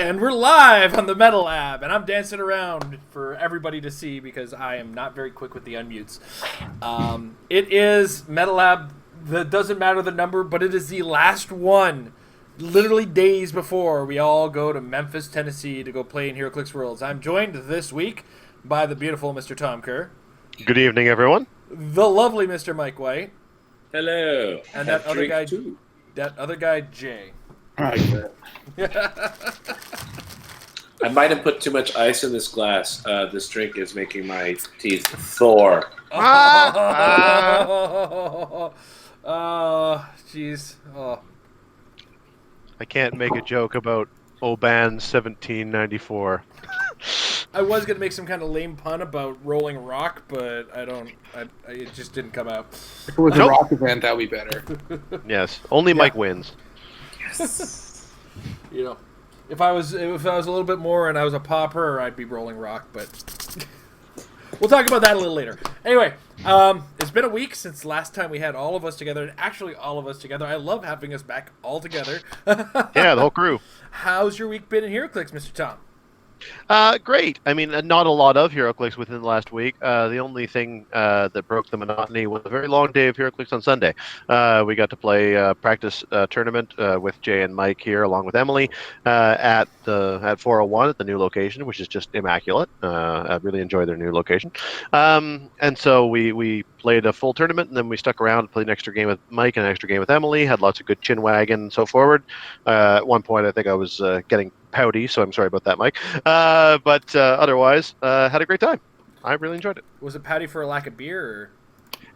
And we're live on the Metal Lab, and I'm dancing around for everybody to see because I am not very quick with the unmutes. It is Metal Lab. That doesn't matter the number, but it is the last one. Literally days before we all go to Memphis, Tennessee to go play in HeroClix Worlds. I'm joined this week by the beautiful Mr. Tom Kerr. Good evening, everyone. The lovely Mr. Mike White. Hello. And that other guy, Jay. I might have put too much ice in this glass. This drink is making my teeth Thor. Oh, jeez. Oh. I can't make a joke about Oban 1794. I was gonna make some kind of lame pun about Rolling Rock, but it just didn't come out. If it was a rock event, that would be better. Yes, only Mike wins. You know, if I was a little bit more and I was a popper, I'd be Rolling Rock, but we'll talk about that a little later. Anyway, it's been a week since last time we had all of us together, and actually all of us together. I love having us back all together. Yeah, the whole crew. How's your week been in HeroClix, Mr. Tom? Great. I mean, not a lot of HeroClix within the last week. The only thing that broke the monotony was a very long day of HeroClix on Sunday. We got to play a practice tournament with Jay and Mike here, along with Emily, at 401 at the new location, which is just immaculate. I really enjoy their new location. And so we played a full tournament, and then we stuck around, played an extra game with Mike and an extra game with Emily, had lots of good chin wagging and so forward. At one point, I think I was getting pouty, so I'm sorry about that, Mike. But otherwise, had a great time. I really enjoyed it. Was it pouty for a lack of beer?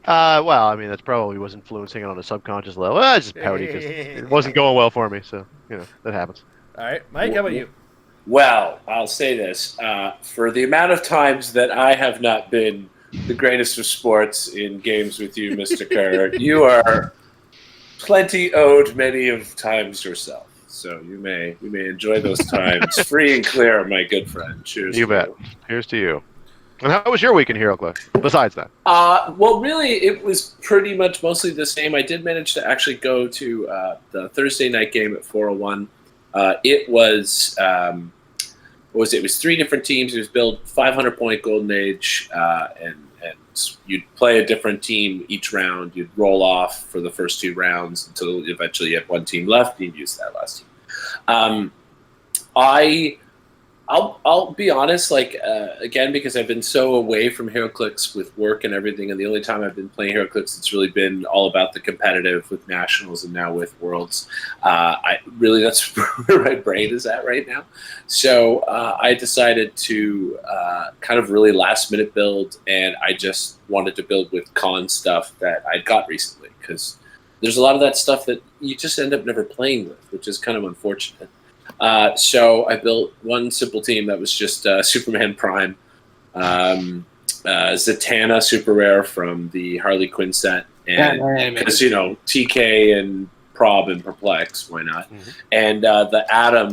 Or? Well, I mean, that probably was influencing it on a subconscious level. Just pouty because it wasn't going well for me, so, that happens. All right. Mike, how about you? Well, I'll say this. For the amount of times that I have not been the greatest of sports in games with you, Mr. Kerr, you are plenty owed many of times yourself. So you may enjoy those times free and clear, my good friend. Cheers. You bet. Here's to you. And how was your week in HeroClix, besides that? Well, really, it was pretty much mostly the same. I did manage to actually go to the Thursday night game at 401. It was, what was it? It was 3 different teams. It was built 500-point Golden Age, and you'd play a different team each round. You'd roll off for the first 2 rounds until eventually you had one team left, and you'd use that last team. I'll be honest, again, because I've been so away from HeroClix with work and everything, and the only time I've been playing HeroClix, it's really been all about the competitive with Nationals and now with Worlds. That's where my brain is at right now. So I decided to kind of really last-minute build, and I just wanted to build with con stuff that I'd got recently, because there's a lot of that stuff that you just end up never playing with, which is kind of unfortunate. So I built one simple team that was just Superman Prime, Zatanna Super Rare from the Harley Quinn set, and because TK and Prob and Perplex, why not? Mm-hmm. And the Atom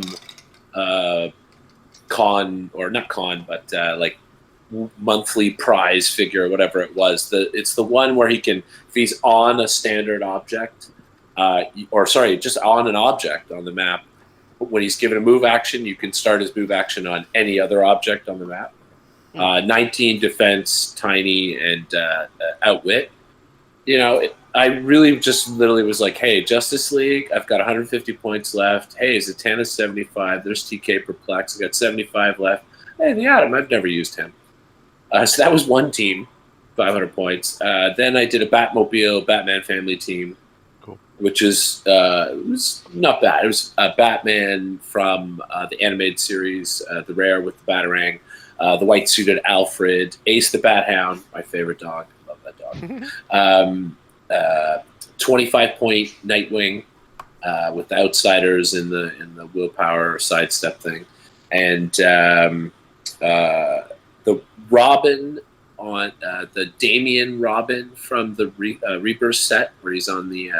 monthly prize figure, whatever it was. It's the one where if he's on a standard object, just on an object on the map. When he's given a move action, you can start his move action on any other object on the map. 19 defense, tiny, and outwit. I really just literally was like, hey, Justice League, I've got 150 points left. Hey, Zatanna's 75. There's TK Perplex. I've got 75 left. Hey, the Atom, I've never used him. So that was one team, 500 points. Then I did a Batmobile, Batman family team. Which is it was not bad. It was Batman from the animated series, the Rare with the Batarang, the white-suited Alfred, Ace the Bat Hound, my favorite dog. Love that dog. 25-point Nightwing with the Outsiders in the willpower sidestep thing, and the Robin on the Damian Robin from the Rebirth set, where he's on the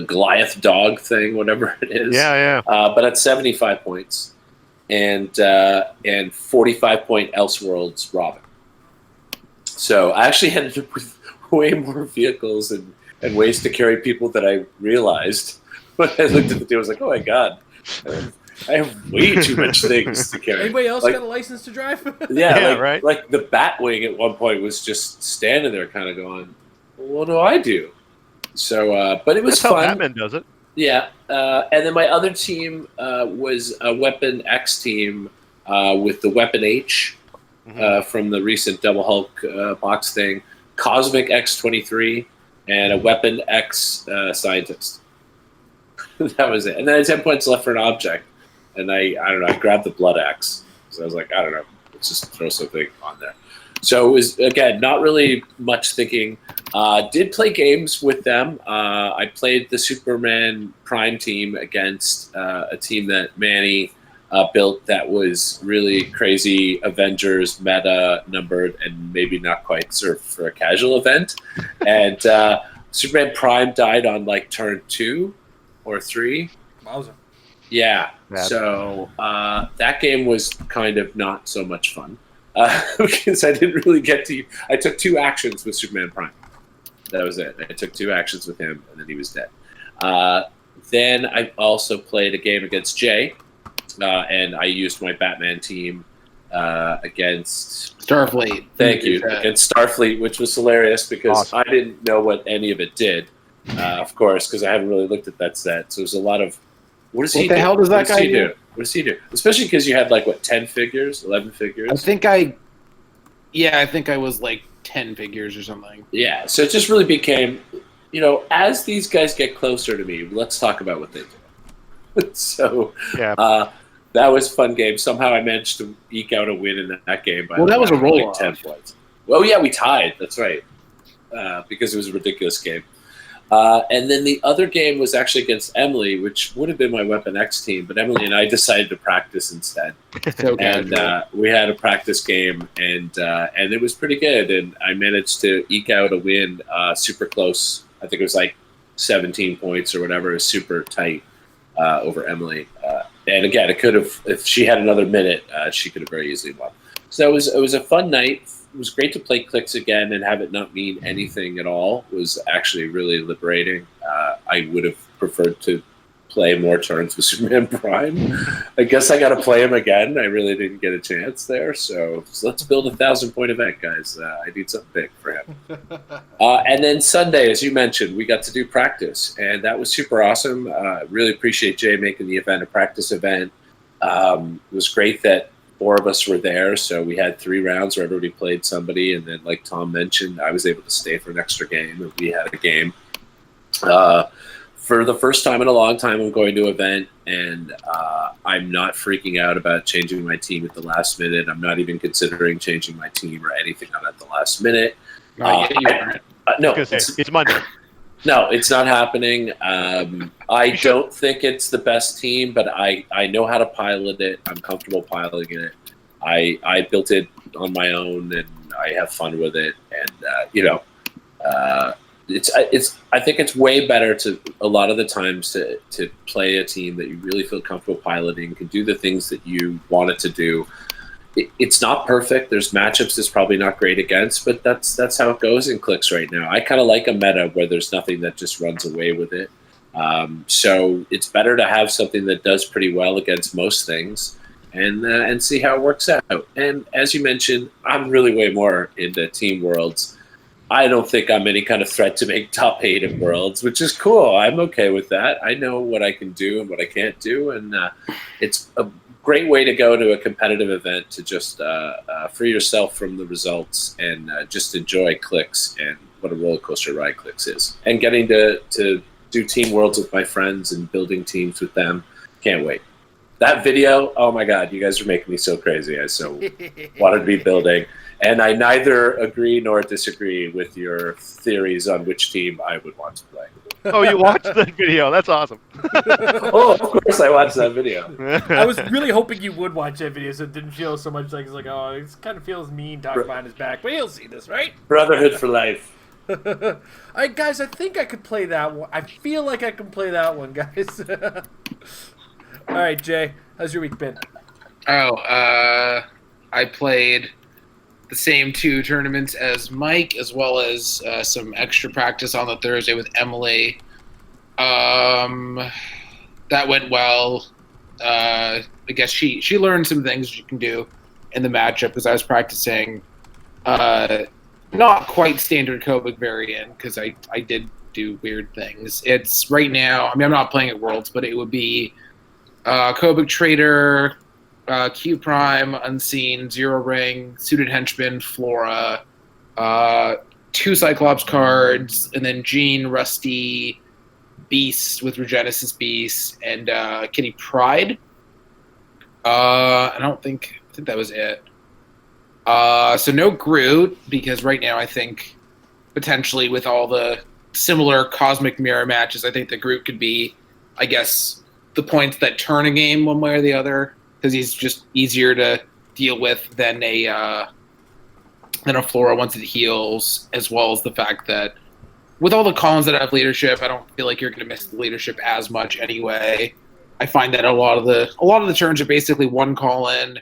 Goliath dog thing, whatever it is. Yeah. But at 75 points, and 45-point Elseworlds Robin. So I actually ended up with way more vehicles and ways to carry people than I realized. When I looked at the deal, I was like, oh my god. I have way too much things to carry. Anybody else Like, got a license to drive? Yeah, right. Like the Batwing at one point was just standing there, kind of going, "What do I do?" So, but it was That's how fun. Batman does it. Yeah, and then my other team was a Weapon X team with the Weapon H from the recent Double Hulk box thing, Cosmic X-23, and a Weapon X scientist. That was it. And then I had 10 points left for an object, and I don't know, I grabbed the Blood X. So I was like, I don't know, let's just throw something on there. So it was, again, not really much thinking. Did play games with them. I played the Superman Prime team against a team that Manny built that was really crazy Avengers meta numbered and maybe not quite served for a casual event. And Superman Prime died on like turn 2 or 3. Wowza. Yeah. Bad. So that game was kind of not so much fun. Because I didn't really get to. I took 2 actions with Superman Prime. That was it. I took 2 actions with him, and then he was dead. Then I also played a game against Jay, and I used my Batman team against Starfleet. Thank you. Against Starfleet, which was hilarious because Awesome. I didn't know what any of it did, of course, because I haven't really looked at that set. So there's a lot of, what does he do? What the hell does that What guy he do? What does he do? Especially because you had like, what, 10 figures, 11 figures? I think I was like 10 figures or something. Yeah, so it just really became, as these guys get closer to me, let's talk about what they do. So Yeah. that was a fun game. Somehow I managed to eke out a win in that game. By Well, that was a roll-off. 10 points. Well, yeah, we tied. That's right. Because it was a ridiculous game. And then the other game was actually against Emily, which would have been my Weapon X team, but Emily and I decided to practice instead. So And we had a practice game, and it was pretty good. And I managed to eke out a win, super close. I think it was like 17 points or whatever. It was super tight over Emily. And again, it could have, if she had another minute, she could have very easily won. So it was a fun night. It was great to play Clicks again and have it not mean anything at all. It was actually really liberating. I would have preferred to play more turns with Superman Prime. I guess I got to play him again. I really didn't get a chance there. So let's build a 1,000-point event, guys. I need something big for him. And then Sunday, as you mentioned, we got to do practice, and that was super awesome. Really appreciate Jay making the event a practice event. It was great that 4 of us were there, so we had 3 rounds where everybody played somebody, and then, like Tom mentioned, I was able to stay for an extra game, and we had a game. For the first time in a long time, I'm going to an event, and I'm not freaking out about changing my team at the last minute. I'm not even considering changing my team or anything on at the last minute. No, It's Monday. No, it's not happening. I don't think it's the best team, but I know how to pilot it. I'm comfortable piloting it. I built it on my own, and I have fun with it. And I think it's way better to a lot of the times to play a team that you really feel comfortable piloting, can do the things that you want it to do. It's not perfect. There's matchups that's probably not great against, but that's how it goes in Clicks right now. I kind of like a meta where there's nothing that just runs away with it. So it's better to have something that does pretty well against most things and see how it works out. And as you mentioned, I'm really way more into Team Worlds. I don't think I'm any kind of threat to make top 8 in Worlds, which is cool. I'm okay with that. I know what I can do and what I can't do, and it's a great way to go to a competitive event to just free yourself from the results and just enjoy Clicks and what a roller coaster ride Clicks is. And getting to do Team Worlds with my friends and building teams with them, can't wait. That video, oh my God, you guys are making me so crazy. I so wanted to be building. And I neither agree nor disagree with your theories on which team I would want to play. Oh, you watched that video? That's awesome. Oh, of course I watched that video. I was really hoping you would watch that video so it didn't feel so much like it's like, oh, it kind of feels mean talking behind his back. But he'll see this, right? Brotherhood for life. All right, guys, I think I could play that one. I feel like I can play that one, guys. All right, Jay, how's your week been? I played the same 2 tournaments as Mike, as well as some extra practice on the Thursday with Emily. That went well. I guess she learned some things she can do in the matchup because I was practicing not quite standard Kovic variant because I did do weird things. It's right now. I mean, I'm not playing at Worlds, but it would be Kovic Trader, Q Prime, Unseen, Zero Ring, Suited Henchman, Flora, 2 Cyclops cards, and then Jean, Rusty, Beast with Regenesis Beast, and Kitty Pride. I think that was it. So no Groot, because right now I think potentially with all the similar Cosmic Mirror matches, I think the Groot could be, I guess, the points that turn a game one way or the other, because he's just easier to deal with than a Flora once it heals, as well as the fact that with all the columns that have leadership, I don't feel like you're going to miss the leadership as much anyway. I find that a lot of the turns are basically one call in.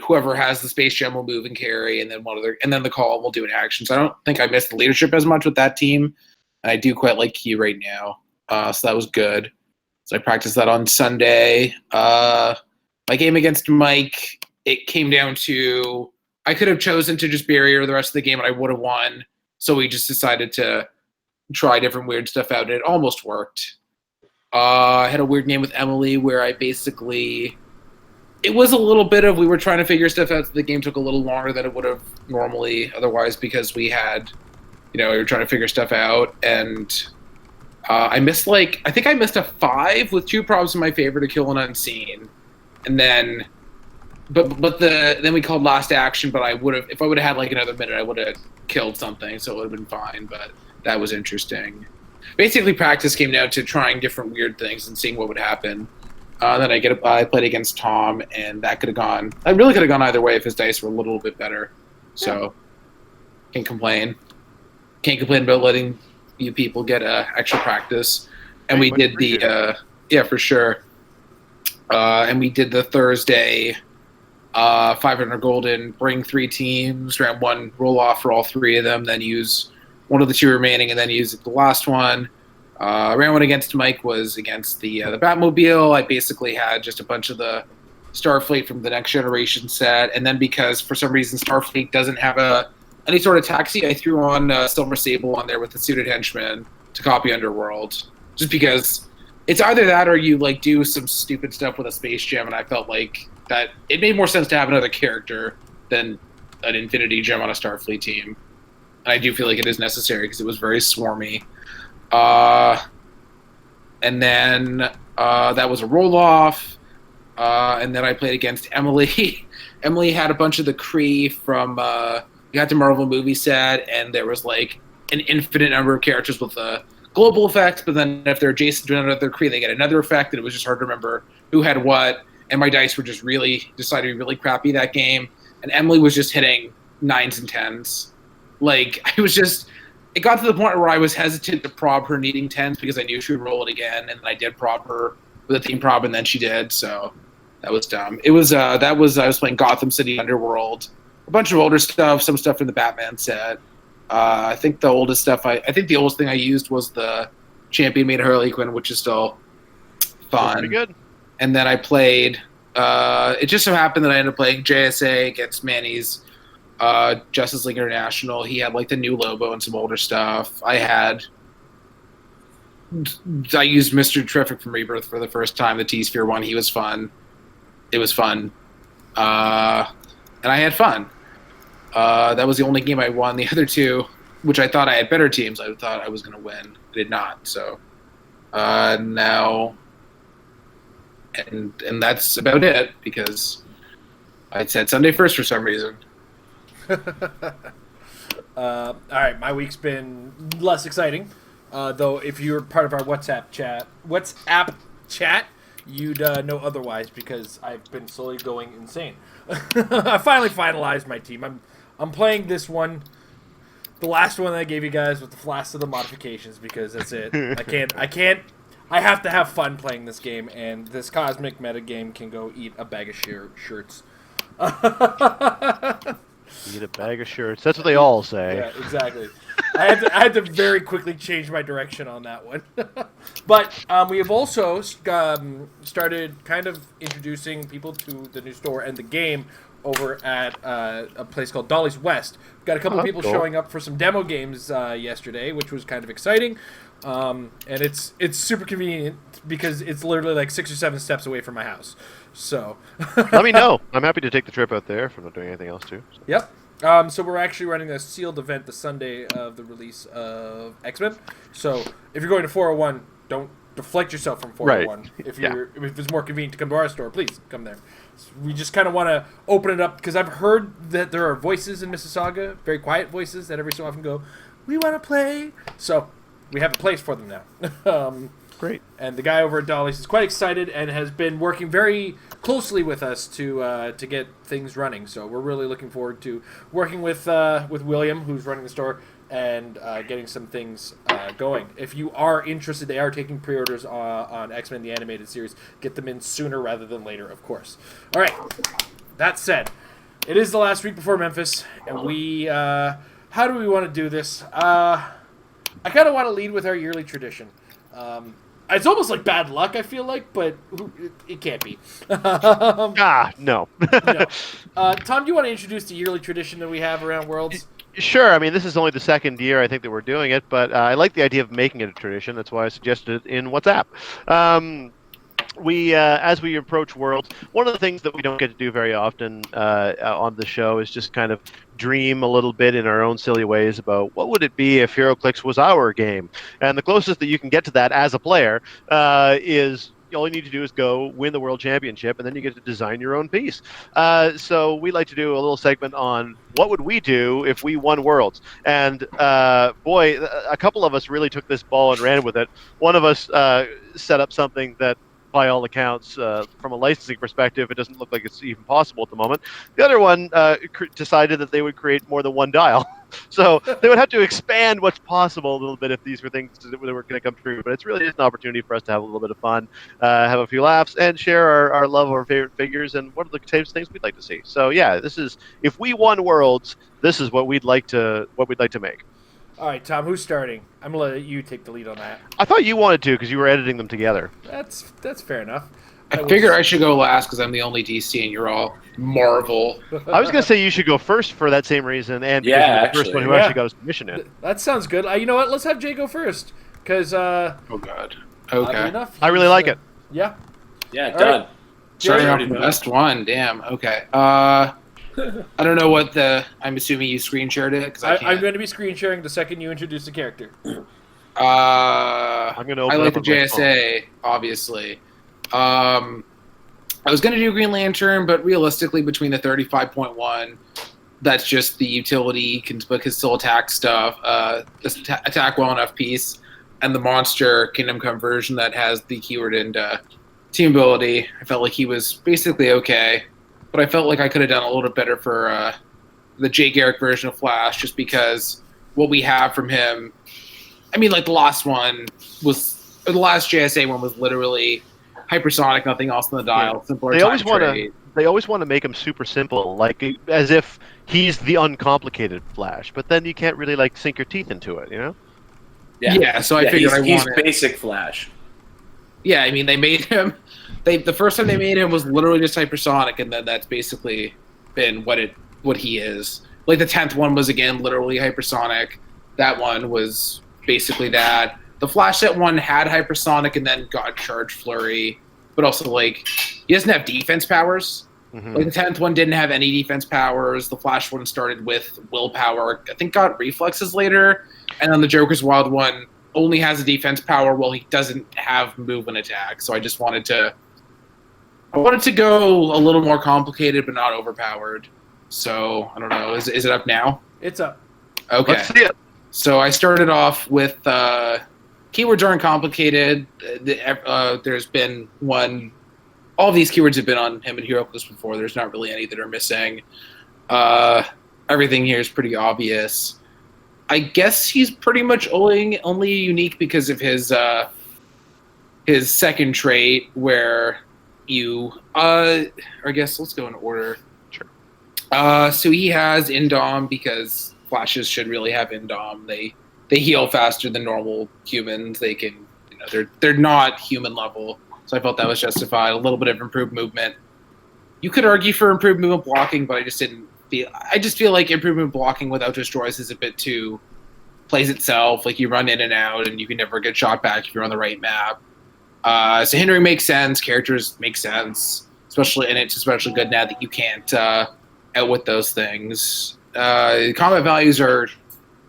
Whoever has the space gem will move and carry, and then the call will do an action. So I don't think I missed the leadership as much with that team, and I do quite like Key right now. So that was good. So I practiced that on Sunday. My game against Mike, it came down to I could have chosen to just barrier the rest of the game, and I would have won. So we just decided to try different weird stuff out, and it almost worked. I had a weird game with Emily where I basically... It was a little bit of we were trying to figure stuff out. So the game took a little longer than it would have normally otherwise because we had, we were trying to figure stuff out. And I missed I think I missed a 5 with 2 probs in my favor to kill an Unseen. And then... then we called last action, but if I would have had another minute, I would have killed something, so it would have been fine, but that was interesting. Basically, practice came down to trying different weird things and seeing what would happen. Then I played against Tom, and that could have gone... I really could have gone either way if his dice were a little bit better. So, can't complain. Can't complain about letting you people get extra practice. And we did the... yeah, for sure. And we did the Thursday... 500 golden, bring 3 teams, round 1, roll off for all 3 of them, then use one of the 2 remaining, and then use the last one. Round 1 against Mike was against the Batmobile. I basically had just a bunch of the Starfleet from the Next Generation set, and then because for some reason Starfleet doesn't have any sort of taxi, I threw on Silver Sable on there with the Suited Henchman to copy Underworld, just because it's either that or you do some stupid stuff with a space gem, and I felt like that it made more sense to have another character than an Infinity Gem on a Starfleet team. And I do feel like it is necessary because it was very swarmy. And then that was a roll-off. And then I played against Emily. Emily had a bunch of the Kree from we got the Marvel movie set, and there was an infinite number of characters with global effects, but then if they're adjacent to another Kree, they get another effect, and it was just hard to remember who had what. And my dice were just decided to be really crappy that game. And Emily was just hitting 9s and 10s. It got to the point where I was hesitant to prob her needing 10s because I knew she would roll it again. And then I did prob her with a team prob, and then she did. So that was dumb. I was playing Gotham City Underworld, a bunch of older stuff, some stuff from the Batman set. I think the oldest thing I used was the Champion Made Harley Quinn, which is still fun. Pretty good. And then I played, it just so happened that I ended up playing JSA against Manny's Justice League International. He had the new Lobo and some older stuff. I used Mr. Terrific from Rebirth for the first time, the T-Sphere one. He was fun. It was fun. And I had fun. That was the only game I won. The other 2, which I thought I had better teams, I thought I was going to win. I did not. So now... And that's about it, because I said Sunday first for some reason. All right, my week's been less exciting. Though if you're part of our WhatsApp chat, you'd know otherwise, because I've been slowly going insane. I finally finalized my team. I'm playing this one, the last one that I gave you guys with the last of the modifications, because that's it. I have to have fun playing this game, and this cosmic meta game can go eat a bag of shirts. Eat a bag of shirts. That's what they all say. Yeah, exactly. I had to very quickly change my direction on that one. But we have also started kind of introducing people to the new store and the game over at a place called Dolly's West. We've got a couple of people showing up for some demo games yesterday, which was kind of exciting. And it's super convenient because it's literally like 6 or 7 steps away from my house. So let me know. I'm happy to take the trip out there if I'm not doing anything else too. So. Yep. So we're actually running a sealed event the Sunday of the release of X-Men. So if you're going to 401, don't deflect yourself from 401. Right. If it's more convenient to come to our store, please come there. So we just kind of want to open it up because I've heard that there are voices in Mississauga, very quiet voices that every so often go, "We want to play." So we have a place for them now. Great. And the guy over at Dolly's is quite excited and has been working very closely with us to get things running. So we're really looking forward to working with William, who's running the store, and getting some things going. If you are interested, they are taking pre-orders on X-Men the Animated Series. Get them in sooner rather than later, of course. All right. That said, it is the last week before Memphis, and we how do we want to do this? I kind of want to lead with our yearly tradition. It's almost like bad luck, I feel like, but it can't be. No. No. Tom, do you want to introduce the yearly tradition that we have around Worlds? Sure. I mean, this is only the second year I think that we're doing it, but I like the idea of making it a tradition. That's why I suggested it in WhatsApp. As we approach Worlds, one of the things that we don't get to do very often on the show is just kind of dream a little bit in our own silly ways about what would it be if HeroClix was our game. And the closest that you can get to that as a player is all you need to do is go win the World Championship, and then you get to design your own piece. So we like to do a little segment on what would we do if we won Worlds. And boy, a couple of us really took this ball and ran with it. One of us set up something that, by all accounts, from a licensing perspective, it doesn't look like it's even possible at the moment. The other one decided that they would create more than one dial. So they would have to expand what's possible a little bit if these were things that were going to come true. But it's really just an opportunity for us to have a little bit of fun, have a few laughs, and share our love of our favorite figures and what are the types of things we'd like to see. So yeah, this is, if we won Worlds, this is what we'd like to make. All right, Tom, who's starting? I'm going to let you take the lead on that. I thought you wanted to because you were editing them together. That's fair enough. I figure I should go last because I'm the only DC and you're all Marvel. I was going to say you should go first for that same reason, and because you're the first one who actually got his permission in. That sounds good. You know what? Let's have Jay go first because oh god, okay. Enough, I really like it. Yeah. Yeah, all done. Right. Starting off the best one. Damn. Okay. I don't know what I'm assuming you screen shared it because I'm going to be screen sharing the second you introduce the character. I'm going to open I like up the JSA, obviously. I was going to do Green Lantern, but realistically, between the 35.1, that's just the utility but can still attack stuff, attack well enough piece, and the monster Kingdom Come version that has the keyword and team ability. I felt like he was basically okay. But I felt like I could have done a little bit better for the Jay Garrick version of Flash, just because what we have from him. I mean, like the last JSA one was literally hypersonic, nothing else on the dial. Simpler. They always want to make him super simple, like as if he's the uncomplicated Flash. But then you can't really like sink your teeth into it, you know? Yeah. So I figured he's basic Flash. Yeah, I mean, they made him. The first time they made him was literally just hypersonic, and then that's basically been what he is. Like the 10th one was again literally hypersonic. That one was basically that. The Flash set one had hypersonic and then got charge flurry, but also like he doesn't have defense powers. Mm-hmm. Like the 10th one didn't have any defense powers. The Flash one started with willpower. I think got reflexes later, and then the Joker's Wild one only has a defense power while he doesn't have move and attack. So I just wanted to go a little more complicated but not overpowered. So I don't know. Is it up now? It's up. Okay. Let's see it. So I started off with keywords aren't complicated. There's been one. All of these keywords have been on him and HeroClix before. There's not really any that are missing. Everything here is pretty obvious. I guess he's pretty much only unique because of his second trait, where you I guess let's go in order. Sure. So he has Indom because Flashes should really have Indom. They they heal faster than normal humans. They can, they're not human level. So I felt that was justified. A little bit of improved movement. You could argue for improved movement blocking, but I just feel like improvement blocking without destroys is a bit too plays itself. Like you run in and out, and you can never get shot back if you're on the right map. So hindering makes sense. Characters make sense, and it's especially good now that you can't outwit those things. Combat values are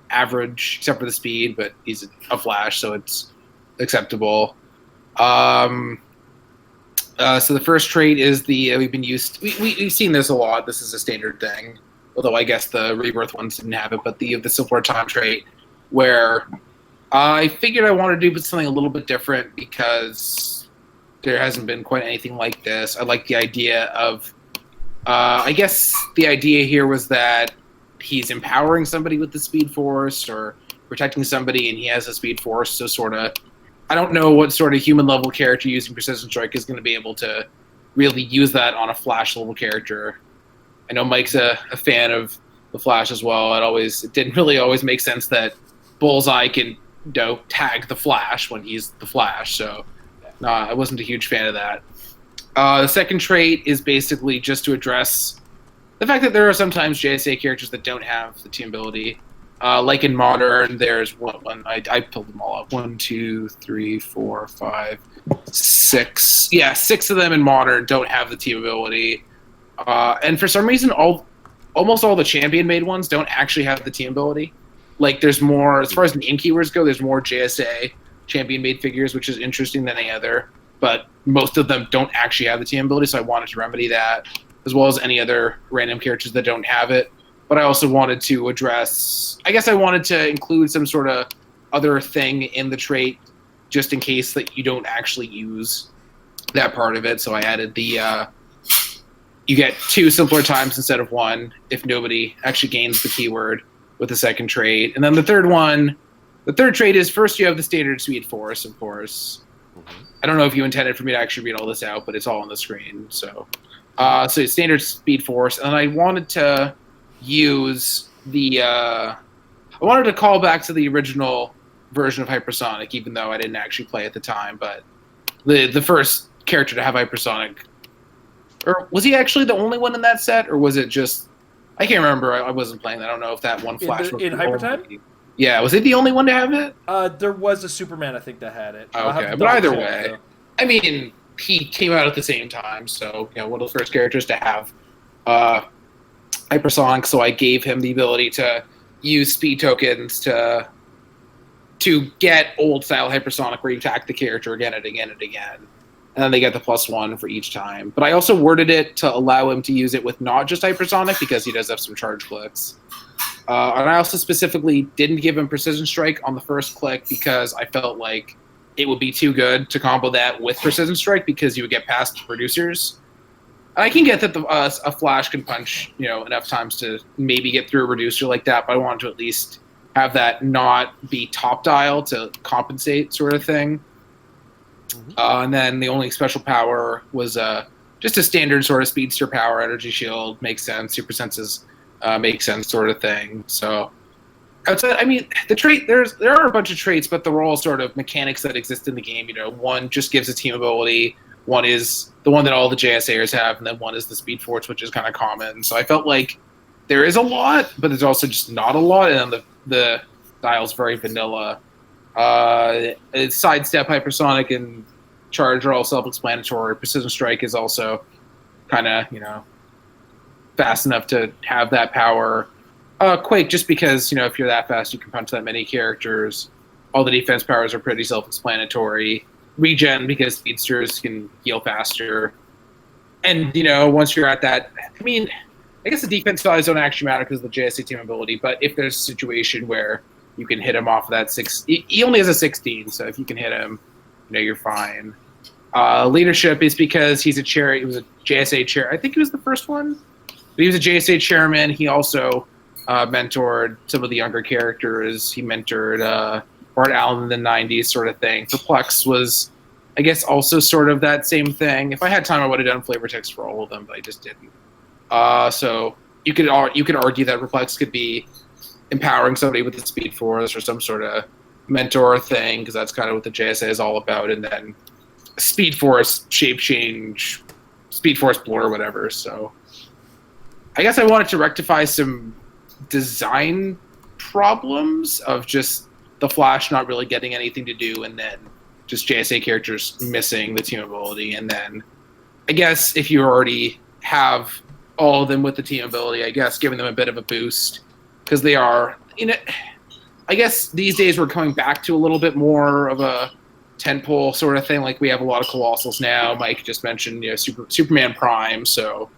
average, except for the speed, but he's a Flash, so it's acceptable. So the first trait is we've seen this a lot. This is a standard thing, although I guess the Rebirth ones didn't have it, but the simpler time trait, where I figured I wanted to do something a little bit different because there hasn't been quite anything like this. I like the idea of, I guess the idea here was that he's empowering somebody with the Speed Force or protecting somebody, and he has a Speed Force, so sort of, I don't know what sort of human level character using Precision Strike is going to be able to really use that on a Flash level character. I know Mike's a fan of the Flash as well. It didn't really always make sense that Bullseye can tag the Flash when he's the Flash, so I wasn't a huge fan of that. The second trait is basically just to address the fact that there are sometimes JSA characters that don't have the team ability. Like in Modern, there's I pulled them all up. 1, 2, 3, 4, 5, 6. Yeah, 6 of them in Modern don't have the team ability. And for some reason, almost all the champion-made ones don't actually have the team ability. Like, there's more, as far as name keywords go, there's more JSA champion-made figures, which is interesting than any other. But most of them don't actually have the team ability, so I wanted to remedy that, as well as any other random characters that don't have it. But I also wanted to I wanted to include some sort of other thing in the trait, just in case that you don't actually use that part of it. So I added you get 2 simpler times instead of 1 if nobody actually gains the keyword with the second trait. And then the third trait is first you have the standard Speed Force, of course. Mm-hmm. I don't know if you intended for me to actually read all this out, but it's all on the screen. So standard Speed Force. And I wanted to use I wanted to call back to the original version of Hypersonic, even though I didn't actually play at the time, but the first character to have Hypersonic, or was he actually the only one in that set, or was it just, I can't remember, I wasn't playing that. I don't know if that one Flash was in Hypertime? Yeah, was it the only one to have it? There was a Superman, I think, that had it. Okay, but either way, I mean, he came out at the same time, so one of the first characters to have Hypersonic, so I gave him the ability to use speed tokens to get old style Hypersonic, where you attack the character again and again and again, and then they get the +1 for each time. But I also worded it to allow him to use it with not just Hypersonic, because he does have some charge clicks. And I also specifically didn't give him Precision Strike on the first click because I felt like it would be too good to combo that with Precision Strike, because you would get past reducers. I can get that a Flash can punch, enough times to maybe get through a reducer like that, but I wanted to at least have that not be top dial to compensate, sort of thing. Mm-hmm. And then the only special power was just a standard sort of speedster power. Energy shield makes sense. Super senses make sense, sort of thing. So outside, I mean, the trait there are a bunch of traits, but they're all sort of mechanics that exist in the game. One just gives a team ability. One is the one that all the JSAers have, and then one is the Speed Force, which is kind of common. So I felt like there is a lot, but there's also just not a lot, and then the dial's very vanilla. Sidestep, Hypersonic, and Charge are all self-explanatory. Precision Strike is also kind of, fast enough to have that power. Quake, just because, if you're that fast, you can punch that many characters. All the defense powers are pretty self-explanatory. Regen, because speedsters can heal faster. And, once you're at that, I mean, I guess the defense values don't actually matter because of the JSA team ability, but if there's a situation where you can hit him off of that 6, he only has a 16, so if you can hit him, you're fine. Leadership is because he's a chair. He was a JSA chair. I think he was the first one, but he was a JSA chairman. He also mentored some of the younger characters. He mentored Bart Allen in the 90s, sort of thing. Perplex was, I guess, also sort of that same thing. If I had time, I would have done flavor text for all of them, but I just didn't. So you could argue that Perplex could be empowering somebody with the Speed Force or some sort of mentor thing, because that's kind of what the JSA is all about, and then Speed Force, Shape Change, Speed Force Blur, or whatever. So I guess I wanted to rectify some design problems of just the Flash not really getting anything to do, and then just JSA characters missing the team ability. And then I guess if you already have all of them with the team ability, I guess giving them a bit of a boost, because they are, I guess these days we're coming back to a little bit more of a tentpole sort of thing. Like we have a lot of Colossals now. Mike just mentioned, Superman Prime. So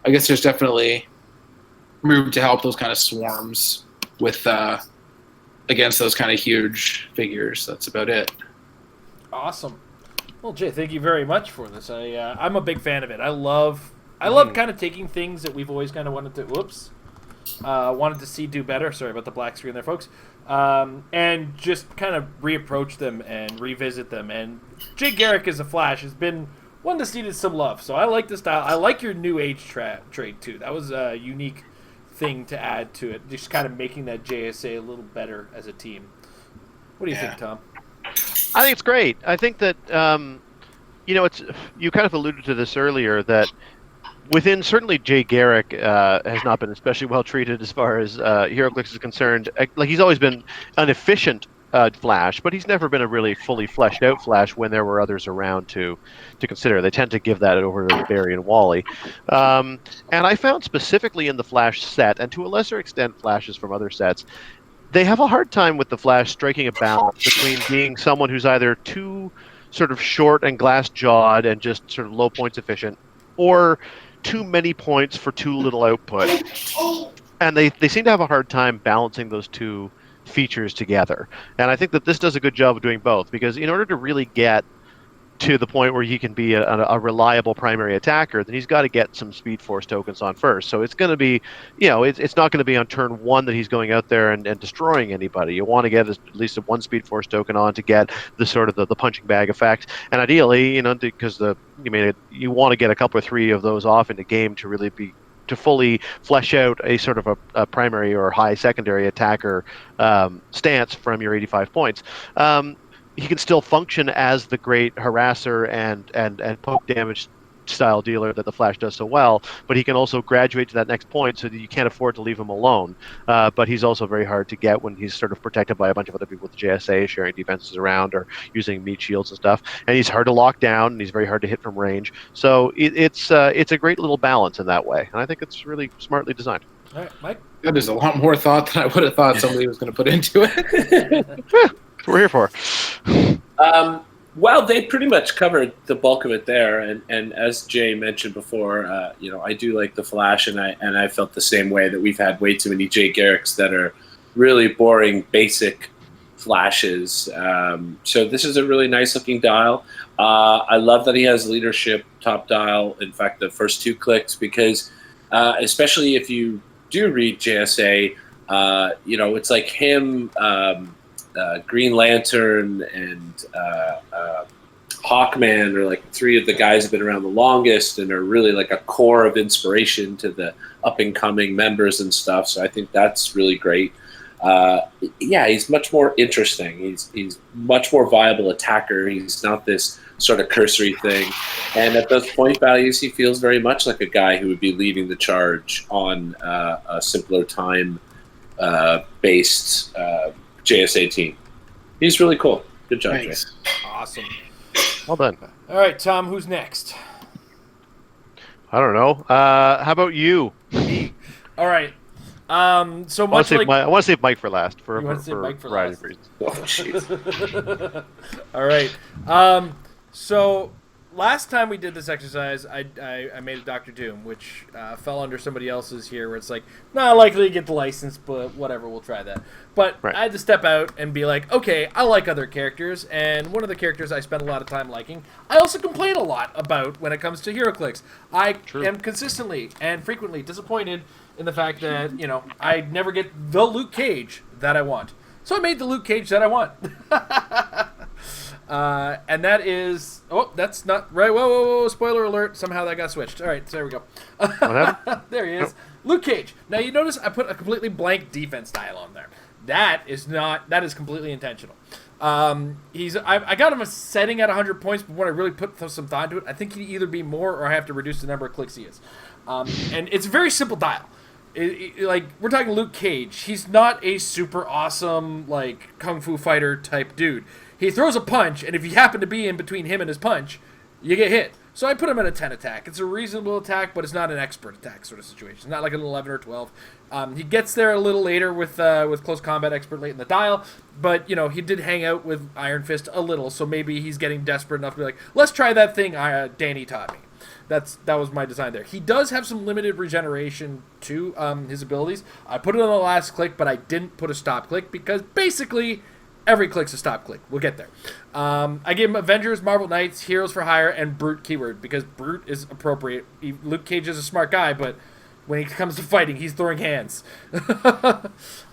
I guess there's definitely room to help those kind of swarms with against those kind of huge figures. That's about it. Awesome. Well, Jay, thank you very much for this. I'm a big fan of it. I love kind of taking things that we've always kind of wanted to see do better. Sorry about the black screen there, folks. And just kind of reapproach them and revisit them. And Jay Garrick as a Flash has been one that's needed some love. So I like the style. I like your new age trade too. That was a unique thing to add to it. Just kind of making that JSA a little better as a team. What do you think, Tom? I think it's great. I think that it's you kind of alluded to this earlier, that within certainly Jay Garrick has not been especially well treated as far as HeroClix is concerned. Like he's always been an efficient Flash, but he's never been a really fully fleshed out Flash when there were others around to consider. They tend to give that over to Barry and Wally. And I found specifically in the Flash set, and to a lesser extent Flashes from other sets, they have a hard time with the Flash striking a balance between being someone who's either too sort of short and glass-jawed and just sort of low points efficient, or too many points for too little output. And they seem to have a hard time balancing those two features together. And I think that this does a good job of doing both, because in order to really get to the point where he can be a reliable primary attacker, then he's got to get some Speed Force tokens on first. So it's going to be, it's not going to be on turn one that he's going out there and destroying anybody. You want to get at least one Speed Force token on to get the sort of the punching bag effect. And ideally, because you want to get a couple or three of those off in the game to really be to fully flesh out a sort of a primary or high secondary attacker stance from your 85 points. He can still function as the great harasser and poke damage style dealer that the Flash does so well, but he can also graduate to that next point so that you can't afford to leave him alone. But he's also very hard to get when he's sort of protected by a bunch of other people with the JSA, sharing defenses around or using meat shields and stuff. And he's hard to lock down, and he's very hard to hit from range. So it's a great little balance in that way, and I think it's really smartly designed. All right, Mike? That is a lot more thought than I would have thought somebody was going to put into it. That's what we're here for. Well, they pretty much covered the bulk of it there, and as Jay mentioned before, I do like the Flash, and I felt the same way, that we've had way too many Jay Garricks that are really boring, basic Flashes. So this is a really nice looking dial. I love that he has leadership top dial. In fact, the first two clicks, because especially if you do read JSA, it's like him. Green Lantern and Hawkman are like three of the guys who've been around the longest and are really like a core of inspiration to the up and coming members and stuff. So I think that's really great. He's much more interesting. He's much more viable attacker. He's not this sort of cursory thing. And at those point values, he feels very much like a guy who would be leading the charge on a simpler time based JSA team. He's really cool. Good job, Jay. Awesome. Well done. All right, Tom, who's next? I don't know. How about you? All right. So I want to save Mike for last. For last. Oh, jeez. All right. So last time we did this exercise, I made a Dr. Doom, which fell under somebody else's here, where it's like, not likely to get the license, but whatever, we'll try that. But right. I had to step out and be like, okay, I like other characters, and one of the characters I spend a lot of time liking, I also complain a lot about when it comes to HeroClix. I am consistently and frequently disappointed in the fact that, I never get the Luke Cage that I want. So I made the Luke Cage that I want. And that is... Oh, that's not right. Whoa, spoiler alert. Somehow that got switched. All right, so there we go. What happened? There he is. Luke Cage. Now you notice I put a completely blank defense dial on there. That is completely intentional. I got him a setting at 100 points, but when I really put some thought into it, I think he'd either be more or I have to reduce the number of clicks he is. And it's a very simple dial. Like, we're talking Luke Cage. He's not a super awesome, like, kung fu fighter type dude. He throws a punch, and if you happen to be in between him and his punch, you get hit. So I put him at a 10 attack. It's a reasonable attack, but it's not an expert attack sort of situation. It's not like an 11 or 12. He gets there a little later with close combat expert late in the dial, but, he did hang out with Iron Fist a little, so maybe he's getting desperate enough to be like, let's try that thing Danny taught me. That was my design there. He does have some limited regeneration to his abilities. I put it on the last click, but I didn't put a stop click because basically every click's a stop click. We'll get there. I gave him Avengers, Marvel Knights, Heroes for Hire, and Brute keyword because Brute is appropriate. Luke Cage is a smart guy, but when he comes to fighting, he's throwing hands.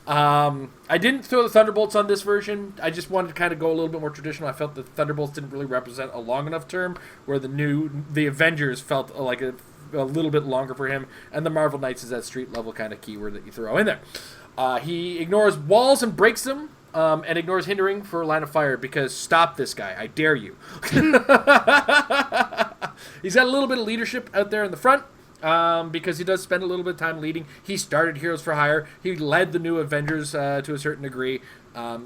I didn't throw the Thunderbolts on this version. I just wanted to kind of go a little bit more traditional. I felt the Thunderbolts didn't really represent a long enough term, where the Avengers felt like a little bit longer for him, and the Marvel Knights is that street level kind of keyword that you throw in there. He ignores walls and breaks them, and ignores hindering for line of fire because stop this guy. I dare you. He's got a little bit of leadership out there in the front. Because he does spend a little bit of time leading. He started Heroes for Hire. He led the new Avengers to a certain degree.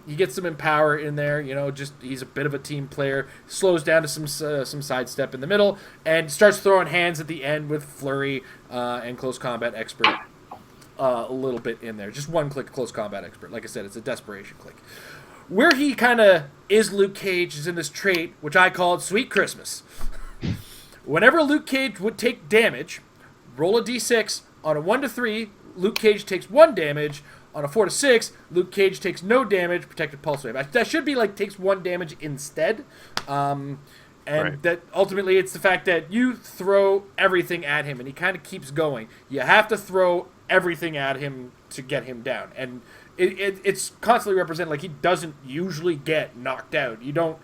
He gets some empower in there. He's a bit of a team player. Slows down to some sidestep in the middle and starts throwing hands at the end with flurry and close combat expert a little bit in there. Just one click close combat expert. Like I said, it's a desperation click. Where he kind of is Luke Cage is in this trait, which I called Sweet Christmas. Whenever Luke Cage would take damage, roll a d6. On a 1 to 3, Luke Cage takes 1 damage. On a 4 to 6, Luke Cage takes no damage, protected pulse wave. That should be like takes 1 damage instead. Right. That ultimately it's the fact that you throw everything at him and he kind of keeps going. You have to throw everything at him to get him down. And it's constantly represented like he doesn't usually get knocked out. You don't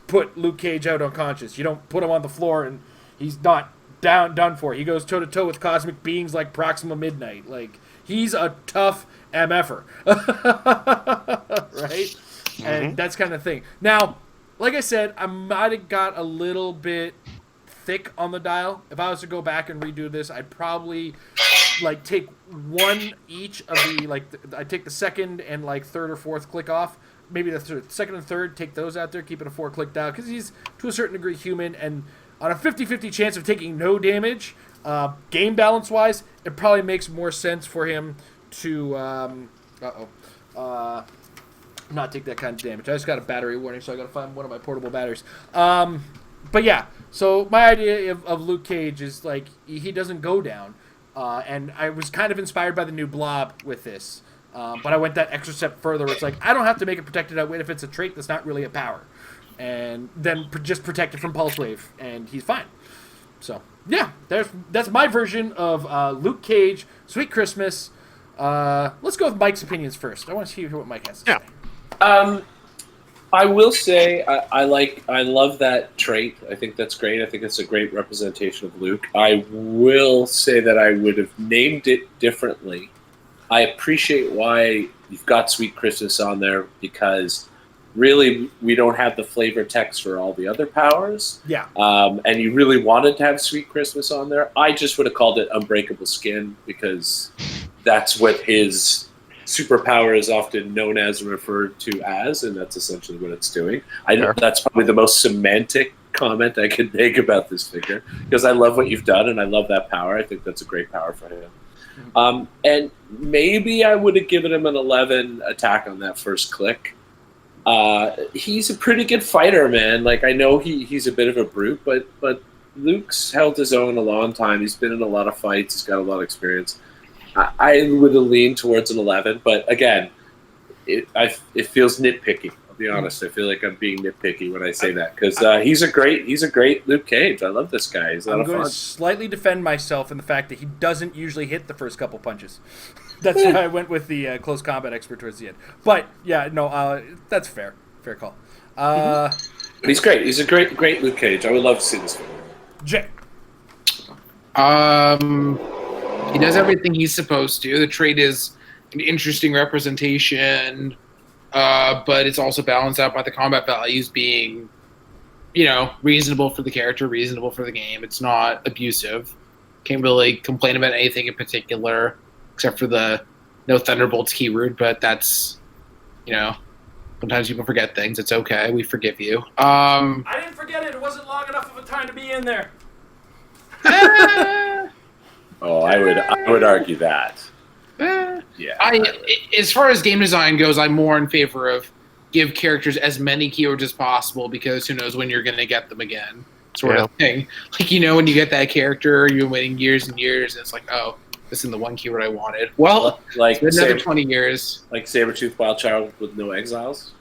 put Luke Cage out unconscious. You don't put him on the floor and he's not done for. He goes toe to toe with cosmic beings like Proxima Midnight. Like, he's a tough MFer. Right? Mm-hmm. And that's kind of thing. Now, like I said, I might have got a little bit thick on the dial. If I was to go back and redo this, I'd probably take one each of the I'd take the second and third or fourth click off. Maybe the second and third, take those out there, keep it a 4-click dial because he's to a certain degree human, and on a 50-50 chance of taking no damage, game balance-wise, it probably makes more sense for him to not take that kind of damage. I just got a battery warning, so I got to find one of my portable batteries. But yeah, so my idea of Luke Cage is he doesn't go down, and I was kind of inspired by the new Blob with this, but I went that extra step further. Where it's I don't have to make a protected outwit if it's a trait that's not really a power. And then just protect it from Pulse Wave, and he's fine. So, yeah, that's my version of Luke Cage, Sweet Christmas. Let's go with Mike's opinions first. I want to hear what Mike has to say. I will say I love that trait. I think that's great. I think it's a great representation of Luke. I will say that I would have named it differently. I appreciate why you've got Sweet Christmas on there because really, we don't have the flavor text for all the other powers. Yeah. And you really wanted to have Sweet Christmas on there. I just would have called it Unbreakable Skin because that's what his superpower is often known as and referred to as, and that's essentially what it's doing. I know that's probably the most semantic comment I could make about this figure because I love what you've done and I love that power. I think that's a great power for him. And maybe I would have given him an 11 attack on that first click. He's a pretty good fighter, man. I know he's a bit of a brute, but Luke's held his own a long time. He's been in a lot of fights. He's got a lot of experience. I would have leaned towards an 11, but again, it feels nitpicky. I'll be honest. I feel like I'm being nitpicky when I say that because he's a great Luke Cage. I love this guy. He's a lot of fun. I'm going to slightly defend myself in the fact that he doesn't usually hit the first couple punches. That's why I went with the close combat expert towards the end. But yeah, no, that's fair. Fair call. He's great. He's a great Luke Cage. I would love to see this film. Jay. He does everything he's supposed to. The trait is an interesting representation, but it's also balanced out by the combat values being, reasonable for the character, reasonable for the game. It's not abusive. Can't really complain about anything in particular, except for the no Thunderbolts keyword, but that's, sometimes people forget things. It's okay. We forgive you. I didn't forget it. It wasn't long enough of a time to be in there. Oh, I would argue that. Yeah. As far as game design goes, I'm more in favor of give characters as many keywords as possible, because who knows when you're going to get them again, sort of thing. Like, when you get that character, you're waiting years and years, and it's like, oh, this isn't the one keyword I wanted. Well, like another 20 years. Like Sabretooth Wildchild with no exiles?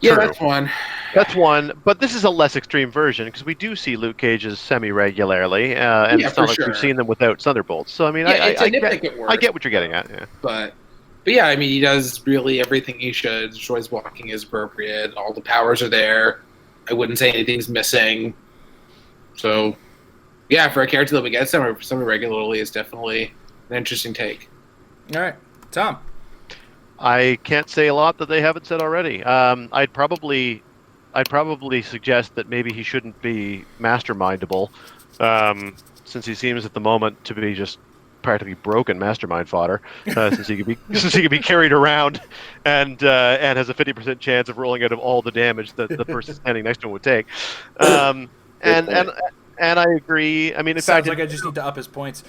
Yeah, True. that's one. That's one, but this is a less extreme version because we do see Luke Cages semi-regularly, and it's not like we've seen them without Thunderbolts. So I mean, I get what you're getting at. Yeah. But yeah, I mean, he does really everything he should. Destroys blocking is appropriate. All the powers are there. I wouldn't say anything's missing. So yeah, for a character that we get semi-regularly is definitely an interesting take. All right, Tom. I can't say a lot that they haven't said already. I'd probably suggest that maybe he shouldn't be mastermindable, since he seems at the moment to be just practically broken mastermind fodder. Since he could be carried around and has a 50% chance of rolling out of all the damage that the person standing next to him would take. And I agree. I mean, in fact, I just need to up his points.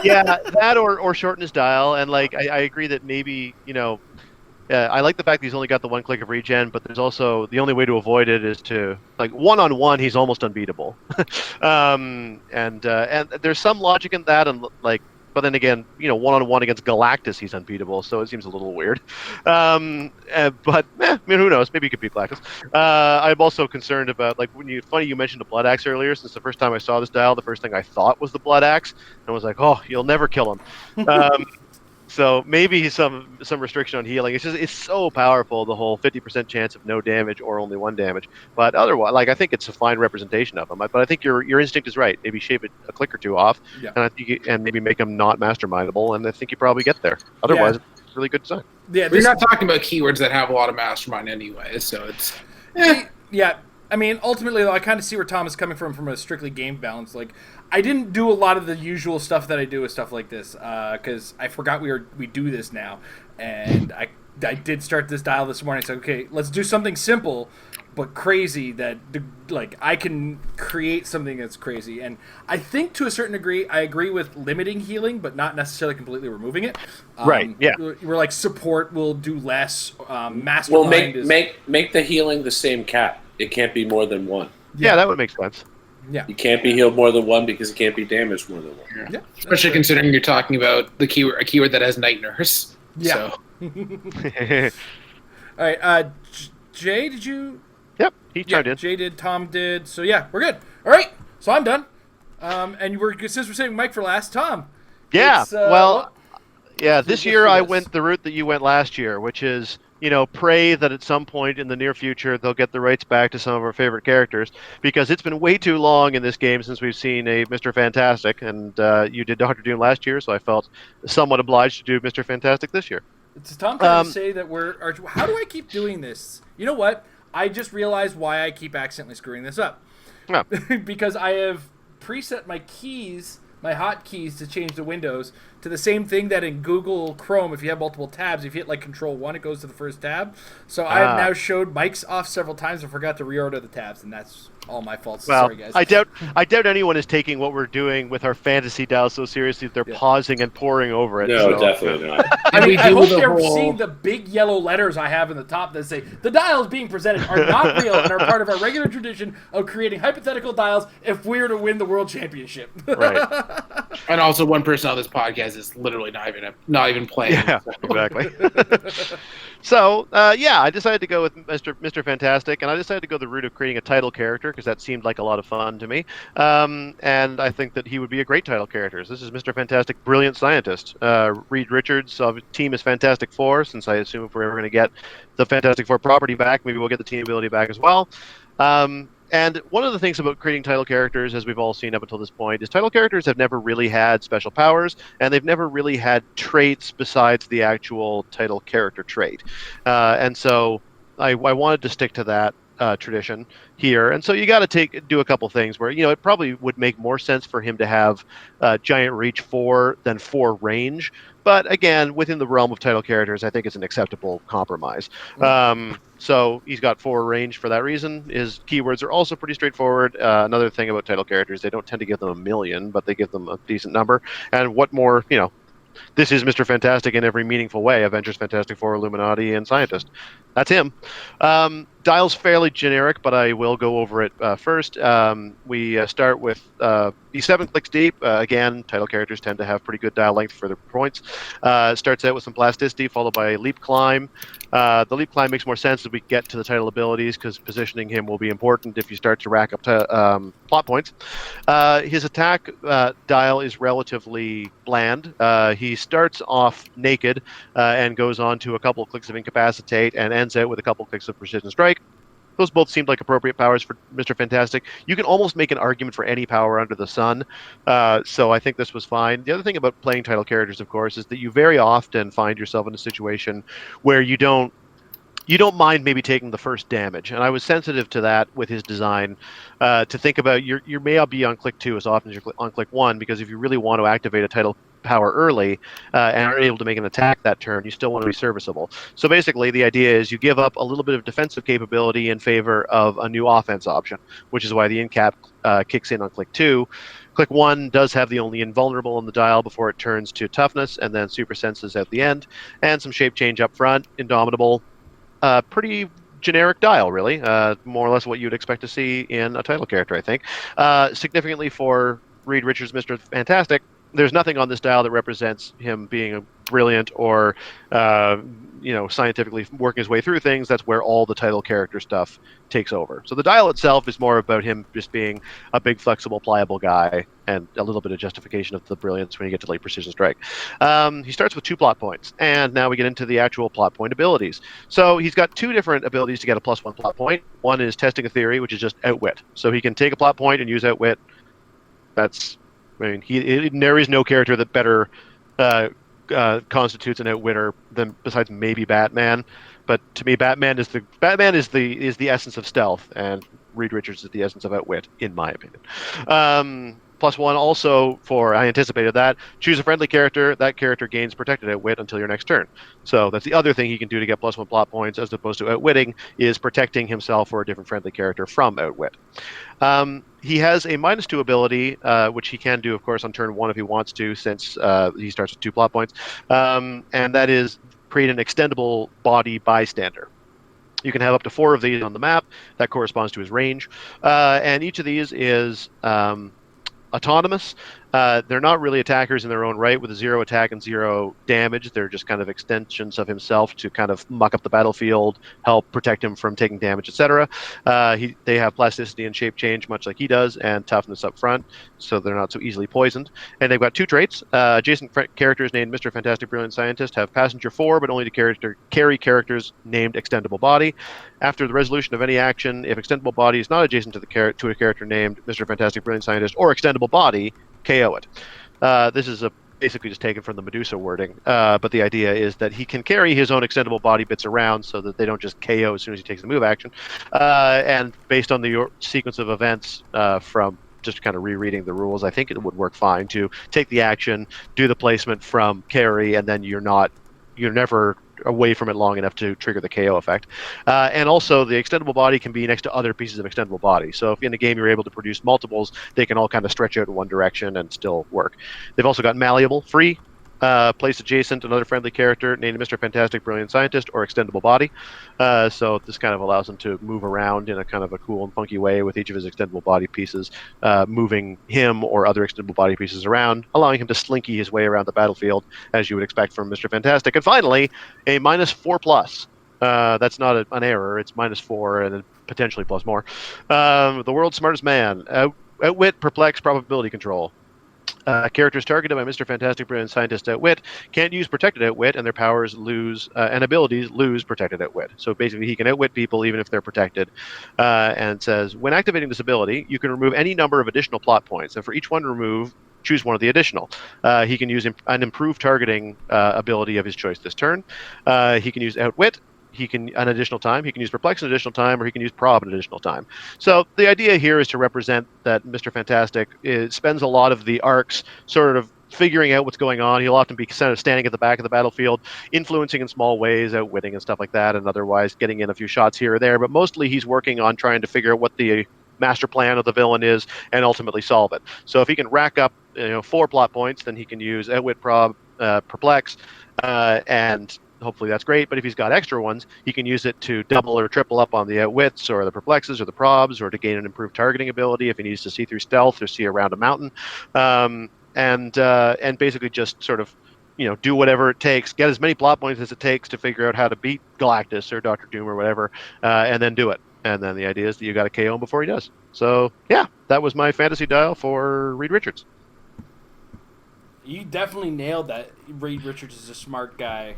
Yeah, that or shorten his dial. And I agree that maybe I like the fact that he's only got the one click of regen, but there's also the only way to avoid it is to one-on-one. He's almost unbeatable, and there's some logic in that, and but then again, one-on-one against Galactus, he's unbeatable, so it seems a little weird. But I mean, who knows? Maybe he could beat Galactus. I'm also concerned about funny you mentioned the Blood Axe earlier. Since the first time I saw this dial, the first thing I thought was the Blood Axe, and I was like, oh, you'll never kill him. So maybe some restriction on healing. It's so powerful, the whole 50% chance of no damage or only one damage. But otherwise, I think it's a fine representation of him. But I think your instinct is right. Maybe shave it a click or two off, and maybe make him not mastermindable. And I think you probably get there. Otherwise, it's a really good design. Yeah, we're not talking about keywords that have a lot of mastermind anyway. So it's yeah. I mean, ultimately, though, I kind of see where Tom is coming from a strictly game balance. I didn't do a lot of the usual stuff that I do with stuff like this, because I forgot we do this now, and I did start this dial this morning. So okay, let's do something simple but crazy that I can create something that's crazy. And I think to a certain degree, I agree with limiting healing, but not necessarily completely removing it. Right. Yeah. We're support will do less. Mastermind make the healing the same cap. It can't be more than one. Yeah, that would make sense. Yeah. You can't be healed more than one because it can't be damaged more than one. Yeah. Especially considering you're talking about a keyword that has Night Nurse. Yeah. So. All right. Jay, did you? Yep. He chimed in. Jay did. Tom did. So yeah, we're good. All right. So I'm done. And since we're saving Mike for last, Tom. Yeah. This year I went the route that you went last year, which is pray that at some point in the near future they'll get the rights back to some of our favorite characters, because it's been way too long in this game since we've seen a Mr. Fantastic, and you did Dr. Doom last year, so I felt somewhat obliged to do Mr. Fantastic this year. It's Tom trying to say that how do I keep doing this? You know what? I just realized why I keep accidentally screwing this up. Oh. Because I have preset my keys, my hotkeys to change the windows to the same thing that in Google Chrome, if you have multiple tabs, if you hit Control 1, it goes to the first tab. So I have now showed Mike's off several times and forgot to reorder the tabs, and that's all my fault. Well, sorry, guys. I doubt anyone is taking what we're doing with our fantasy dial so seriously that they're pausing and poring over it. No, definitely not. I hope they're seeing the big yellow letters I have in the top that say, the dials being presented are not real and are part of our regular tradition of creating hypothetical dials if we're to win the world championship. Right. And also one person on this podcast is literally not even playing. Yeah, exactly. So, I decided to go with Mr. Fantastic, and I decided to go the route of creating a title character, because that seemed like a lot of fun to me. And I think that he would be a great title character. This is Mr. Fantastic, Brilliant Scientist. Reed Richards' team is Fantastic Four, since I assume if we're ever going to get the Fantastic Four property back, maybe we'll get the team ability back as well. And one of the things about creating title characters, as we've all seen up until this point, is title characters have never really had special powers, and they've never really had traits besides the actual title character trait. And so I wanted to stick to that tradition here. And so you got to do a couple things where, it probably would make more sense for him to have giant reach 4 than 4 range. But again, within the realm of title characters, I think it's an acceptable compromise. So he's got 4 range for that reason. His keywords are also pretty straightforward. Another thing about title characters, they don't tend to give them a million, but they give them a decent number. And what more, this is Mr. Fantastic in every meaningful way. Avengers, Fantastic Four, Illuminati, and Scientist. That's him. Dial's fairly generic, but I will go over it first. We start with he's 7 clicks deep. Again, title characters tend to have pretty good dial length for their points. Starts out with some plasticity, followed by a leap climb. The leap climb makes more sense as we get to the title abilities because positioning him will be important if you start to rack up plot points. His attack dial is relatively bland. He starts off naked and goes on to a couple of clicks of incapacitate and ends out with a couple of clicks of precision strike. Those both seemed like appropriate powers for Mr. Fantastic. You can almost make an argument for any power under the sun, so I think this was fine. The other thing about playing title characters, of course, is that you very often find yourself in a situation where you don't mind maybe taking the first damage, and I was sensitive to that with his design. To think about you may not be on click 2 as often as you're on click 1, because if you really want to activate a title power early and are able to make an attack that turn, you still want to be serviceable. So basically, the idea is you give up a little bit of defensive capability in favor of a new offense option, which is why the incap kicks in on click 2. Click 1 does have the only invulnerable on the dial before it turns to toughness, and then super senses at the end, and some shape change up front, indomitable. Pretty generic dial, really. More or less what you'd expect to see in a title character, I think. Significantly for Reed Richards' Mr. Fantastic, there's nothing on this dial that represents him being a brilliant or scientifically working his way through things. That's where all the title character stuff takes over. So the dial itself is more about him just being a big, flexible, pliable guy, and a little bit of justification of the brilliance when you get to late precision strike. He starts with 2 plot points, and now we get into the actual plot point abilities. So he's got 2 different abilities to get a +1 plot point. One is testing a theory, which is just outwit. So he can take a plot point and use outwit. There is no character that better constitutes an outwitter than besides maybe Batman. But to me, Batman is the essence of stealth, and Reed Richards is the essence of outwit, in my opinion. +1 also I anticipated that. Choose a friendly character. That character gains protected outwit until your next turn. So that's the other thing he can do to get +1 plot points, as opposed to outwitting, is protecting himself or a different friendly character from outwit. He has a -2 ability, which he can do, of course, on turn 1 if he wants to, since he starts with 2 plot points, and that is create an extendable body bystander. You can have up to 4 of these on the map. That corresponds to his range, and each of these is autonomous. They're not really attackers in their own right, with a 0 attack and 0 damage. They're just kind of extensions of himself to kind of muck up the battlefield, help protect him from taking damage, etc. They have plasticity and shape change, much like he does, and toughness up front, so they're not so easily poisoned. And they've got 2 traits. Adjacent characters named Mr. Fantastic Brilliant Scientist have passenger 4, but only to carry characters named Extendable Body. After the resolution of any action, if Extendable Body is not adjacent to a character named Mr. Fantastic Brilliant Scientist or Extendable Body, KO it. This is basically just taken from the Medusa wording, but the idea is that he can carry his own extendable body bits around so that they don't just KO as soon as he takes the move action. And based on the sequence of events from just kind of rereading the rules, I think it would work fine to take the action, do the placement from carry, and then you're never away from it long enough to trigger the KO effect. And also, the extendable body can be next to other pieces of extendable body. So if in a game you're able to produce multiples, they can all kind of stretch out in one direction and still work. They've also got malleable, free, place adjacent another friendly character named Mr. Fantastic Brilliant Scientist or Extendable Body. So this kind of allows him to move around in a kind of a cool and funky way with each of his extendable body pieces, moving him or other extendable body pieces around, allowing him to slinky his way around the battlefield, as you would expect from Mr. Fantastic. And finally, a -4+. That's not an error. It's -4 and then potentially plus more. The world's smartest man. Outwit, perplex, probability control. Characters targeted by Mr. Fantastic, Brilliant Scientist Outwit can't use Protected Outwit, and their powers lose and abilities lose Protected Outwit. So basically, he can outwit people even if they're protected. And it says, when activating this ability, you can remove any number of additional plot points, and for each one removed, choose one of the additional. He can use an improved targeting ability of his choice this turn. He can use Outwit. He can an additional time. He can use Perplex an additional time, or he can use Prob an additional time. So the idea here is to represent that Mr. Fantastic spends a lot of the arcs sort of figuring out what's going on. He'll often be kind of standing at the back of the battlefield, influencing in small ways, outwitting and stuff like that, and otherwise getting in a few shots here or there. But mostly he's working on trying to figure out what the master plan of the villain is and ultimately solve it. So if he can rack up 4 plot points, then he can use Outwit, Prob, Perplex, and hopefully that's great. But if he's got extra ones, he can use it to double or triple up on the Outwits or the Perplexes or the Probs, or to gain an improved targeting ability if he needs to see through stealth or see around a mountain, and basically just sort of do whatever it takes, get as many plot points as it takes to figure out how to beat Galactus or Doctor Doom or whatever, and then do it. And then the idea is that you got to KO him before he does. So yeah, that was my fantasy dial for Reed Richards. You definitely nailed that. Reed Richards is a smart guy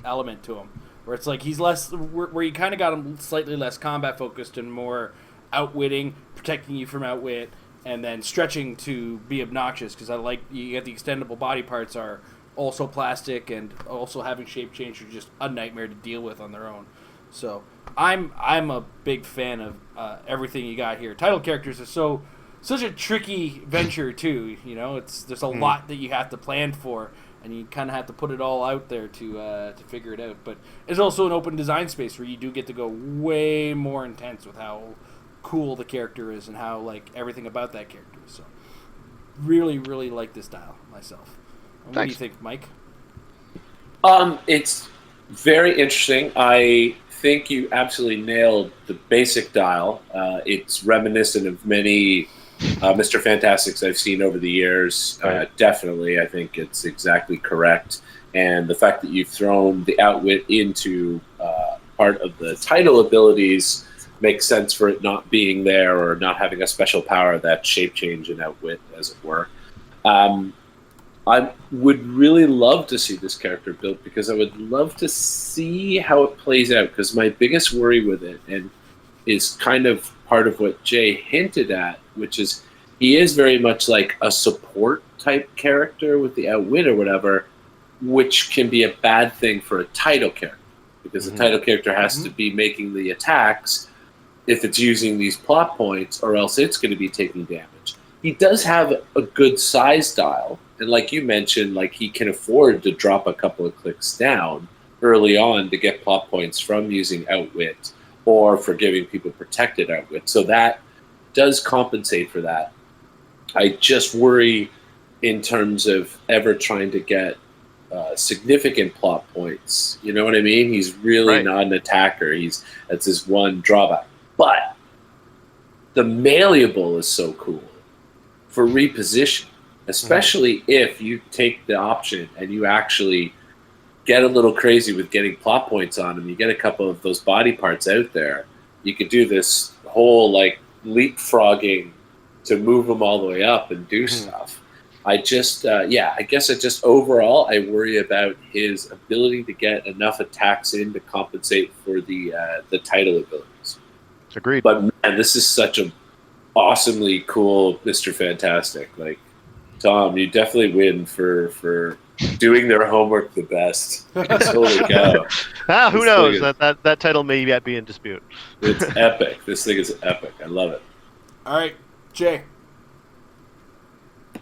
element to him, where it's like he's less, where you kind of got him slightly less combat focused and more outwitting, protecting you from outwit, and then stretching to be obnoxious. Because I like you get the extendable body parts are also plastic, and also having shape change are just a nightmare to deal with on their own. So I'm a big fan of everything you got here. Title characters are such a tricky venture too. There's a lot that you have to plan for, and you kind of have to put it all out there to figure it out. But it's also an open design space where you do get to go way more intense with how cool the character is and how everything about that character is. So really, really like this style myself. What do you think, Mike? It's very interesting. I think you absolutely nailed the basic dial. It's reminiscent of many Mr. Fantastics I've seen over the years. Right. Definitely, I think it's exactly correct. And the fact that you've thrown the outwit into part of the title abilities makes sense for it not being there or not having a special power, that shape change and outwit, as it were. I would really love to see this character built, because I would love to see how it plays out, because my biggest worry with it, and is kind of part of what Jay hinted at, which is he is very much like a support type character with the outwit or whatever, which can be a bad thing for a title character, because the title character has to be making the attacks if it's using these plot points, or else it's going to be taking damage. He does have a good size dial, and like you mentioned, he can afford to drop a couple of clicks down early on to get plot points from using outwit, or for giving people protected outwit. So that does compensate for that. I just worry in terms of ever trying to get significant plot points. You know what I mean? He's really not an attacker. That's his one drawback. But the malleable is so cool for reposition, especially if you take the option and you actually get a little crazy with getting plot points on him. You get a couple of those body parts out there. You could do this whole leapfrogging to move them all the way up and do stuff. I guess overall I worry about his ability to get enough attacks in to compensate for the title abilities. Agreed. But man, this is such an awesomely cool Mr. Fantastic. Tom, you definitely win for doing their homework the best. Holy cow. Who knows? That title may yet be in dispute. It's epic. This thing is epic. I love it. All right, Jay.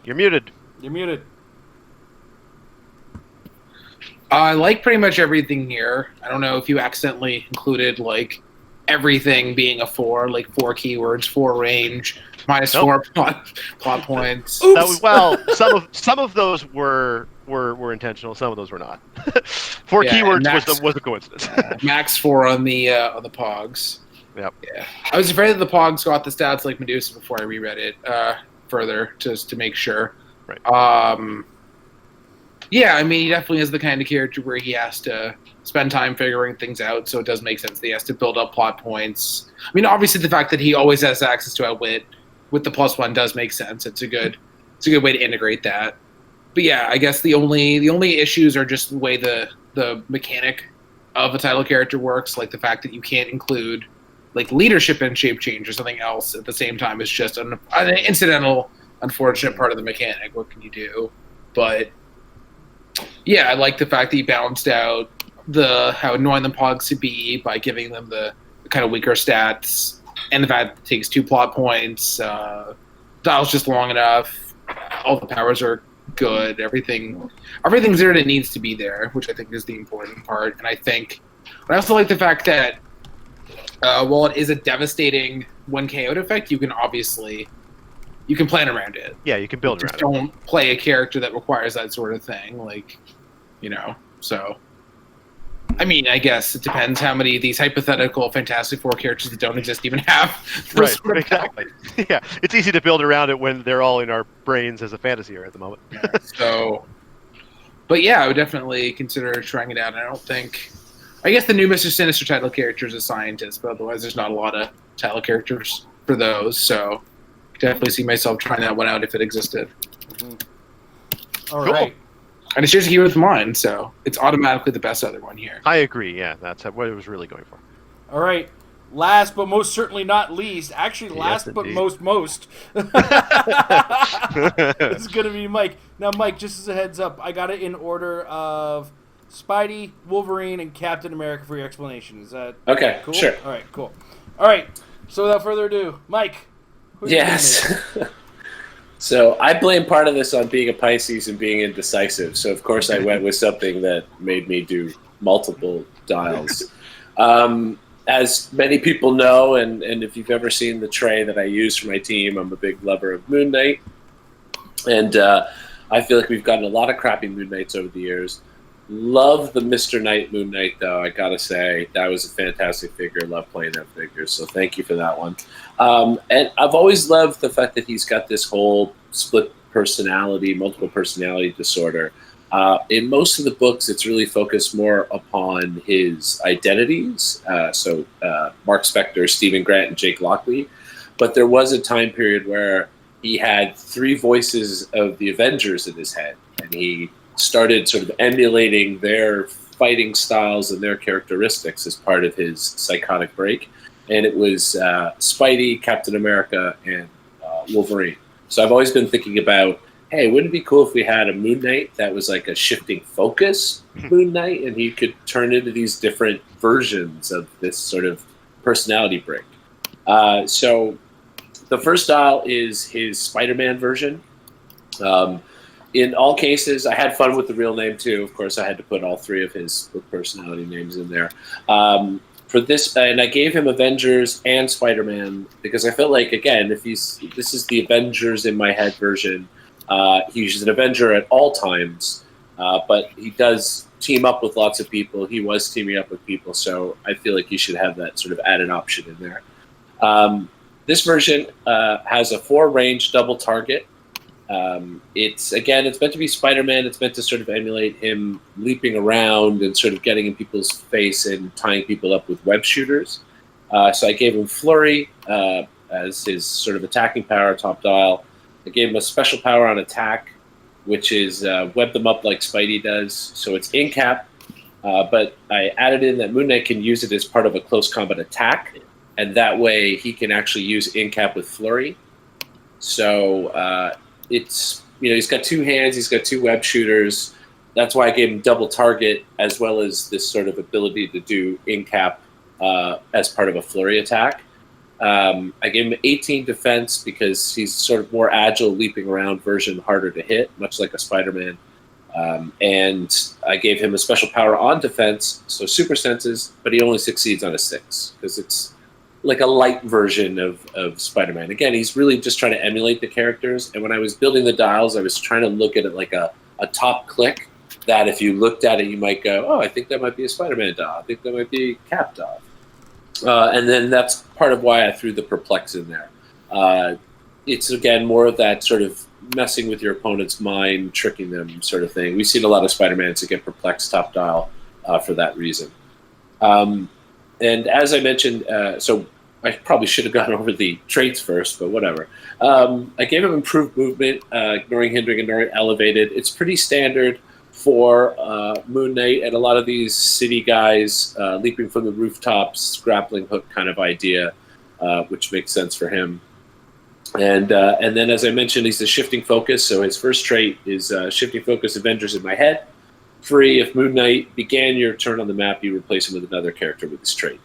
You're muted. You're muted. I like pretty much everything here. I don't know if you accidentally included everything being a 4, 4 keywords, 4 range, minus 4 plot points. Some of those were intentional. Some of those were not. 4 keywords was a coincidence. Max 4 on the Pogs. Yep. Yeah. I was afraid that the Pogs got the stats like Medusa before I reread it further just to make sure. Right. Yeah, I mean, he definitely is the kind of character where he has to spend time figuring things out, so it does make sense that he has to build up plot points. I mean, obviously the fact that he always has access to outwit with the +1 does make sense. It's a good it's a good way to integrate that. But yeah, I guess the only issues are just the way the mechanic of a title character works, like the fact that you can't include like leadership and shape change or something else at the same time. It's just an incidental, unfortunate part of the mechanic. What can you do? But yeah, I like the fact that you balanced out how annoying the pogs could be by giving them the kind of weaker stats, and the fact that it takes 2 plot points. Dial's just long enough. All the powers are good. Everything's there that it needs to be there, which I think is the important part. And I also like the fact that while it is a devastating 1 KO effect, you can plan around it. Yeah, you can build around it. Don't play a character that requires that sort of thing, so. I mean, I guess it depends how many of these hypothetical Fantastic Four characters that don't exist even have. Right, exactly. Yeah, it's easy to build around it when they're all in our brains as a fantasy at the moment. But yeah, I would definitely consider trying it out. I guess the new Mr. Sinister title character is a scientist, but otherwise there's not a lot of title characters for those, so definitely see myself trying that one out if it existed. All right. And it's just here with mine, so it's automatically the best other one here. I agree, yeah. That's what it was really going for. All right. Last but most certainly not least, actually last Yes, but indeed. most. This is going to be Mike. Now, Mike, just as a heads up, I got it in order of Spidey, Wolverine, and Captain America for your explanation. Is that Okay, cool? sure. All right, cool. All right. So without further ado, Mike. who are you gonna Yes. make? So I blame part of this on being a Pisces and being indecisive. So of course I went with something that made me do multiple dials. As many people know, and if you've ever seen the tray that I use for my team, I'm a big lover of Moon Knight. And I feel like we've gotten a lot of crappy Moon Knights over the years. Love the Mr. Knight Moon Knight, though. I gotta say, that was a fantastic figure. Love playing that figure, so thank you for that one. And I've always loved the fact that he's got this whole split personality, multiple personality disorder. In most of the books, it's really focused more upon his identities. So Mark Spector, Stephen Grant, and Jake Lockley. But there was a time period where he had 3 voices of the Avengers in his head, and he started sort of emulating their fighting styles and their characteristics as part of his psychotic break. And it was Spidey, Captain America, and Wolverine. So I've always been thinking about, hey, wouldn't it be cool if we had a Moon Knight that was like a shifting focus Moon Knight, and he could turn into these different versions of this sort of personality break. So the first dial is his Spider-Man version. In all cases, I had fun with the real name too. Of course, I had to put all 3 of his book personality names in there. For this, and I gave him Avengers and Spider-Man because I felt like, again, this is the Avengers in my head version. He's an Avenger at all times, but he does team up with lots of people. He was teaming up with people, so I feel like you should have that sort of added option in there. This version has a 4-range double target. It's meant to be Spider-Man. It's meant to sort of emulate him leaping around and sort of getting in people's face and tying people up with web shooters. So I gave him Flurry as his sort of attacking power, top dial. I gave him a special power on attack, which is web them up like Spidey does. So it's in cap, but I added in that Moon Knight can use it as part of a close combat attack, and that way he can actually use in cap with Flurry. So it's, he's got 2 hands, he's got 2 web shooters. That's why I gave him double target as well as this sort of ability to do in cap as part of a flurry attack. I gave him 18 defense because he's sort of more agile, leaping around version, harder to hit, much like a Spider-Man. And I gave him a special power on defense, so super senses, but he only succeeds on a 6 because it's like a light version of Spider-Man. Again, he's really just trying to emulate the characters. And when I was building the dials, I was trying to look at it like a top click that if you looked at it, you might go, oh, I think that might be a Spider-Man dial. I think that might be a Cap dial. And then that's part of why I threw the Perplex in there. It's, again, more of that sort of messing with your opponent's mind, tricking them sort of thing. We've seen a lot of Spider-Mans that get Perplex top dial for that reason. And as I mentioned, so I probably should have gone over the traits first, but whatever. I gave him improved movement, ignoring hindering, ignoring elevated. It's pretty standard for Moon Knight and a lot of these city guys leaping from the rooftops, grappling hook kind of idea, which makes sense for him. And then, as I mentioned, he's a shifting focus. So his first trait is shifting focus. Avengers in my head. Free. If Moon Knight began your turn on the map, you replace him with another character with this trait.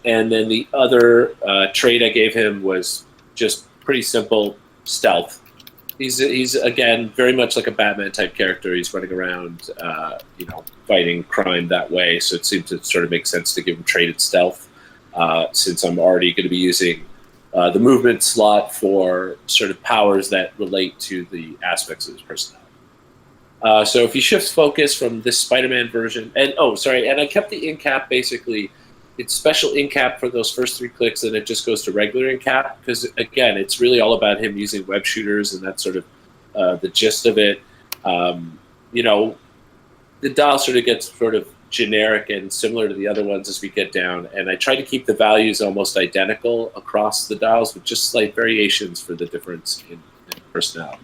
And then the other trait I gave him was just pretty simple: stealth. He's again very much like a Batman type character. He's running around, fighting crime that way. So it seemed to sort of make sense to give him traded stealth, since I'm already going to be using the movement slot for sort of powers that relate to the aspects of his personality. So if he shifts focus from this Spider-Man version, and I kept the in-cap basically. It's special in-cap for those first 3 clicks, and it just goes to regular in-cap because, again, it's really all about him using web shooters, and that's sort of the gist of it. The dial sort of gets sort of generic and similar to the other ones as we get down, and I try to keep the values almost identical across the dials with just slight variations for the difference in personality.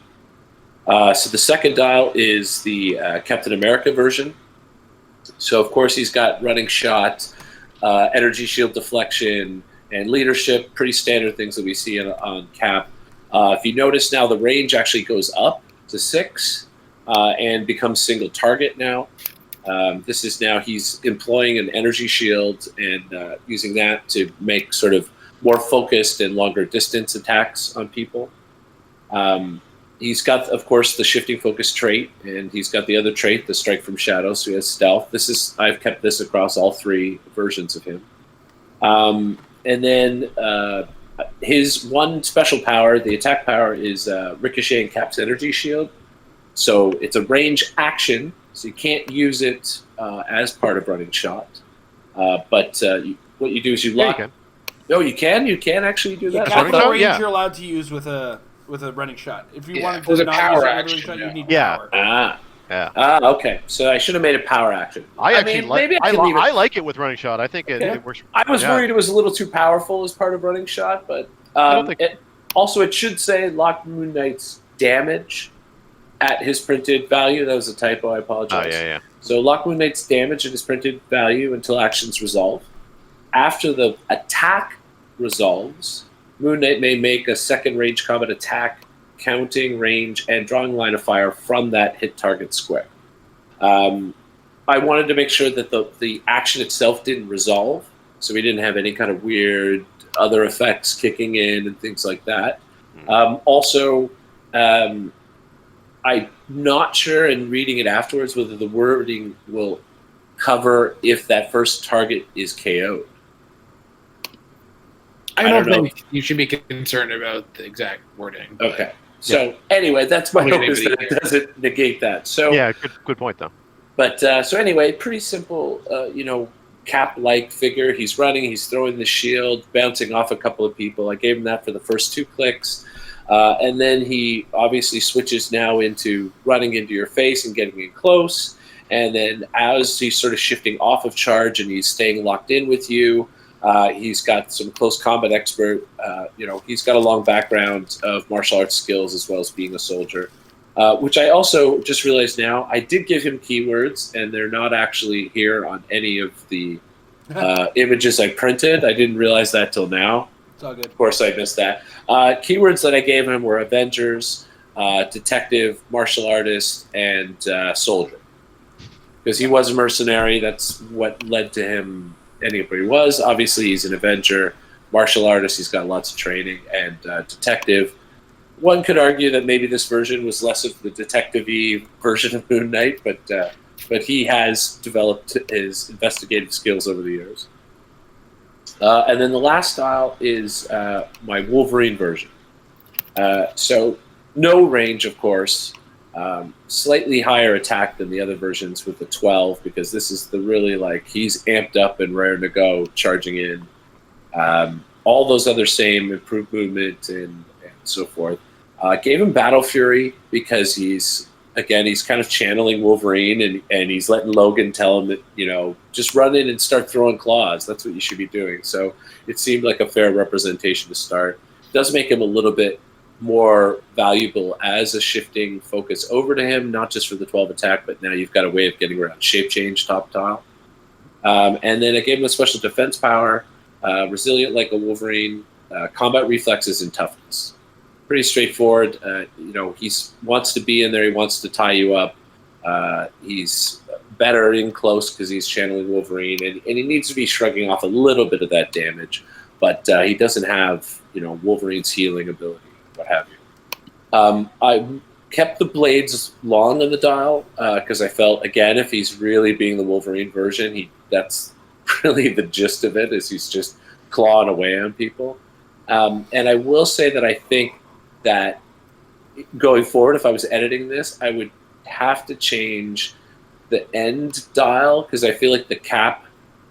So the second dial is the Captain America version. So, of course, he's got running shot, energy shield deflection, and leadership, pretty standard things that we see on Cap. If you notice now, the range actually goes up to 6 and becomes single target now. This is now he's employing an energy shield and using that to make sort of more focused and longer distance attacks on people. He's got, of course, the shifting focus trait, and he's got the other trait, the strike from shadows. So he has stealth. I've kept this across all 3 versions of him. And then his one special power, the attack power, is Ricochet and Cap's energy shield. So it's a range action, so you can't use it as part of running shot. But what you do is you lock. Yeah, you can. No, you can. You can actually do that. That's the range Yeah. you're allowed to use with a running shot. If you wanted with to a not power use a running action, shot, yeah. you need Yeah. power. Okay. So I should have made it power action. I actually maybe I can leave it. I like it with running shot. I think Okay. it works. I was worried it was a little too powerful as part of running shot, but I don't think- it should say lock Moon Knight's damage at his printed value. That was a typo. I Oh apologize. yeah. So lock Moon Knight's damage at his printed value until actions resolve. After the attack resolves, Moon Knight may make a second range combat attack, counting range and drawing line of fire from that hit target square. I wanted to make sure that the action itself didn't resolve, so we didn't have any kind of weird other effects kicking in and things like that. I'm not sure in reading it afterwards whether the wording will cover if that first target is KO'd. I don't don't know. think you should be concerned about the exact wording. but- Okay. So anyway, that's my Probably hope is that gonna it doesn't negate that. So Yeah, good point though. But so anyway, pretty simple, Cap-like figure. He's running, he's throwing the shield, bouncing off a couple of people. I gave him that for the first 2 clicks. And then he obviously switches now into running into your face and getting in close. And then as he's sort of shifting off of charge and he's staying locked in with you, he's got some close combat expert. He's got a long background of martial arts skills as well as being a soldier. Which I also just realized now, I did give him keywords, and they're not actually here on any of the images I printed. I didn't realize that till now. It's all good. Of course, I missed that. Keywords that I gave him were Avengers, Detective, Martial Artist, and Soldier. Because he was a mercenary, that's what led to him ending up where he was. Obviously, he's an Avenger, Martial Artist, he's got lots of training, and Detective. One could argue that maybe this version was less of the detective-y version of Moon Knight, but he has developed his investigative skills over the years. And then the last style is my Wolverine version. So no range, of course. Slightly higher attack than the other versions with the 12, because this is the really he's amped up and raring to go, charging in. All those other same improved movement and so forth. Gave him Battle Fury because he's again, he's kind of channeling Wolverine, and he's letting Logan tell him that, just run in and start throwing claws. That's what you should be doing. So it seemed like a fair representation to start. It does make him a little bit more valuable as a shifting focus over to him, not just for the 12 attack, but now you've got a way of getting around shape change top tile. And then I gave him a special defense power, resilient like a Wolverine, combat reflexes, and toughness. Pretty straightforward. He wants to be in there. He wants to tie you up. He's better in close because he's channeling Wolverine, and he needs to be shrugging off a little bit of that damage, but he doesn't have Wolverine's healing ability, what have you. I kept the blades long on the dial because I felt, again, if he's really being the Wolverine version, that's really the gist of it, is he's just clawing away on people. And I will say that I think that going forward, if I was editing this, I would have to change the end dial, because I feel like the Cap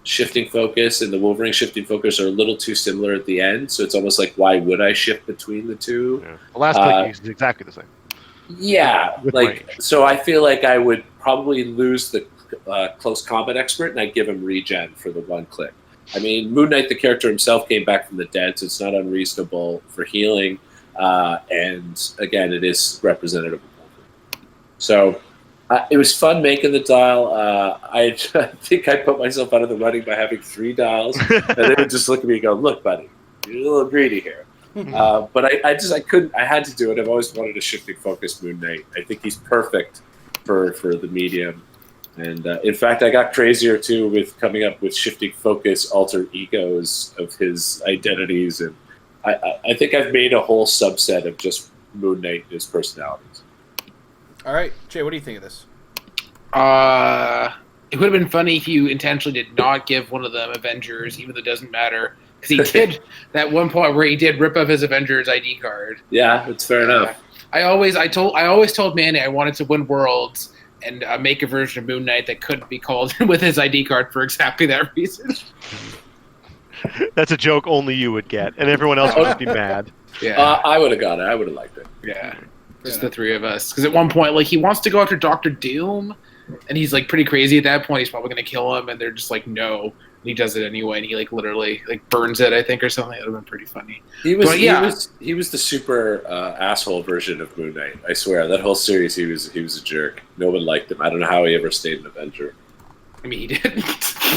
shifting focus and the Wolverine shifting focus are a little too similar at the end. So it's almost like, why would I shift between the two? Yeah. The last click is exactly the same. Yeah, With like range. So I feel like I would probably lose the close combat expert, and I'd give him regen for the one click. I mean, Moon Knight, the character himself, came back from the dead, so it's not unreasonable for healing. And again, it is representative of Wolverine. So it was fun making the dial. I think I put myself out of the running by having 3 dials, and they would just look at me and go, "Look, buddy, you're a little greedy here." But I couldn't. I had to do it. I've always wanted a shifting focus Moon Knight. I think he's perfect for the medium. And in fact, I got crazier too with coming up with shifting focus alter egos of his identities, and I think I've made a whole subset of just Moon Knight and his personalities. All right, Jay, what do you think of this? It would have been funny if you intentionally did not give one of them Avengers, even though it doesn't matter, because he did that one point where he did rip up his Avengers ID card. Yeah, it's fair enough. I always told Manny I wanted to win Worlds and make a version of Moon Knight that couldn't be called with his ID card for exactly that reason. That's a joke only you would get, and everyone else would just be mad. Yeah, I would have got it. I would have liked it. yeah, just the 3 of us. Because at one point, like, he wants to go after Doctor Doom, and he's like pretty crazy at that point. He's probably gonna kill him, and they're just like, no. And he does it anyway, and he like literally like burns it, I think, or something. That would have been pretty funny. He was the super asshole version of Moon Knight. I swear, that whole series, he was a jerk. No one liked him. I don't know how he ever stayed an Avenger. I mean, he didn't.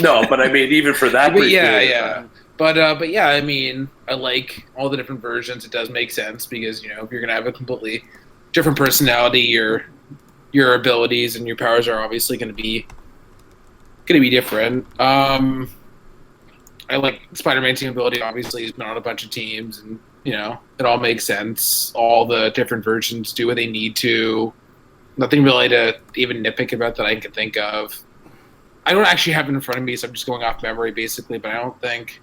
No, but I mean, even for that. But yeah. But yeah, I mean, I like all the different versions. It does make sense because, if you're gonna have a completely different personality, your abilities and your powers are obviously gonna be different. I like Spider-Man's team ability. Obviously, he's been on a bunch of teams, and it all makes sense. All the different versions do what they need to. Nothing really to even nitpick about that I can think of. I don't actually have it in front of me, so I'm just going off memory basically. But I don't think.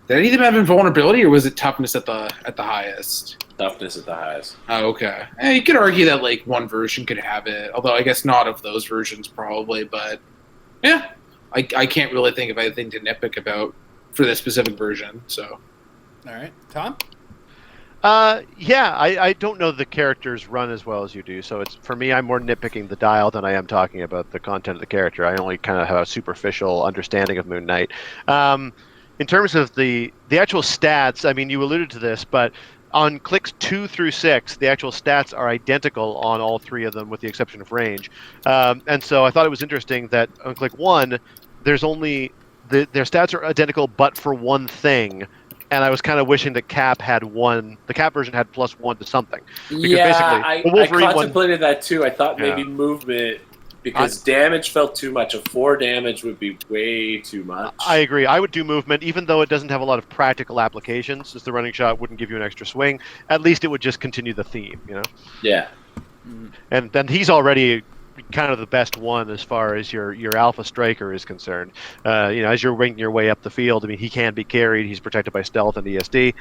Did any of them have invulnerability, or was it toughness at the highest? Toughness at the highest. Oh, okay. You could argue that like one version could have it, although I guess not of those versions probably. But yeah, I can't really think of anything to nitpick about for this specific version. So, all right, Tom. Yeah, I don't know the characters run as well as you do, so it's for me. I'm more nitpicking the dial than I am talking about the content of the character. I only kind of have a superficial understanding of Moon Knight. In terms of the actual stats, I mean, you alluded to this, but on clicks 2 through 6, the actual stats are identical on all 3 of them, with the exception of range. And so I thought it was interesting that on click 1, there's only their stats are identical, but for one thing. And I was kind of wishing that Cap had one. The Cap version had +1 to something. Because I Wolverine contemplated that too. I thought maybe movement, because damage felt too much. A 4 damage would be way too much. I agree. I would do movement, even though it doesn't have a lot of practical applications, since the running shot wouldn't give you an extra swing. At least it would just continue the theme, Yeah. And then he's already kind of the best one as far as your alpha striker is concerned. As you're winging your way up the field, I mean, he can be carried. He's protected by stealth and ESD.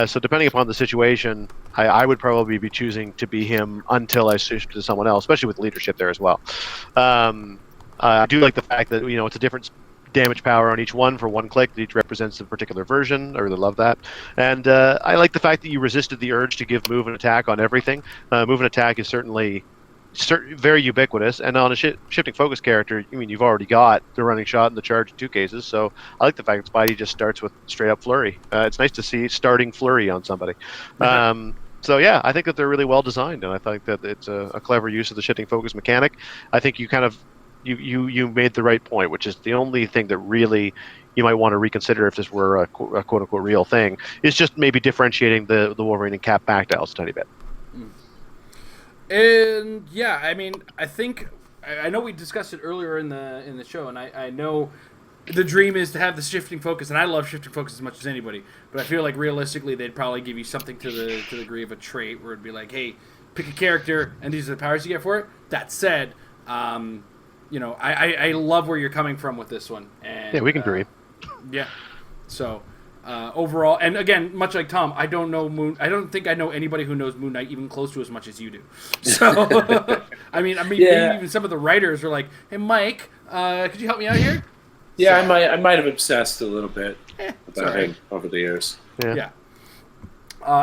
So depending upon the situation, I would probably be choosing to be him until I switch to someone else, especially with leadership there as well. I do like the fact that it's a different damage power on each one for one click that each represents a particular version. I really love that. And I like the fact that you resisted the urge to give move and attack on everything. Move and attack is certainly very ubiquitous, and on a shifting focus character, I mean, you've already got the running shot and the charge in 2 cases, so I like the fact that Spidey just starts with straight up flurry. It's nice to see starting flurry on somebody. So yeah, I think that they're really well designed, and I think that it's a clever use of the shifting focus mechanic. I think you kind of you made the right point, which is the only thing that really you might want to reconsider if this were a quote unquote real thing is just maybe differentiating the Wolverine and Cap back dials a tiny bit. And yeah, I mean, I know we discussed it earlier in the show, and I know the dream is to have the shifting focus, and I love shifting focus as much as anybody. But I feel like realistically, they'd probably give you something to the degree of a trait, where it'd be like, hey, pick a character, and these are the powers you get for it. That said, I love where you're coming from with this one. And, yeah, we can dream. Yeah. So overall, and again, much like Tom, I don't think I know anybody who knows Moon Knight even close to as much as you do. So I mean, maybe even some of the writers are like, "Hey, Mike, could you help me out here?" Yeah, so, I might have obsessed a little bit about him over the years. Yeah.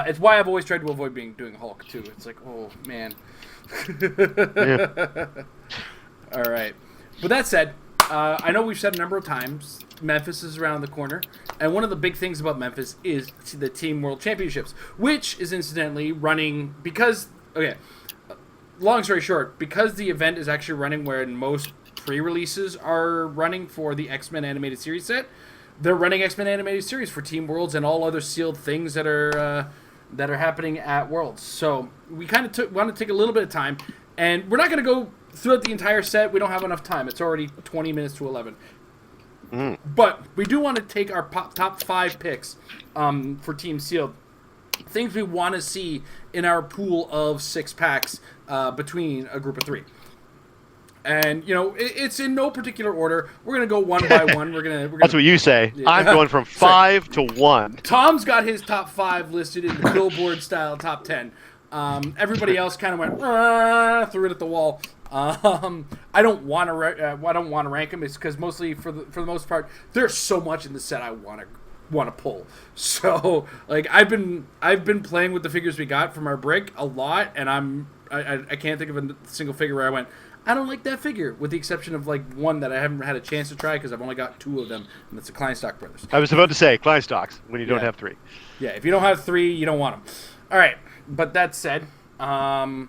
It's why I've always tried to avoid doing Hulk too. It's like, oh man. All right. But that said, I know we've said a number of times, Memphis is around the corner, and one of the big things about Memphis is the Team World Championships, which is incidentally running because, long story short, because the event is actually running where most pre-releases are running for the X-Men animated series set, they're running X-Men animated series for Team Worlds and all other sealed things that are happening at Worlds. So we kind of want to take a little bit of time, and we're not going to go throughout the entire set. We don't have enough time. It's already 20 minutes to 11. But we do want to take our top 5 picks for Team Sealed. Things we want to see in our pool of 6 packs between a group of 3. And, it's in no particular order. We're going to go one by one. We're gonna That's what you say. Yeah. I'm going from 5 to 1. Tom's got his top 5 listed in the Billboard style top 10. Everybody else kind of went, threw it at the wall. I don't want to rank them. It's because mostly for the most part, there's so much in the set I want to pull. So like I've been playing with the figures we got from our break a lot, and I can't think of a single figure where I went, I don't like that figure, with the exception of like one that I haven't had a chance to try because I've only got 2 of them, and that's the Kleinstock brothers. I was about to say Kleinstocks when you don't have 3. Yeah, if you don't have 3, you don't want them. All right, but that said, we'll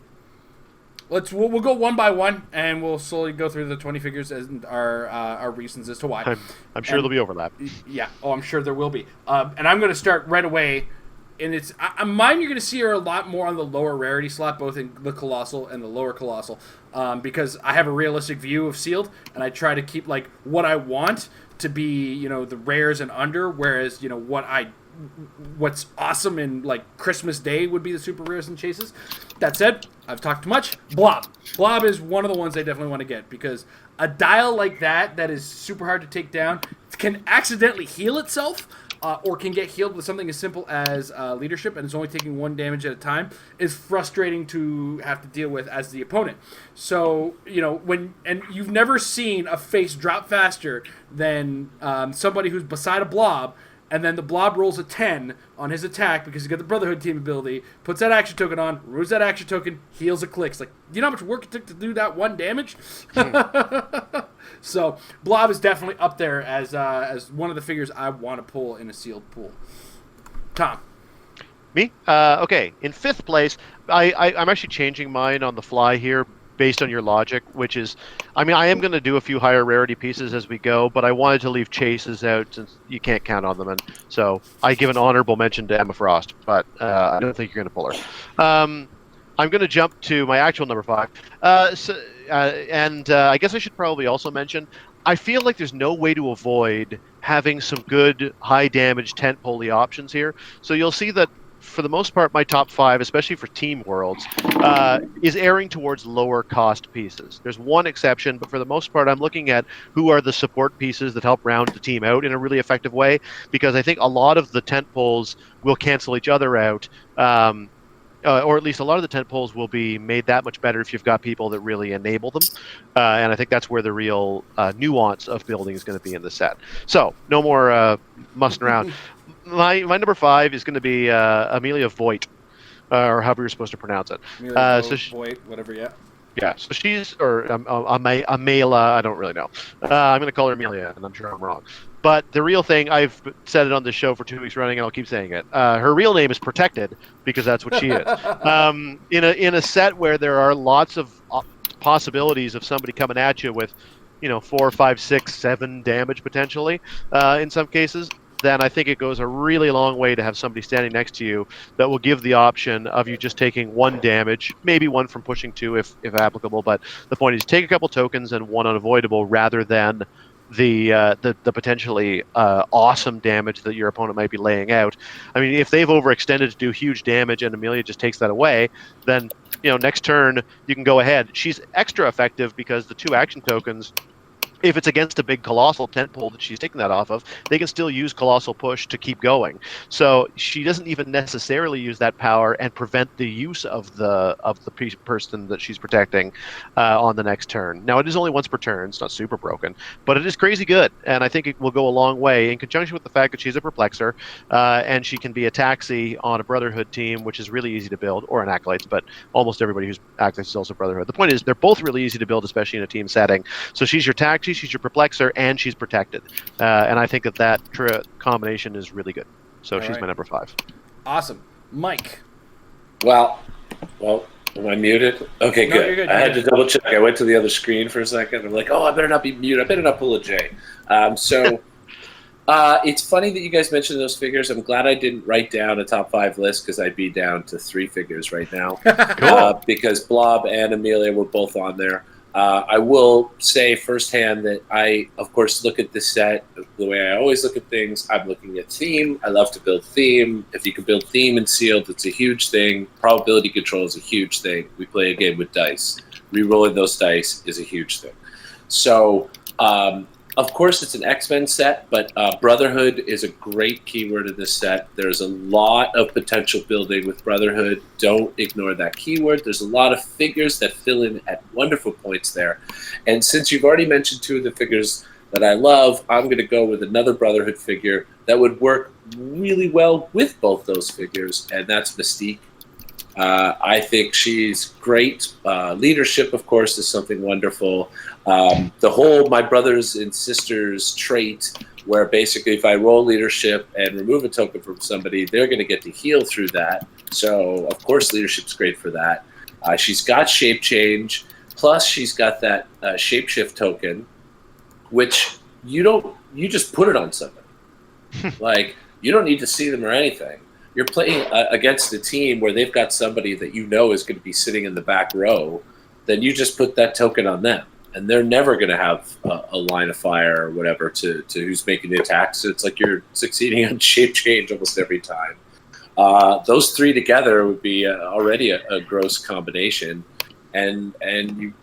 go one by one, and we'll slowly go through the 20 figures and our reasons as to why. I'm sure there'll be overlap. Yeah, I'm sure there will be. And I'm going to start right away. And it's mine. You're going to see are a lot more on the lower rarity slot, both in the Colossal and the lower Colossal, because I have a realistic view of Sealed, and I try to keep like what I want to be, the rares and under, whereas what's awesome in like Christmas Day would be the super rares and chases. That said, I've talked too much. Blob is one of the ones I definitely want to get, because a dial like that is super hard to take down, can accidentally heal itself, or can get healed with something as simple as leadership, and is only taking 1 damage at a time, is frustrating to have to deal with as the opponent. So, and you've never seen a face drop faster than somebody who's beside a blob, and then the blob rolls a 10 on his attack because he's got the Brotherhood team ability, puts that action token on, removes that action token, heals a clicks. Like, you know how much work it took to do that 1 damage? So, blob is definitely up there as one of the figures I want to pull in a sealed pool. Tom. Me? Okay. In 5th place, I'm actually changing mine on the fly here based on your logic, which is, I am going to do a few higher rarity pieces as we go, but I wanted to leave chases out since you can't count on them, and so I give an honorable mention to Emma Frost, but I don't think you're going to pull her. I'm going to jump to my actual number 5, and I guess I should probably also mention, I feel like there's no way to avoid having some good high damage tentpole options here, so you'll see that for the most part, my top 5, especially for Team Worlds, is erring towards lower cost pieces. There's one exception, but for the most part, I'm looking at who are the support pieces that help round the team out in a really effective way, because I think a lot of the tent poles will cancel each other out, or at least a lot of the tent poles will be made that much better if you've got people that really enable them, and I think that's where the real nuance of building is going to be in the set. So, no more mussing around. My number 5 is going to be Amelia Voigt, or however you're supposed to pronounce it. Voigt, whatever, yeah. Yeah, so she's, or Amela, I don't really know. I'm going to call her Amelia, and I'm sure I'm wrong. But the real thing, I've said it on this show for 2 weeks running, and I'll keep saying it. Her real name is Protected, because that's what she is. In a set where there are lots of possibilities of somebody coming at you with, 4, 5, 6, 7 damage potentially, in some cases, then I think it goes a really long way to have somebody standing next to you that will give the option of you just taking 1 damage, maybe 1 from pushing 2 if applicable. But the point is, take a couple tokens and 1 unavoidable rather than the potentially awesome damage that your opponent might be laying out. I mean, if they've overextended to do huge damage and Amelia just takes that away, then next turn you can go ahead. She's extra effective because the 2 action tokens, if it's against a big colossal tent pole that she's taking that off of, they can still use colossal push to keep going. So she doesn't even necessarily use that power and prevent the use of the person that she's protecting on the next turn. Now, it is only once per turn. It's not super broken, but it is crazy good, and I think it will go a long way in conjunction with the fact that she's a perplexer, and she can be a taxi on a Brotherhood team, which is really easy to build, or an Acolytes, but almost everybody who's Acolytes is also Brotherhood. The point is, they're both really easy to build, especially in a team setting. So she's your taxi, she's your perplexer, and she's protected, and I think that combination is really good. So she's my number 5. Awesome. Mike. Well, am I muted? Okay, No, good. you're good. I had to double check. I went to the other screen for a second. I'm like, I better not be muted. I better not pull a J. It's funny that you guys mentioned those figures. I'm glad I didn't write down a top 5 list because I'd be down to 3 figures right now. Cool. Because Blob and Amelia were both on there. I will say firsthand that I, of course, look at this set the way I always look at things. I'm looking at theme. I love to build theme. If you can build theme in sealed, it's a huge thing. Probability control is a huge thing. We play a game with dice. Rerolling those dice is a huge thing. So, of course, it's an X-Men set, but Brotherhood is a great keyword in this set. There's a lot of potential building with Brotherhood. Don't ignore that keyword. There's a lot of figures that fill in at wonderful points there. And since you've already mentioned 2 of the figures that I love, I'm going to go with another Brotherhood figure that would work really well with both those figures, and that's Mystique. I think she's great. Leadership, of course, is something wonderful. The whole my brothers and sisters trait, where basically if I roll leadership and remove a token from somebody, they're going to get to heal through that. So, of course, leadership's great for that. She's got shape change, plus she's got that shapeshift token, which you just put it on somebody. Like, you don't need to see them or anything. You're playing against a team where they've got somebody that is going to be sitting in the back row, then you just put that token on them. And they're never going to have a line of fire or whatever to who's making the attack. So it's like you're succeeding on shape change almost every time. Those 3 together would be already a gross combination. And you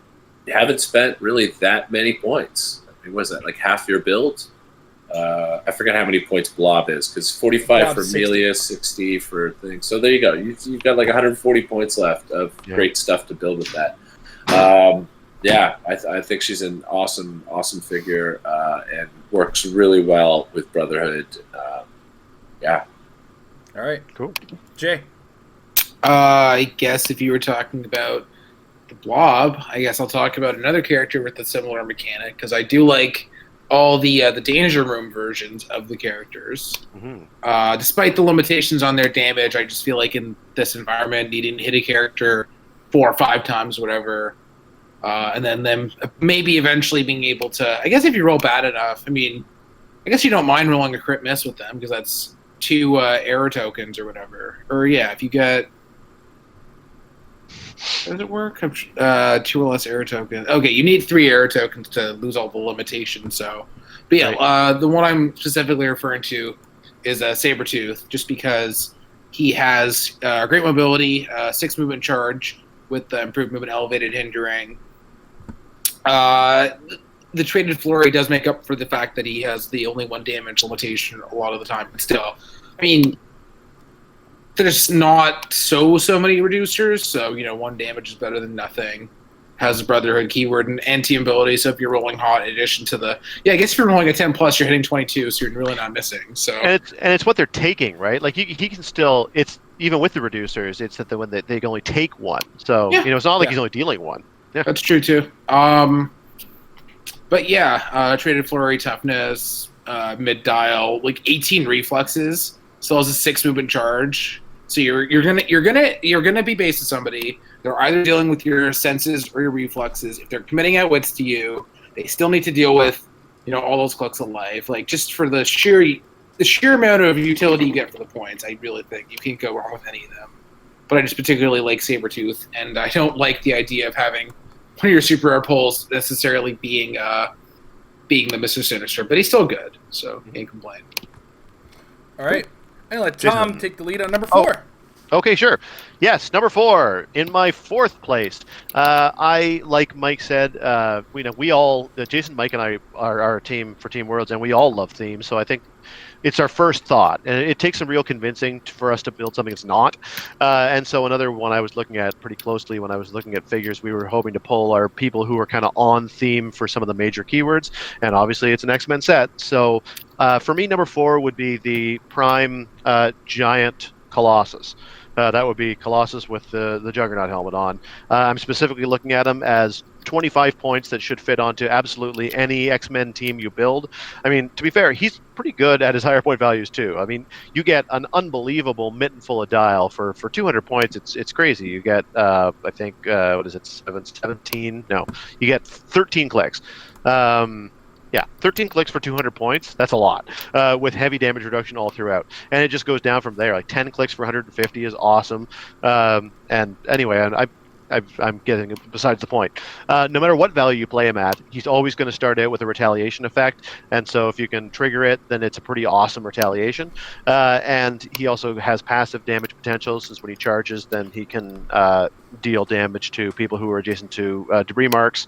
haven't spent really that many points. I mean, what is that, like half your build? I forget how many points Blob is, because 45 Blob for 60. Amelia, 60 for things. So there you go. You've got like 140 points left of great stuff to build with that. I think she's an awesome figure and works really well with Brotherhood. All right. Cool. Jay. I guess if you were talking about the Blob, I guess I'll talk about another character with a similar mechanic, because I do like all the Danger Room versions of the characters. Mm-hmm. Despite the limitations on their damage, I just feel like in this environment, needing to hit a character 4 or 5 times, whatever, and then them maybe eventually being able to, I guess if you roll bad enough, I mean, I guess you don't mind rolling a crit miss with them, because that's 2 error tokens or whatever. Or yeah, if you get, does it work? 2 or less error tokens. Okay, you need 3 error tokens to lose all the limitations. So, but yeah, right. The one I'm specifically referring to is Sabretooth, just because he has great mobility, 6 movement charge with the improved movement, elevated hindering. The traded flurry does make up for the fact that he has the only 1 damage limitation a lot of the time. But still, I mean, there's not so many reducers, so 1 damage is better than nothing. Has a Brotherhood keyword and anti-ability, so if you're rolling hot, in addition to the I guess if you're rolling a 10+, you're hitting 22, so you're really not missing. So and it's what they're taking, right? Like he can still, it's even with the reducers, it's that when they can only take 1. So it's not like he's only dealing 1. That's true too. But yeah, traded flurry, toughness, mid dial, like 18 reflexes, still has a 6 movement charge. So you're gonna be based on somebody. They're either dealing with your senses or your reflexes. If they're committing outwits to you, they still need to deal with, all those clicks of life. Like, just for the sheer amount of utility you get for the points, I really think you can't go wrong with any of them. But I just particularly like Sabretooth, and I don't like the idea of having one of your super rare pulls necessarily being the Mr. Sinister, but he's still good, so can't complain. All right. I'm going to let Tom take the lead on number 4. Okay, sure. Yes, number 4 in my 4th place. I, like Mike said, we all, Jason, Mike, and I are our team for Team Worlds, and we all love themes. So I think it's our first thought, and it takes some real convincing for us to build something that's not. And so another one I was looking at pretty closely when I was looking at figures, we were hoping to pull are people who are kind of on theme for some of the major keywords, and obviously it's an X-Men set. So for me, number 4 would be the Prime Giant Colossus. That would be Colossus with the Juggernaut helmet on. I'm specifically looking at him as 25 points that should fit onto absolutely any X-Men team you build. I mean, to be fair, he's pretty good at his higher point values too. I mean, you get an unbelievable mitten full of dial for 200 points. It's crazy. You get I think what is it, 17? No, you get 13 clicks. Yeah, 13 clicks for 200 points. That's a lot, with heavy damage reduction all throughout. And it just goes down from there. Like 10 clicks for 150 is awesome. And anyway, I'm getting besides the point. No matter what value you play him at, he's always going to start out with a retaliation effect. And so if you can trigger it, then it's a pretty awesome retaliation. And he also has passive damage potential, since when he charges, then he can deal damage to people who are adjacent to debris markers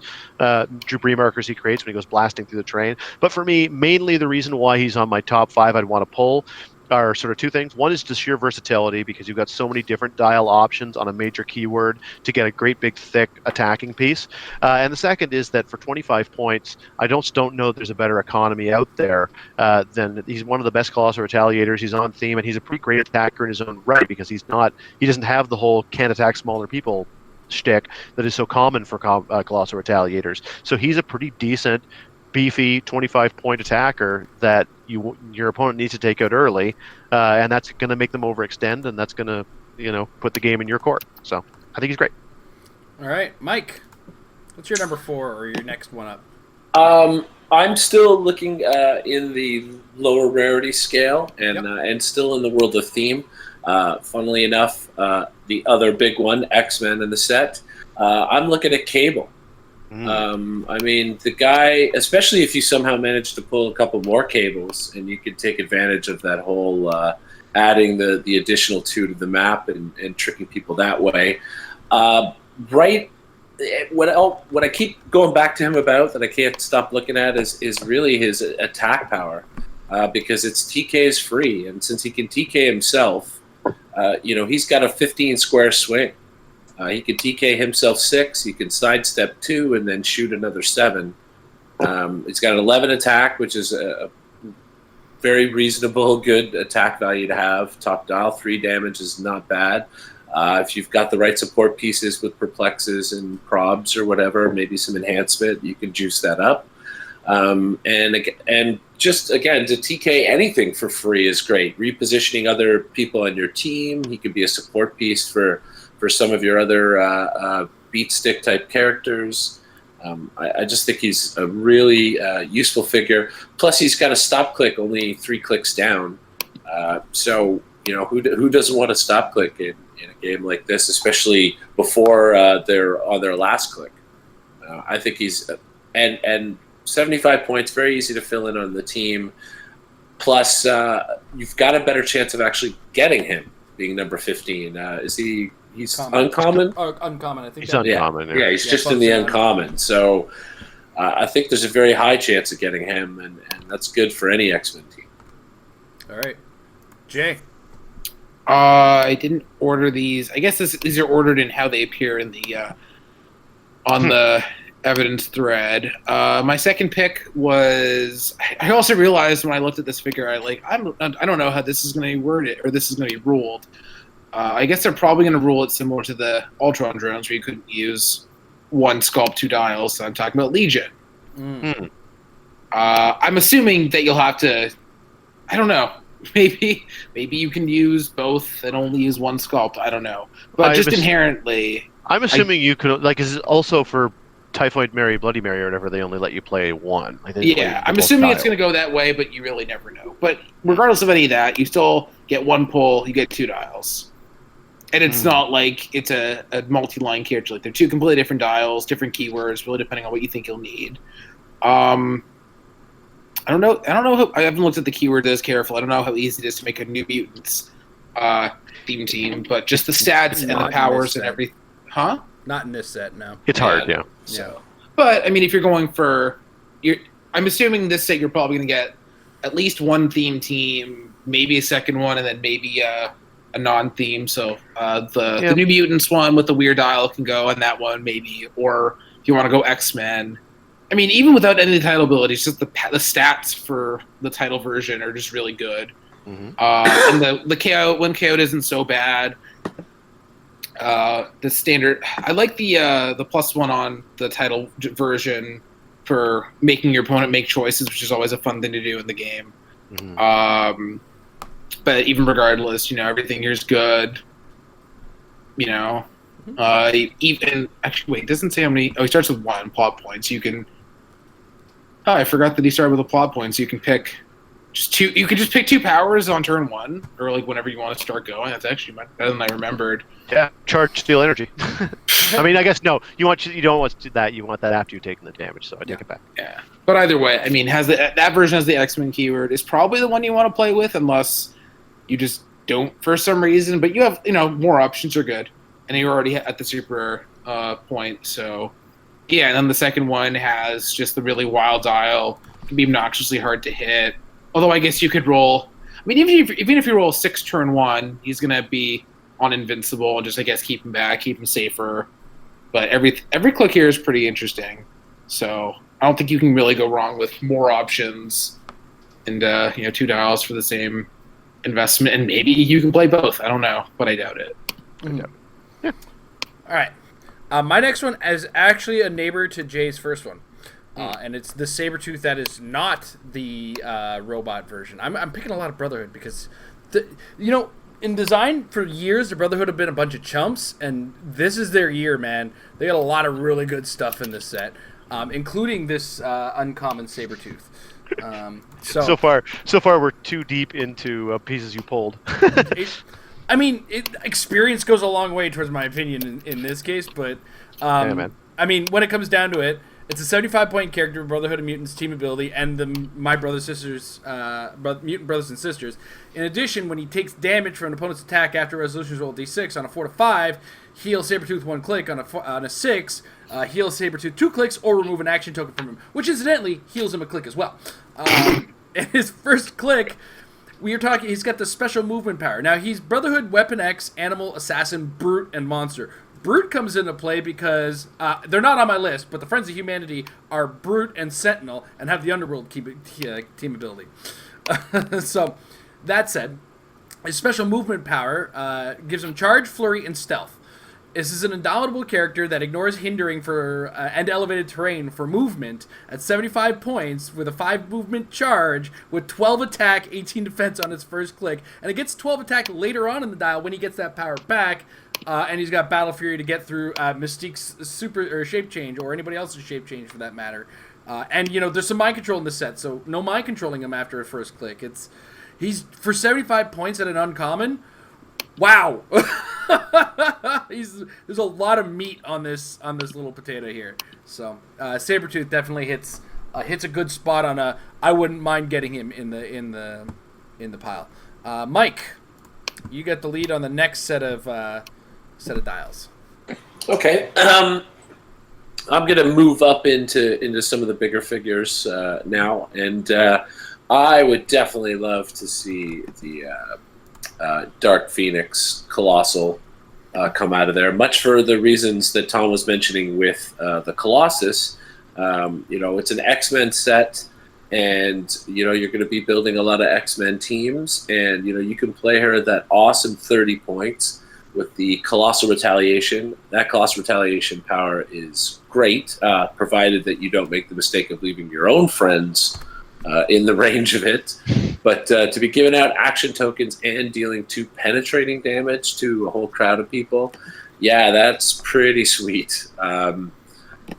he creates when he goes blasting through the terrain. But for me, mainly the reason why he's on my top 5 I'd want to pull are sort of 2 things. One is the sheer versatility, because you've got so many different dial options on a major keyword to get a great big thick attacking piece. And the second is that for 25 points, I don't know there's a better economy out there than he's one of the best Colossal Retaliators. He's on theme, and he's a pretty great attacker in his own right, because he doesn't have the whole can't attack smaller people shtick that is so common for Colossal Retaliators. So he's a pretty decent, beefy 25-point attacker that your opponent needs to take out early, and that's going to make them overextend, and that's going to put the game in your court. So I think he's great. All right, Mike, what's your number 4 or your next one up? I'm still looking in the lower rarity scale, and still in the world of theme. Funnily enough, the other big one, X-Men in the set, I'm looking at Cable. I mean, the guy, especially if you somehow manage to pull a couple more cables, and you could take advantage of that whole adding the additional 2 to the map and tricking people that way. What I keep going back to him about, that I can't stop looking at, is really his attack power, because it's TK's free, and since he can TK himself, he's got a 15 square swing. He can TK himself 6, he can sidestep 2, and then shoot another 7. He's got an 11 attack, which is a very reasonable, good attack value to have. Top dial, 3 damage is not bad. If you've got the right support pieces with perplexes and probs or whatever, maybe some enhancement, you can juice that up. And just, again, to TK anything for free is great. Repositioning other people on your team, he could be a support piece for some of your other beat stick type characters. I just think he's a really useful figure. Plus, he's got a stop click only 3 clicks down. So who doesn't want to stop click in a game like this, especially before they're on their last click? I think he's and 75 points, very easy to fill in on the team. Plus, you've got a better chance of actually getting him being number 15. Is he? He's uncommon? Uncommon, I think. He's uncommon. Yeah, he's just in the uncommon. So I think there's a very high chance of getting him, and that's good for any X-Men team. All right. Jay? I didn't order these. I guess these are ordered in how they appear in the on the evidence thread. My second pick was. I also realized when I looked at this figure, I don't know how this is going to be worded or this is going to be ruled. I guess they're probably going to rule it similar to the Ultron drones, where you couldn't use one sculpt, 2 dials. So I'm talking about Legion. Mm. I'm assuming that you'll have to. I don't know. Maybe you can use both and only use one sculpt. I don't know. But just inherently, I'm assuming you could is it also for Typhoid Mary, Bloody Mary, or whatever. They only let you play one. Yeah, I'm assuming it's going to go that way, but you really never know. But regardless of any of that, you still get one pull. You get 2 dials, and it's not like it's a multi-line character. Like they're 2 completely different dials, different keywords, really depending on what you think you'll need. I don't know. I haven't looked at the keyword as careful. I don't know how easy it is to make a New Mutants theme team, but just the stats and the powers and everything. Huh? Not in this set, no. It's hard, yeah. So, but I mean, if you're going for, I'm assuming this set you're probably going to get at least one theme team, maybe a second one, and then maybe a non-theme. So the New Mutants one with the weird dial can go on that one, maybe. Or if you want to go X-Men. I mean, even without any of the title abilities, just the stats for the title version are just really good. Mm-hmm. And the KO, when KO'd isn't so bad. The standard, I like the +1 on the title version for making your opponent make choices, which is always a fun thing to do in the game. Mm-hmm. But even regardless, everything here's good. Even actually, wait, it doesn't say how many. Oh, he starts with 1 plot points. You can. Oh, I forgot that he started with a plot point, so you can pick just 2. You can just pick 2 powers on turn 1, or like whenever you want to start going. That's actually better than I remembered. Yeah, charge, steal energy. I mean, I guess no. You don't want to do that. You want that after you've taken the damage. So I take it back. Yeah, but either way, I mean, that version has the X-Men keyword. Is probably the one you want to play with, unless you just don't for some reason. But you have more options are good, and you're already at the super point. So yeah, and then the second one has just the really wild dial. It can be obnoxiously hard to hit. Although I guess you could roll. I mean, even if you roll 6 turn 1, he's gonna be on invincible and just, I guess, keep him back, keep him safer. But every click here is pretty interesting. So I don't think you can really go wrong with more options and 2 dials for the same investment. And maybe you can play both. I don't know, but I doubt it. Mm-hmm. Yeah. All right. My next one is actually a neighbor to Jay's first one. And it's the Sabretooth that is not the robot version. I'm picking a lot of Brotherhood because, in design for years, the Brotherhood have been a bunch of chumps, and this is their year, man. They got a lot of really good stuff in this set, including this uncommon Sabretooth. So far, we're too deep into pieces you pulled. Experience goes a long way towards my opinion in this case, but yeah, man. I mean, when it comes down to it, it's a 75-point character, Brotherhood of Mutants team ability, and my mutant brothers and sisters. In addition, when he takes damage from an opponent's attack after resolutions roll d6 on a 4 to 5, heal Sabretooth 1 click. On a 6, heal Sabretooth 2 clicks, or remove an action token from him, which incidentally heals him a click as well. In his first click, he's got the special movement power. Now, he's Brotherhood, Weapon X, Animal, Assassin, Brute, and Monster. Brute comes into play because they're not on my list, but the Friends of Humanity are Brute and Sentinel and have the Underworld team ability. So, that said, his special movement power gives him Charge, Flurry, and Stealth. This is an indomitable character that ignores hindering and elevated terrain for movement at 75 points with a 5 movement charge with 12 attack, 18 defense on its first click. And it gets 12 attack later on in the dial when he gets that power back. And he's got Battle Fury to get through Mystique's super or shape change, or anybody else's shape change for that matter. And there's some mind control in this set, so no mind controlling him after a first click. He's for 75 points at an uncommon. Wow, there's a lot of meat on this little potato here. So Sabretooth definitely hits a good spot on I wouldn't mind getting him in the pile. Mike, you get the lead on the next set of dials. Okay. I'm going to move up into some of the bigger figures now, and I would definitely love to see the Dark Phoenix Colossal come out of there, much for the reasons that Tom was mentioning with the Colossus. It's an X-Men set, and you're going to be building a lot of X-Men teams, and you can play her at that awesome 30 points with the Colossal Retaliation. That Colossal Retaliation power is great, provided that you don't make the mistake of leaving your own friends in the range of it. But to be giving out action tokens and dealing 2 penetrating damage to a whole crowd of people, yeah, that's pretty sweet.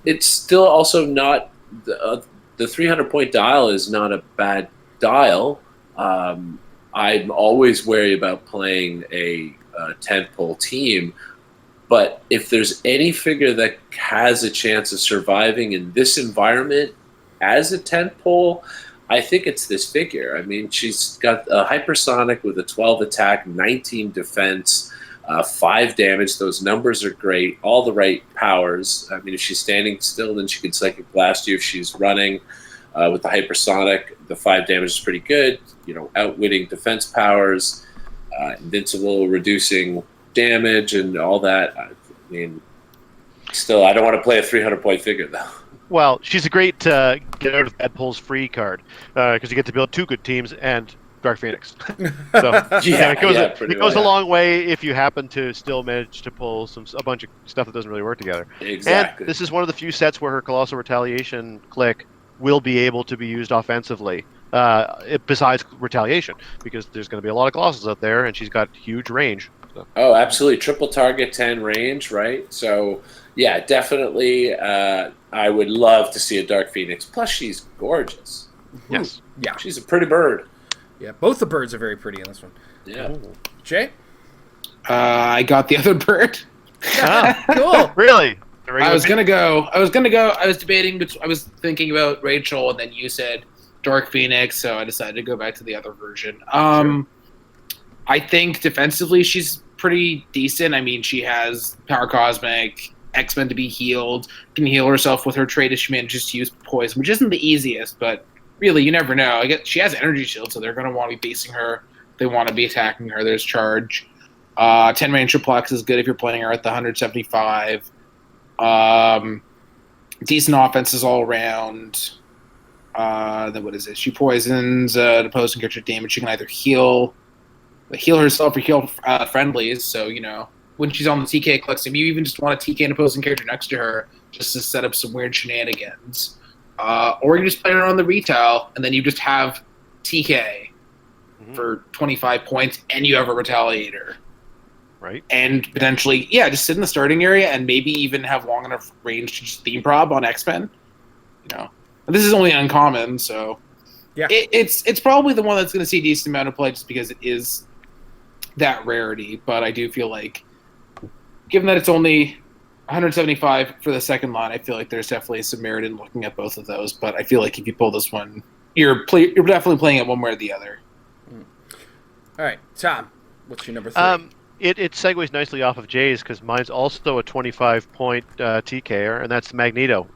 It's still also not the 300-point dial is not a bad dial. I'm always wary about playing a tentpole team, but if there's any figure that has a chance of surviving in this environment as a tentpole, I think it's this figure. I mean, she's got a hypersonic with a 12 attack, 19 defense, 5 damage. Those numbers are great. All the right powers. I mean, if she's standing still, then she can Psychic Blast you. If she's running with the hypersonic, the 5 damage is pretty good. You know, outwitting defense powers, invincible, reducing damage, and all that. I mean, still, I don't want to play a 300-point figure, though. Well, she's a great get out of bad pulls free card because you get to build 2 good teams and Dark Phoenix. So it goes a long way if you happen to still manage to pull a bunch of stuff that doesn't really work together. Exactly. And this is one of the few sets where her Colossal Retaliation click will be able to be used offensively besides Retaliation, because there's going to be a lot of Colossals out there and she's got huge range. So. Oh, absolutely. Triple target, 10 range, right? So, yeah, definitely I would love to see a Dark Phoenix. Plus, she's gorgeous. Yes. Yeah. She's a pretty bird. Yeah, both the birds are very pretty in this one. Yeah. Ooh. Jay? I got the other bird. Ah, Cool. Really? I was debating, I was thinking about Rachel, and then you said Dark Phoenix, so I decided to go back to the other version. Sure. I think defensively she's pretty decent. I mean, she has Power Cosmic, X-Men to be healed, can heal herself with her trait if she manages to use poison, which isn't the easiest, but really, you never know. I guess she has Energy Shield, so they're going to want to be basing her. They want to be attacking her. There's Charge. 10 range triplex is good if you're playing her at the 175. Decent offenses all around. Then what is it? She poisons the opposing character damage. She can either heal herself or heal friendlies. So, you know, when she's on the TK clicks, if you even just want to TK an opposing character next to her just to set up some weird shenanigans. Or you just play her on the retail, and then you just have TK for 25 points, and you have a Retaliator. Right. And potentially, just sit in the starting area and maybe even have long enough range to just theme prob on X-Men. You know, and this is only uncommon, so yeah, it's probably the one that's going to see a decent amount of play just because it is that rarity. But I do feel like, given that it's only 175 for the second line, I feel like there's definitely some merit in looking at both of those. But I feel like if you pull this one, you're definitely playing it one way or the other. All right, Tom, what's your number 3? It segues nicely off of Jay's because mine's also a 25-point TKer, and that's the Magneto,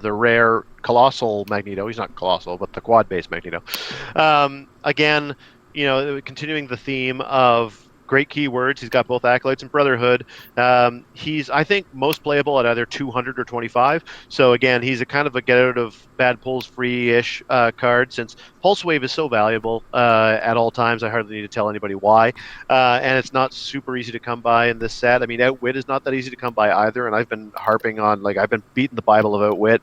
the rare Colossal Magneto. He's not Colossal, but the quad-based Magneto. Again, you know, continuing the theme of great keywords. He's got both Acolytes and Brotherhood. He's, I think, most playable at either 200 or 25. So again, he's a kind of a get out of bad pulls free-ish card, since Pulse Wave is so valuable at all times. I hardly need to tell anybody why. And it's not super easy to come by in this set. I mean, Outwit is not that easy to come by either, and I've been harping on, like, I've been beating the Bible of Outwit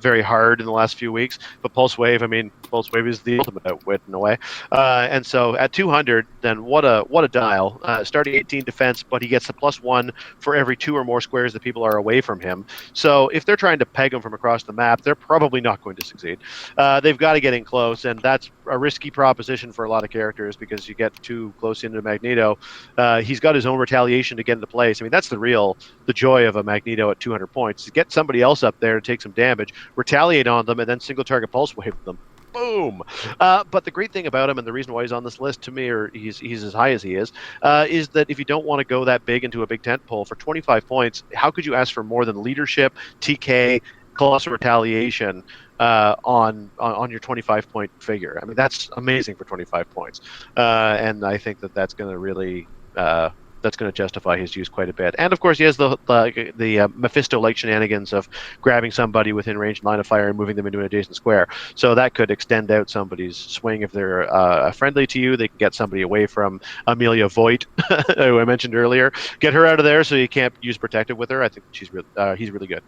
very hard in the last few weeks. But Pulse Wave, I mean, Pulse Wave is the ultimate Outwit in a way. And so at 200, then what a dial. Starting 18 defense, but he gets the +1 for every 2 or more squares that people are away from him. So if they're trying to peg him from across the map, they're probably not going to succeed. They've got to get in close, and that's a risky proposition for a lot of characters because you get too close into Magneto. He's got his own retaliation to get into place. I mean, that's the joy of a Magneto at 200 points. Get somebody else up there to take some damage, retaliate on them, and then single target pulse wave them. Boom! But the great thing about him, and the reason why he's on this list to me, or he's as high as he is that if you don't want to go that big into a big tent pole for 25 points, how could you ask for more than leadership, TK, Colossal Retaliation on your 25-point figure? I mean, that's amazing for 25 points, and I think that's going to really that's going to justify his use quite a bit. And of course, he has the Mephisto-like shenanigans of grabbing somebody within range line of fire and moving them into an adjacent square. So that could extend out somebody's swing if they're friendly to you. They can get somebody away from Amelia Voigt, who I mentioned earlier. Get her out of there so you can't use protective with her. I think he's really good.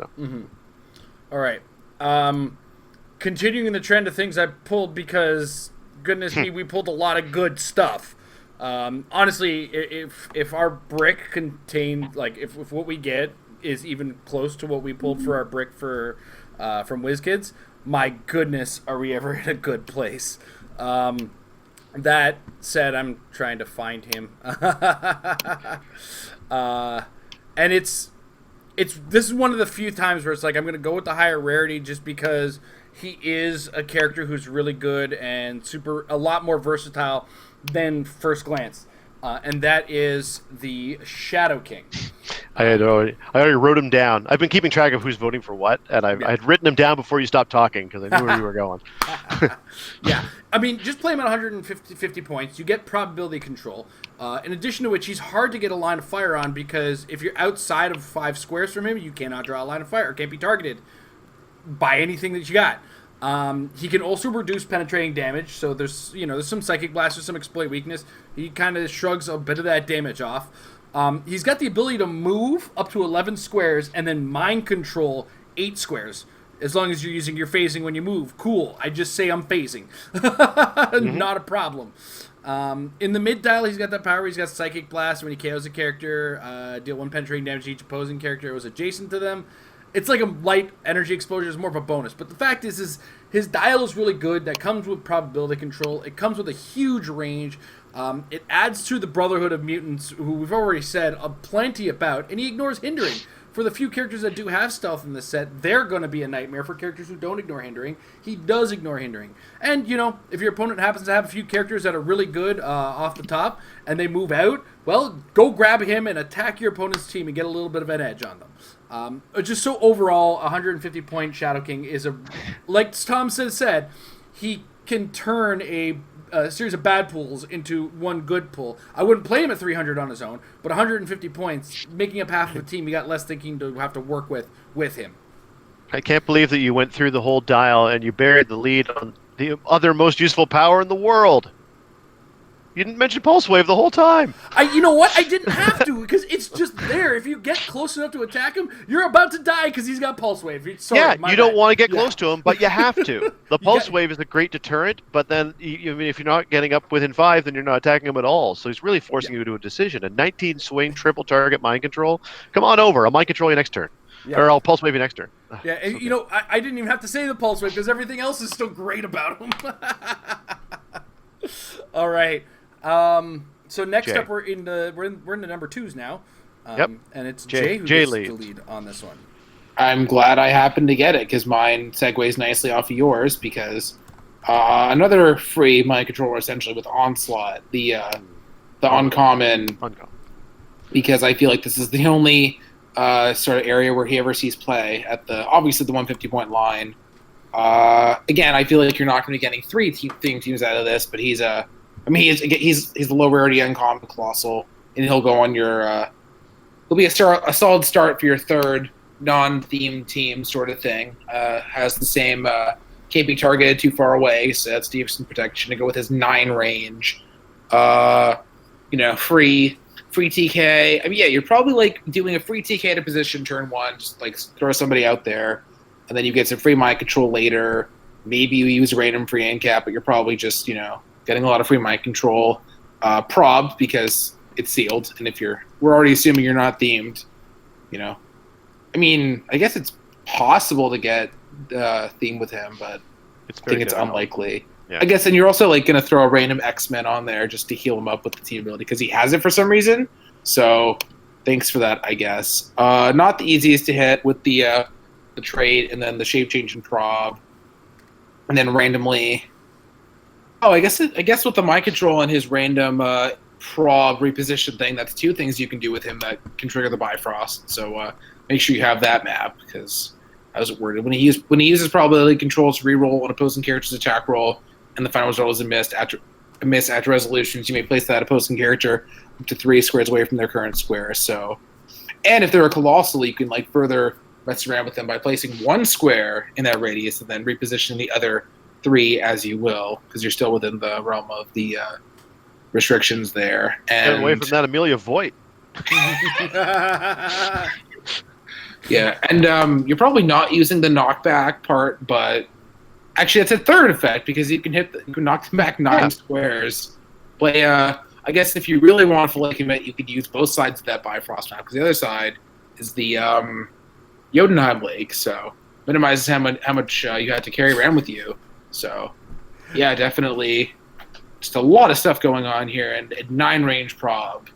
So All right. Continuing the trend of things I pulled because, goodness me, we pulled a lot of good stuff. Honestly, if our brick contained, like, if what we get is even close to what we pulled for our brick for from WizKids, my goodness, are we ever in a good place? That said, I'm trying to find him, and this is one of the few times where it's like I'm going to go with the higher rarity just because he is a character who's really good and a lot more versatile than first glance, and that is the Shadow King. I already wrote him down. I've been keeping track of who's voting for what, and I had written him down before you stopped talking because I knew where you were going. Yeah, I mean, just play him at 150 points. You get probability control. In addition to which, he's hard to get a line of fire on because if you're outside of 5 squares from him, you cannot draw a line of fire. It can't be targeted by anything that you got. He can also reduce penetrating damage, so there's some Psychic Blast, there's some Exploit Weakness. He kind of shrugs a bit of that damage off. He's got the ability to move up to 11 squares and then mind control 8 squares. As long as you're using your phasing when you move. Cool. I just say I'm phasing. Not a problem. In the mid dial, he's got that power. He's got Psychic Blast. When he KOs a character, deal 1 penetrating damage to each opposing character who was adjacent to them. It's like a light energy explosion. It's more of a bonus. But the fact is his dial is really good. That comes with probability control. It comes with a huge range. It adds to the Brotherhood of Mutants, who we've already said plenty about, and he ignores hindering. For the few characters that do have stealth in this set, they're going to be a nightmare. For characters who don't ignore hindering, he does ignore hindering. And, if your opponent happens to have a few characters that are really good off the top, and they move out, well, go grab him and attack your opponent's team and get a little bit of an edge on them. Just so overall, 150-point Shadow King is like Tom said, he can turn a series of bad pulls into one good pull. I wouldn't play him at 300 on his own, but 150 points, making up half of a team, you got less thinking to have to work with him. I can't believe that you went through the whole dial and you buried the lead on the other most useful power in the world. You didn't mention Pulse Wave the whole time. You know what? I didn't have to because it's just there. If you get close enough to attack him, you're about to die because he's got Pulse Wave. Sorry, you don't want to get close to him, but you have to. The Pulse Wave is a great deterrent, but then if you're not getting up within 5, then you're not attacking him at all. So he's really forcing you to a decision. A 19 swing, triple target mind control. Come on over. I'll mind control you next turn. Yeah. Or I'll Pulse Wave you next turn. Yeah, and I didn't even have to say the Pulse Wave because everything else is still great about him. All right. So next up, we're in the number 2s now. And it's Jay who gets the lead on this one. I'm glad I happened to get it because mine segues nicely off of yours because another free mind controller essentially with Onslaught, the uncommon. Because I feel like this is the only sort of area where he ever sees play at obviously the 150-point line. Again, I feel like you're not going to be getting 3 teams out of this, but he's the low rarity uncommon colossal, and he'll go on your. He'll be a solid start for your 3rd non-themed team sort of thing. Has the same can't be targeted too far away, so that's decent protection to go with his 9 range. Free TK. I mean, yeah, you're probably like doing a free TK to position turn 1, just like throw somebody out there, and then you get some free mind control later. Maybe you use a random free end cap, but you're probably just getting a lot of free mind control, probbed because it's sealed. And we're already assuming you're not themed, I mean, I guess it's possible to get theme with him, but I think it's unlikely. Yeah. I guess, and you're also like going to throw a random X-Men on there just to heal him up with the team ability because he has it for some reason. So thanks for that, I guess. Not the easiest to hit with the trait and then the shape change and prob, and then randomly. Oh, I guess with the mind control and his random prob reposition thing, that's 2 things you can do with him that can trigger the Bifrost. So make sure you have that map because I was worded when he uses probability control to reroll an opposing character's attack roll, and the final result is a miss after resolutions. You may place that opposing character up to 3 squares away from their current square. So, and if they're a colossal, you can like further mess around with them by placing 1 square in that radius and then reposition the other 3 as you will, because you're still within the realm of the restrictions there. And get away from that Amelia Voigt. Yeah, and you're probably not using the knockback part, but actually that's a third effect because you can you can knock them back 9 squares. But I guess if you really want to fillet commit, you could use both sides of that Bifrost map because the other side is the Jotunheim Lake, so minimizes how much you have to carry around with you. So yeah, definitely, just a lot of stuff going on here, and 9 range prob.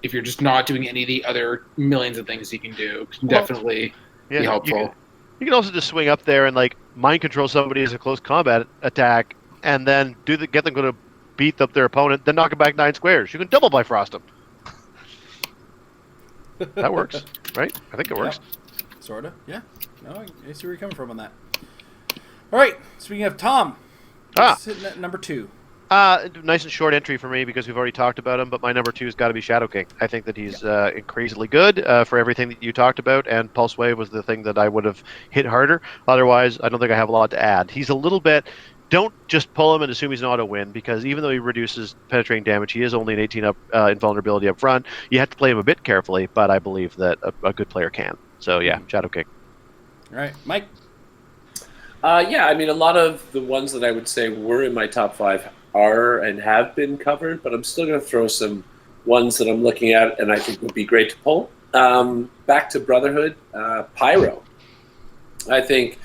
If you're just not doing any of the other millions of things you can do, can definitely be helpful. You can also just swing up there and like mind control somebody as a close combat attack, and then get them going to beat up their opponent, then knock it back 9 squares. You can double Bifrost them. That works, right? I think it works. Yeah. Sorta, yeah. No, I see where you're coming from on that. All right, speaking of Tom, sitting at number 2. Nice and short entry for me because we've already talked about him, but my number 2 has got to be Shadow King. I think that he's increasingly good for everything that you talked about, and Pulse Wave was the thing that I would have hit harder. Otherwise, I don't think I have a lot to add. He's a little bit... Don't just pull him and assume he's an auto-win, because even though he reduces penetrating damage, he is only an 18 up invulnerability up front. You have to play him a bit carefully, but I believe that a good player can. So yeah, Shadow King. All right, Mike? Yeah, I mean, a lot of the ones that I would say were in my top 5 are and have been covered, but I'm still going to throw some ones that I'm looking at and I think would be great to pull. Back to Brotherhood, Pyro. I think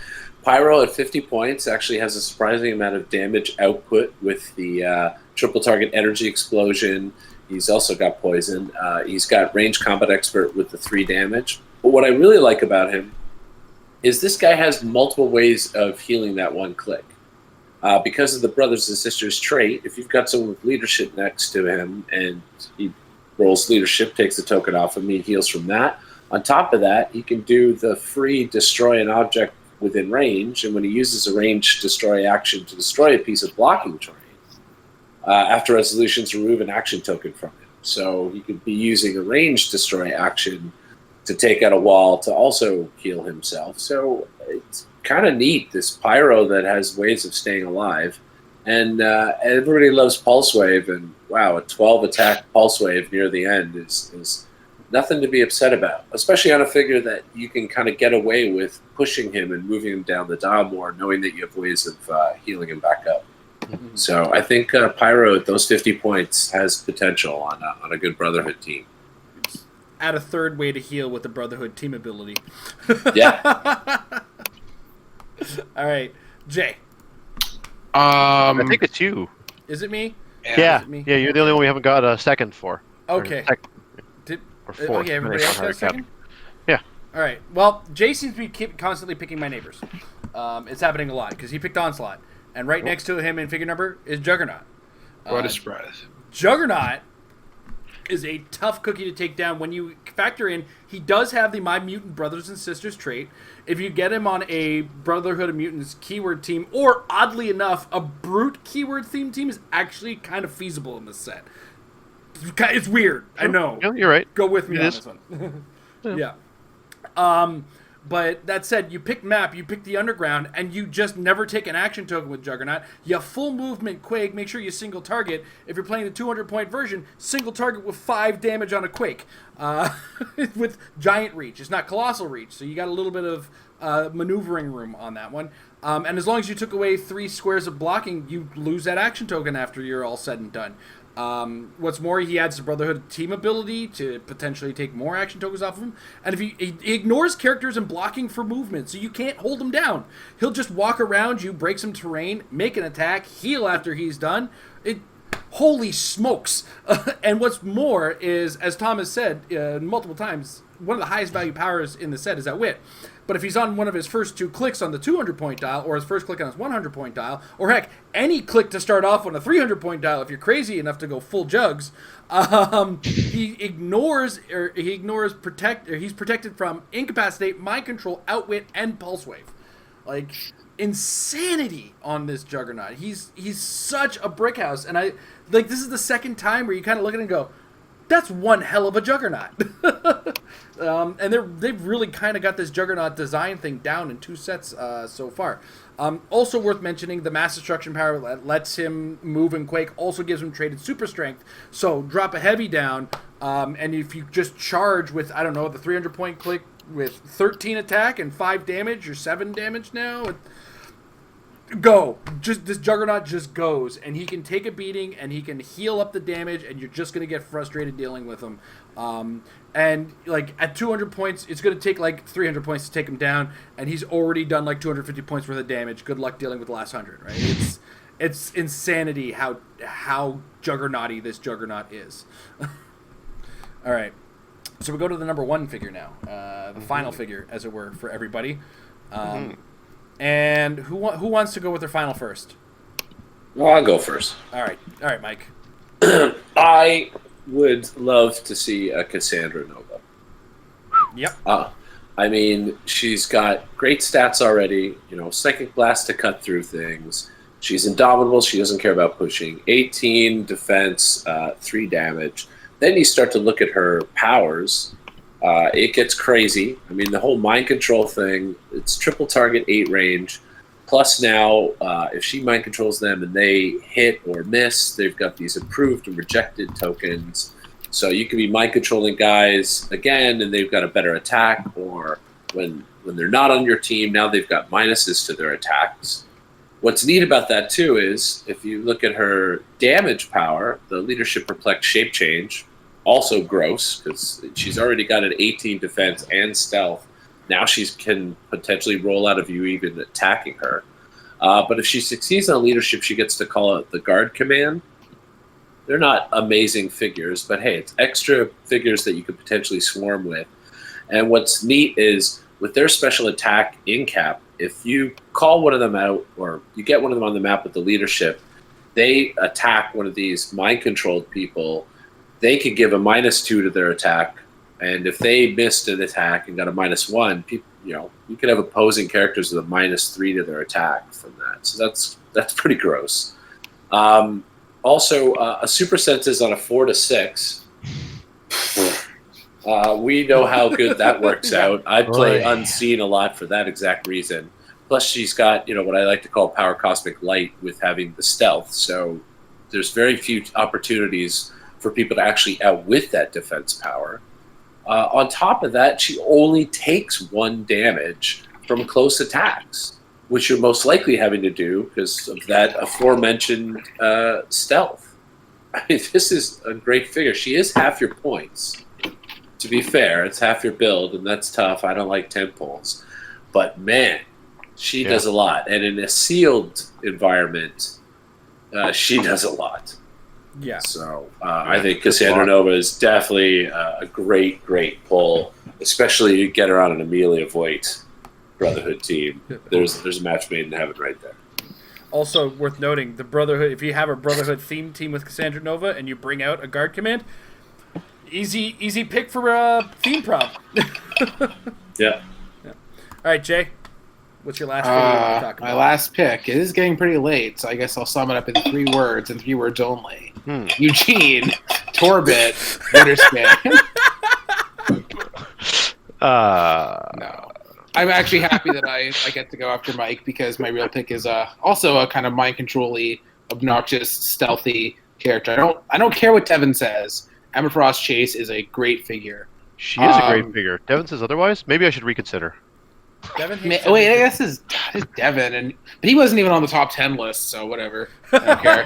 Pyro at 50 points actually has a surprising amount of damage output with the triple target energy explosion. He's also got poison. He's got range combat expert with the 3 damage. But what I really like about him is this guy has multiple ways of healing that one click. Because of the brothers and sisters trait, if you've got someone with leadership next to him and he rolls leadership, takes the token off of me, heals from that. On top of that, he can do the free destroy an object within range, and when he uses a range destroy action to destroy a piece of blocking terrain, after resolutions remove an action token from him. So he could be using a range destroy action to take out a wall to also heal himself. So it's kind of neat, this Pyro that has ways of staying alive. And everybody loves Pulse Wave, and wow, a 12 attack Pulse Wave near the end is nothing to be upset about, especially on a figure that you can kind of get away with pushing him and moving him down the dial more, knowing that you have ways of healing him back up. Mm-hmm. So I think Pyro at those 50 points has potential on a good Brotherhood team. Add a third way to heal with the Brotherhood team ability. Yeah. All right, Jay. I think it's you. Is it me? Yeah, Is it me? yeah. You're the only one we haven't got a second for. Okay. Or fourth. Okay, everybody else got a second? Yeah. All right. Well, Jay seems to be constantly picking my neighbors. It's happening a lot because he picked Onslaught, and right next to him in figure number is Juggernaut. What a surprise! Juggernaut is a tough cookie to take down. When you factor in, he does have the My Mutant Brothers and Sisters trait. If you get him on a Brotherhood of Mutants keyword team, or oddly enough, a Brute keyword theme team is actually kind of feasible in this set. It's weird. I know. Yeah, you're right. Go with me on is. this one. Yeah. But that said, you pick map, you pick the underground, and you just never take an action token with Juggernaut. You have full movement Quake. Make sure you single target. If you're playing the 200-point version, single target with 5 damage on a Quake. With giant reach. It's not colossal reach, so you got a little bit of maneuvering room on that one. And as long as you took away 3 squares of blocking, you lose that action token after you're all said and done. What's more, he adds the Brotherhood team ability to potentially take more action tokens off of him. And if he ignores characters and blocking for movement, so you can't hold him down. He'll just walk around you, break some terrain, make an attack, heal after he's done. Holy smokes! And what's more is, as Tom has said multiple times, one of the highest value powers in the set is Outwit. But if he's on one of his first 2 clicks on the 200-point dial, or his first click on his 100-point dial, or heck, any click to start off on a 300-point dial if you're crazy enough to go full jugs, he's protected from Incapacitate, Mind Control, Outwit, and Pulse Wave. Like, insanity on this Juggernaut. He's such a brick house, and this is the second time where you kind of look at it and go, that's one hell of a Juggernaut. And they've really kind of got this Juggernaut design thing down in 2 sets so far. Also worth mentioning, the mass destruction power that lets him move and Quake also gives him traded super strength. So drop a heavy down, and if you just charge with, I don't know, the 300-point click with 13 attack and 5 damage or 7 damage now. Go. Just this Juggernaut just goes, and he can take a beating, and he can heal up the damage, and you're just gonna get frustrated dealing with him. And like at 200 points, it's gonna take like 300 points to take him down, and he's already done like 250 points worth of damage. Good luck dealing with the last 100. Right? It's insanity how juggernauty this Juggernaut is. All right, so we go to the number 1 figure now, the final figure, as it were, for everybody. And who wants to go with their final first? Well, I'll go first. All right, Mike. I would love to see a Cassandra Nova. Yep. I mean, she's got great stats already. Psychic Blast to cut through things. She's indomitable. She doesn't care about pushing. 18 defense, 3 damage. Then you start to look at her powers. It gets crazy. I mean, the whole mind control thing, it's triple target, 8 range. Plus now, if she mind controls them and they hit or miss, they've got these approved and rejected tokens. So you can be mind controlling guys again, and they've got a better attack. Or when they're not on your team, now they've got minuses to their attacks. What's neat about that, too, is if you look at her damage power, the Leadership Perplex Shape Change, also gross, because she's already got an 18 defense and stealth. Now she can potentially roll out of you even attacking her. But if she succeeds on leadership, she gets to call out the guard command. They're not amazing figures, but hey, it's extra figures that you could potentially swarm with. And what's neat is with their special attack in cap, if you call one of them out or you get one of them on the map with the leadership, they attack one of these mind-controlled people. They could give a -2 to their attack, and if they missed an attack and got a -1, you could have opposing characters with a -3 to their attack from that. So that's pretty gross. Also, a Super Senses on a 4 to 6. We know how good that works out. I play Unseen a lot for that exact reason. Plus, she's got what I like to call Power Cosmic Light with having the stealth. So there's very few opportunities for people to actually outwit that defense power. On top of that, she only takes 1 damage from close attacks, which you're most likely having to do because of that aforementioned stealth. I mean, this is a great figure. She is half your points. To be fair, it's half your build, and that's tough. I don't like 10 pulls. But man, she does a lot. And in a sealed environment, she does a lot. Yeah. So I think Cassandra Nova is definitely a great, great pull, especially you get her on an Amelia Voigt Brotherhood team. There's a match made in heaven right there. Also worth noting, the Brotherhood. If you have a Brotherhood themed team with Cassandra Nova and you bring out a guard command, easy pick for a theme prop. Yeah. All right, Jay. What's your last pick to talk about? My last pick. It is getting pretty late, so I guess I'll sum it up in 3 words and 3 words only. Eugene, Torbit, Winterspan. No. I'm actually happy that I get to go after Mike because my real pick is also a kind of mind control-y, obnoxious, stealthy character. I don't care what Devin says. Emma Frost Chase is a great figure. She is a great figure. Devin says otherwise? Maybe I should reconsider. Devin I guess it's Devin, but he wasn't even on the top 10 list, so whatever. I don't care.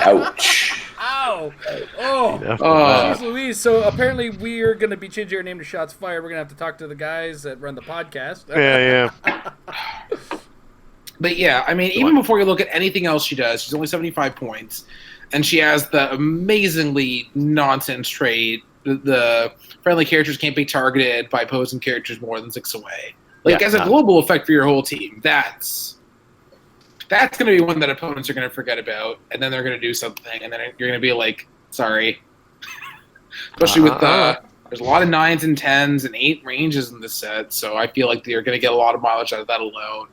Ouch. Ow! Oh! Jeez Louise. So apparently we're going to be changing our name to Shots Fired. We're going to have to talk to the guys that run the podcast. Yeah. But yeah, I mean, even before you look at anything else she does, she's only 75 points, and she has the amazingly nonsense trait. The friendly characters can't be targeted by opposing characters more than 6 away. As a global effect for your whole team, that's going to be one that opponents are going to forget about, and then they're going to do something, and then you're going to be like, sorry. Especially with there's a lot of 9s and 10s and 8 ranges in this set, so I feel like you're going to get a lot of mileage out of that alone.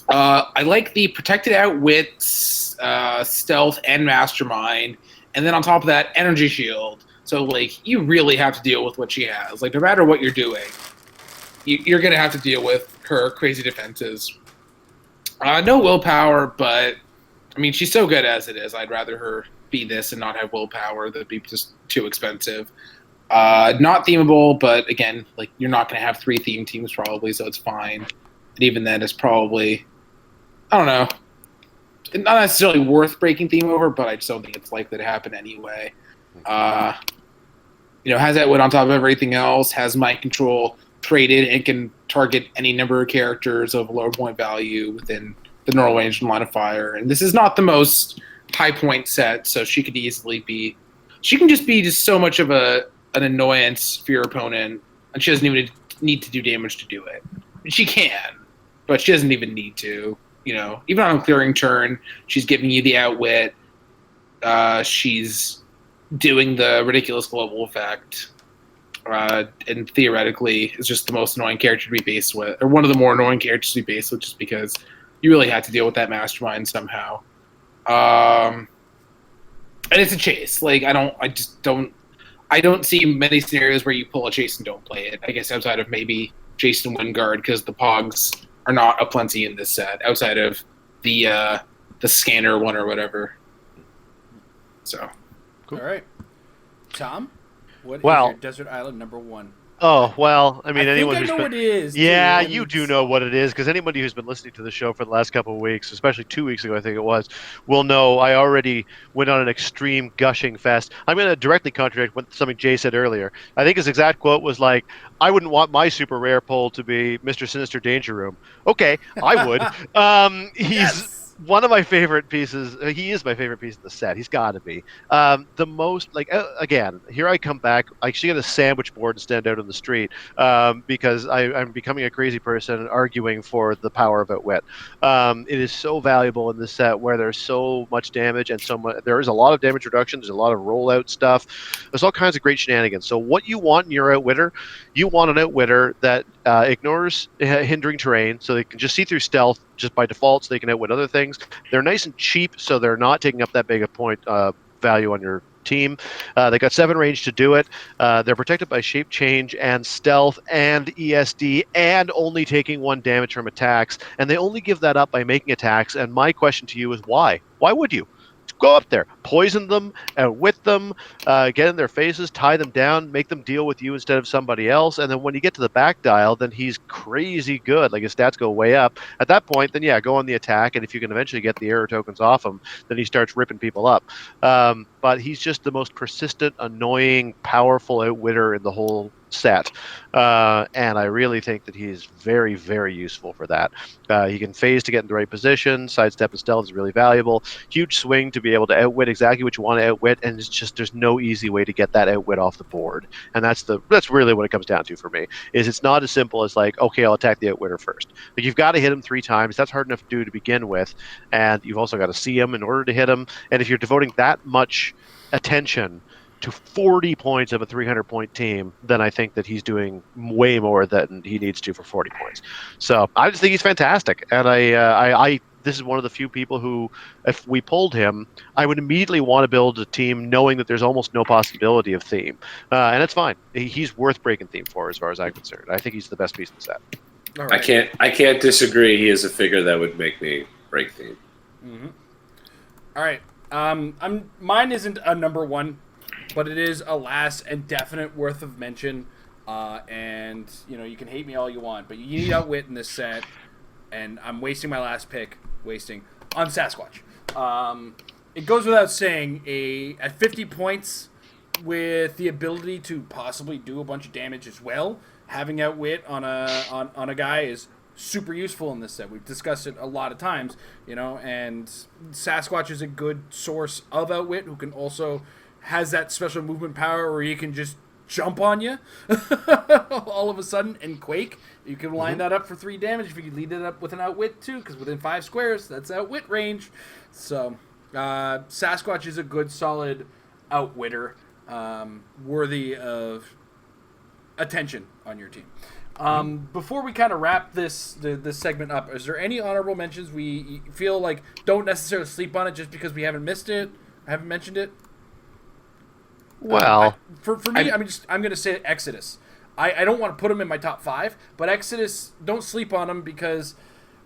I like the Protected Outwit, Stealth, and Mastermind, and then on top of that, Energy Shield. So, you really have to deal with what she has. No matter what you're doing, you're going to have to deal with her crazy defenses. No willpower, but, I mean, she's so good as it is. I'd rather her be this and not have willpower. That'd be just too expensive. Not themable, but again, like you're not going to have 3 theme teams probably, so it's fine. And even then, it's probably, I don't know, not necessarily worth breaking theme over, but I just don't think it's likely to happen anyway. Has that wit on top of everything else, has mind control traded, and can target any number of characters of lower point value within the normal range and line of fire. And this is not the most high point set, so she could easily be. She can just be just so much of an annoyance for your opponent, and she doesn't even need to do damage to do it. She can, but she doesn't even need to. Even on a clearing turn, she's giving you the outwit. She's doing the ridiculous global effect, and theoretically is just the most annoying character to be based with, or one of the more annoying characters to be based with, just because you really have to deal with that mastermind somehow. And it's a chase. Like I don't see many scenarios where you pull a chase and don't play it. I guess outside of maybe Jason Wingard, because the Pogs are not aplenty in this set, outside of the scanner one or whatever. So, cool. All right, Tom, what is your desert island number 1? Oh, well, I mean, I know what it is. Yeah, you do know what it is, because anybody who's been listening to the show for the last couple of weeks, especially 2 weeks ago, I think it was, will know I already went on an extreme gushing fest. I'm going to directly contradict something Jay said earlier. I think his exact quote was like, I wouldn't want my super rare pull to be Mr. Sinister Danger Room. Okay, I would. He's... Yes. One of my favorite pieces. He is my favorite piece of the set. He's got to be the most. Again, here I come back. I actually get a sandwich board and stand out on the street because I'm becoming a crazy person and arguing for the power of outwit. It is so valuable in this set where there's so much damage and so much. There is a lot of damage reduction. There's a lot of rollout stuff. There's all kinds of great shenanigans. So what you want in your outwitter, you want an outwitter that ignores hindering terrain, so they can just see through stealth just by default, so they can outwit other things. They're nice and cheap, so they're not taking up that big a point value on your team. They got 7 range to do it. They're protected by shape change and stealth and ESD and only taking 1 damage from attacks, and they only give that up by making attacks. And my question to you is why? Why would you? Go up there, poison them, outwit them, get in their faces, tie them down, make them deal with you instead of somebody else. And then when you get to the back dial, then he's crazy good. Like his stats go way up. At that point, then yeah, go on the attack. And if you can eventually get the error tokens off him, then he starts ripping people up. But he's just the most persistent, annoying, powerful outwitter in the whole set. And I really think that he's very, very useful for that. He can phase to get in the right position. Sidestep and stealth is really valuable. Huge swing to be able to outwit exactly what you want to outwit, and it's just there's no easy way to get that outwit off the board. And that's really what it comes down to for me. Is it's not as simple as like, okay, I'll attack the outwitter first. Like you've got to hit him 3 times. That's hard enough to do to begin with, and you've also got to see him in order to hit him. And if you're devoting that much attention to 40 points of a 300-point team, then I think that he's doing way more than he needs to for 40 points. So I just think he's fantastic, and I this is one of the few people who, if we pulled him, I would immediately want to build a team knowing that there's almost no possibility of theme, and it's fine. He's worth breaking theme for, as far as I'm concerned. I think he's the best piece in the set. All right. I can't disagree. He is a figure that would make me break theme. Mm-hmm. All right. Mine isn't a number 1, but it is a last and definite worth of mention. And you can hate me all you want, but you need outwit in this set, and I'm wasting my last pick on Sasquatch. It goes without saying, at 50 points with the ability to possibly do a bunch of damage as well, having outwit on a guy is super useful in this set. We've discussed it a lot of times, and Sasquatch is a good source of outwit who can also has that special movement power where he can just jump on you all of a sudden and quake. You can line that up for 3 damage if you lead it up with an outwit too, because within 5 squares, that's outwit range. So Sasquatch is a good, solid outwitter, worthy of attention on your team. Before we kind of wrap this segment up, is there any honorable mentions we feel like don't necessarily sleep on it just because we haven't mentioned it? Well, for me, I'm going to say Exodus. I don't want to put him in my top 5, but Exodus, don't sleep on him because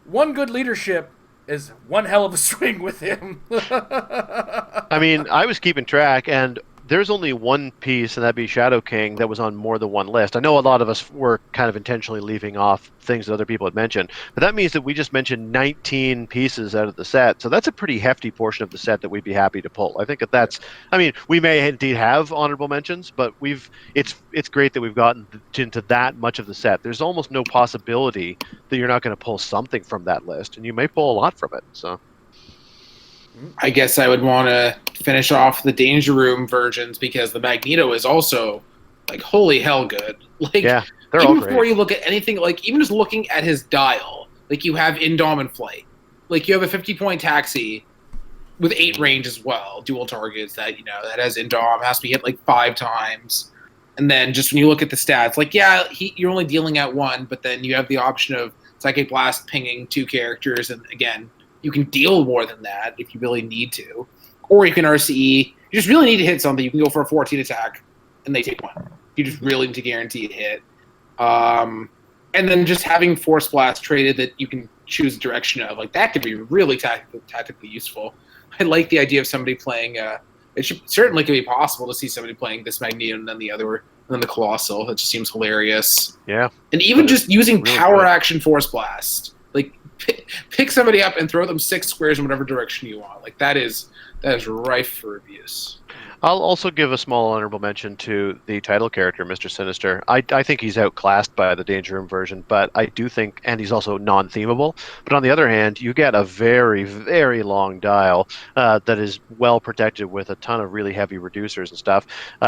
one good leadership is one hell of a swing with him. I mean, I was keeping track, and there's only one piece, and that'd be Shadow King, that was on more than one list. I know a lot of us were kind of intentionally leaving off things that other people had mentioned, but that means that we just mentioned 19 pieces out of the set. So that's a pretty hefty portion of the set that we'd be happy to pull. I think that's, I mean, we may indeed have honorable mentions, but it's great that we've gotten into that much of the set. There's almost no possibility that you're not going to pull something from that list, and you may pull a lot from it. So I guess I would want to finish off the Danger Room versions because the Magneto is also like holy hell good. Like yeah, they're even all great. before you look at anything, like even just looking at his dial, like you have Indom and Flight, like you have a 50-point taxi with 8 range as well, dual targets that that has Indom, has to be hit like 5 times, and then just when you look at the stats, like you're only dealing at 1, but then you have the option of Psychic Blast pinging 2 characters, and again, you can deal more than that if you really need to. Or you can RCE. You just really need to hit something. You can go for a 14 attack, and they take 1. You just really need to guarantee a hit. And then just having Force Blast traded that you can choose a direction of, like that could be really tactically useful. I like the idea of somebody playing. It certainly could be possible to see somebody playing this Magneto and then the other, and then the Colossal. That just seems hilarious. Yeah. And even just using really power good. action Force Blast. Like, pick somebody up and throw them 6 squares in whatever direction you want. Like that is rife for abuse. I'll also give a small honorable mention to the title character, Mr. Sinister. I think he's outclassed by the Danger Room version, but I do think, and he's also non-themable. But on the other hand, you get a very, very long dial that is well protected with a ton of really heavy reducers and stuff.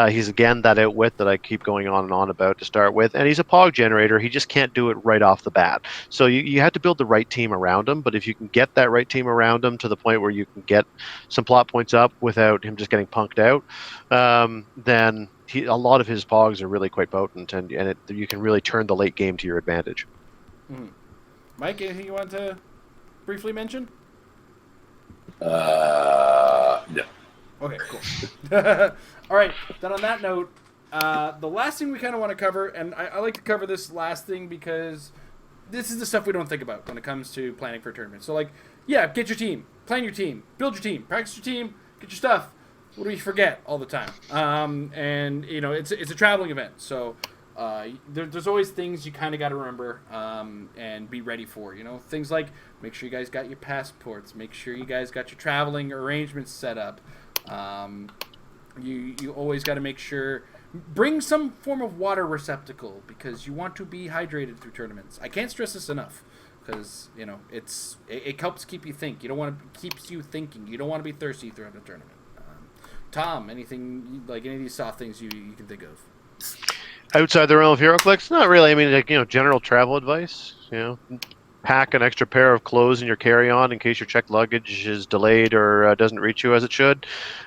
He's, again, that outwit that I keep going on and on about to start with, and he's a POG generator. He just can't do it right off the bat. So you have to build the right team around him, but if you can get that right team around him to the point where you can get some plot points up without him just getting punked out, then a lot of his pogs are really quite potent, and you can really turn the late game to your advantage. Mm-hmm. Mike, anything you want to briefly mention? No. Okay, cool. All right, then on that note, the last thing we kind of want to cover, and I like to cover this last thing because this is the stuff we don't think about when it comes to planning for tournaments. So, like, yeah, get your team, plan your team, build your team, practice your team, get your stuff. What do we forget all the time? And it's a traveling event, so there's always things you kind of got to remember and be ready for. Things like make sure you guys got your passports, make sure you guys got your traveling arrangements set up. You always got to make sure bring some form of water receptacle because you want to be hydrated through tournaments. I can't stress this enough. Because it helps keep you think. Keeps you thinking. You don't want to be thirsty throughout the tournament. Tom, anything like any of these soft things you can think of? Outside the realm of HeroClix, not really. I mean, general travel advice. Pack an extra pair of clothes in your carry-on in case your checked luggage is delayed or doesn't reach you as it should.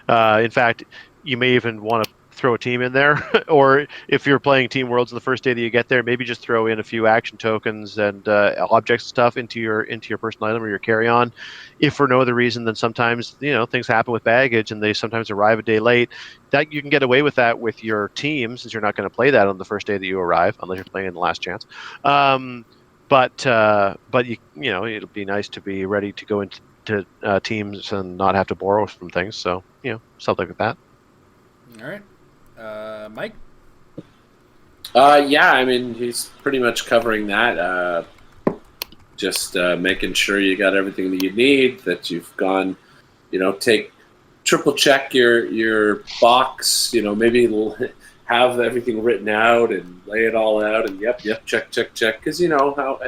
In fact, you may even want to throw a team in there, or if you're playing Team Worlds on the first day that you get there, maybe just throw in a few action tokens and objects and stuff into your personal item or your carry-on. If for no other reason than sometimes things happen with baggage and they sometimes arrive a day late, that you can get away with that with your team since you're not going to play that on the first day that you arrive unless you're playing in the last chance. But it'll be nice to be ready to go into teams and not have to borrow from things. So something like that. All right. Mike? Yeah, I mean, he's pretty much covering that. Just making sure you got everything that you need, that you've gone, triple check your box, maybe have everything written out and lay it all out and yep, check. Because how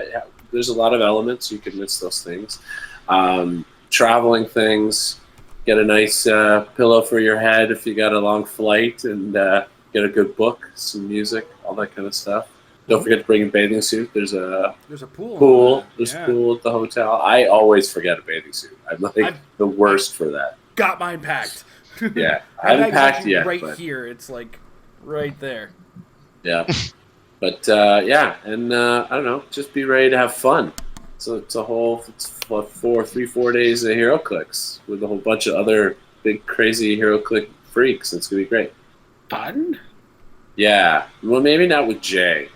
there's a lot of elements, you can miss those things. Traveling things. Get a nice pillow for your head if you got a long flight, and get a good book, some music, all that kind of stuff. Don't forget to bring a bathing suit. There's a pool. There's a pool at the hotel. I always forget a bathing suit. I'm like the worst for that. Got mine packed. Yeah, I haven't packed yet. Right here, it's like right there. Yeah, but yeah, and I don't know, just be ready to have fun. So it's 4 days of HeroClix with a whole bunch of other big crazy HeroClix freaks. It's gonna be great. Fun? Yeah. Well, maybe not with Jay.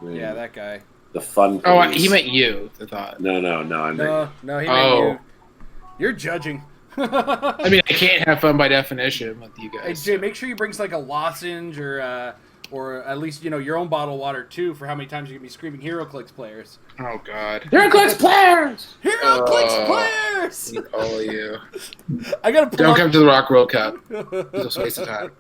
Yeah, that guy. The fun. Oh, he meant you. I thought. No. I meant No, he meant you. You're judging. I mean, I can't have fun by definition with you Hey guys. Jay, make sure you bring like a lozenge or at least your own bottle of water too for how many times you're gonna be screaming HeroClix players. Oh God. HeroClix players. HeroClix players. All of you. I gotta pull Don't up. come to the Rock World Cup. It's a waste of time.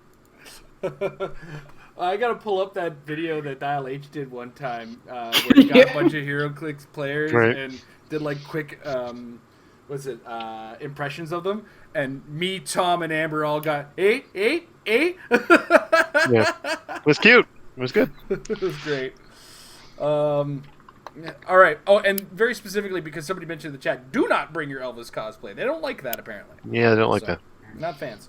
I gotta pull up that video that Dial H did one time where he got a bunch of HeroClix players Right. and did like quick impressions of them, and me, Tom, and Amber all got eight. Yeah. It was cute. It was good. It was great. All right. Oh, and very specifically because somebody mentioned in the chat, do not bring your Elvis cosplay. They don't like that apparently. Yeah, I don't like So, that. Not fans.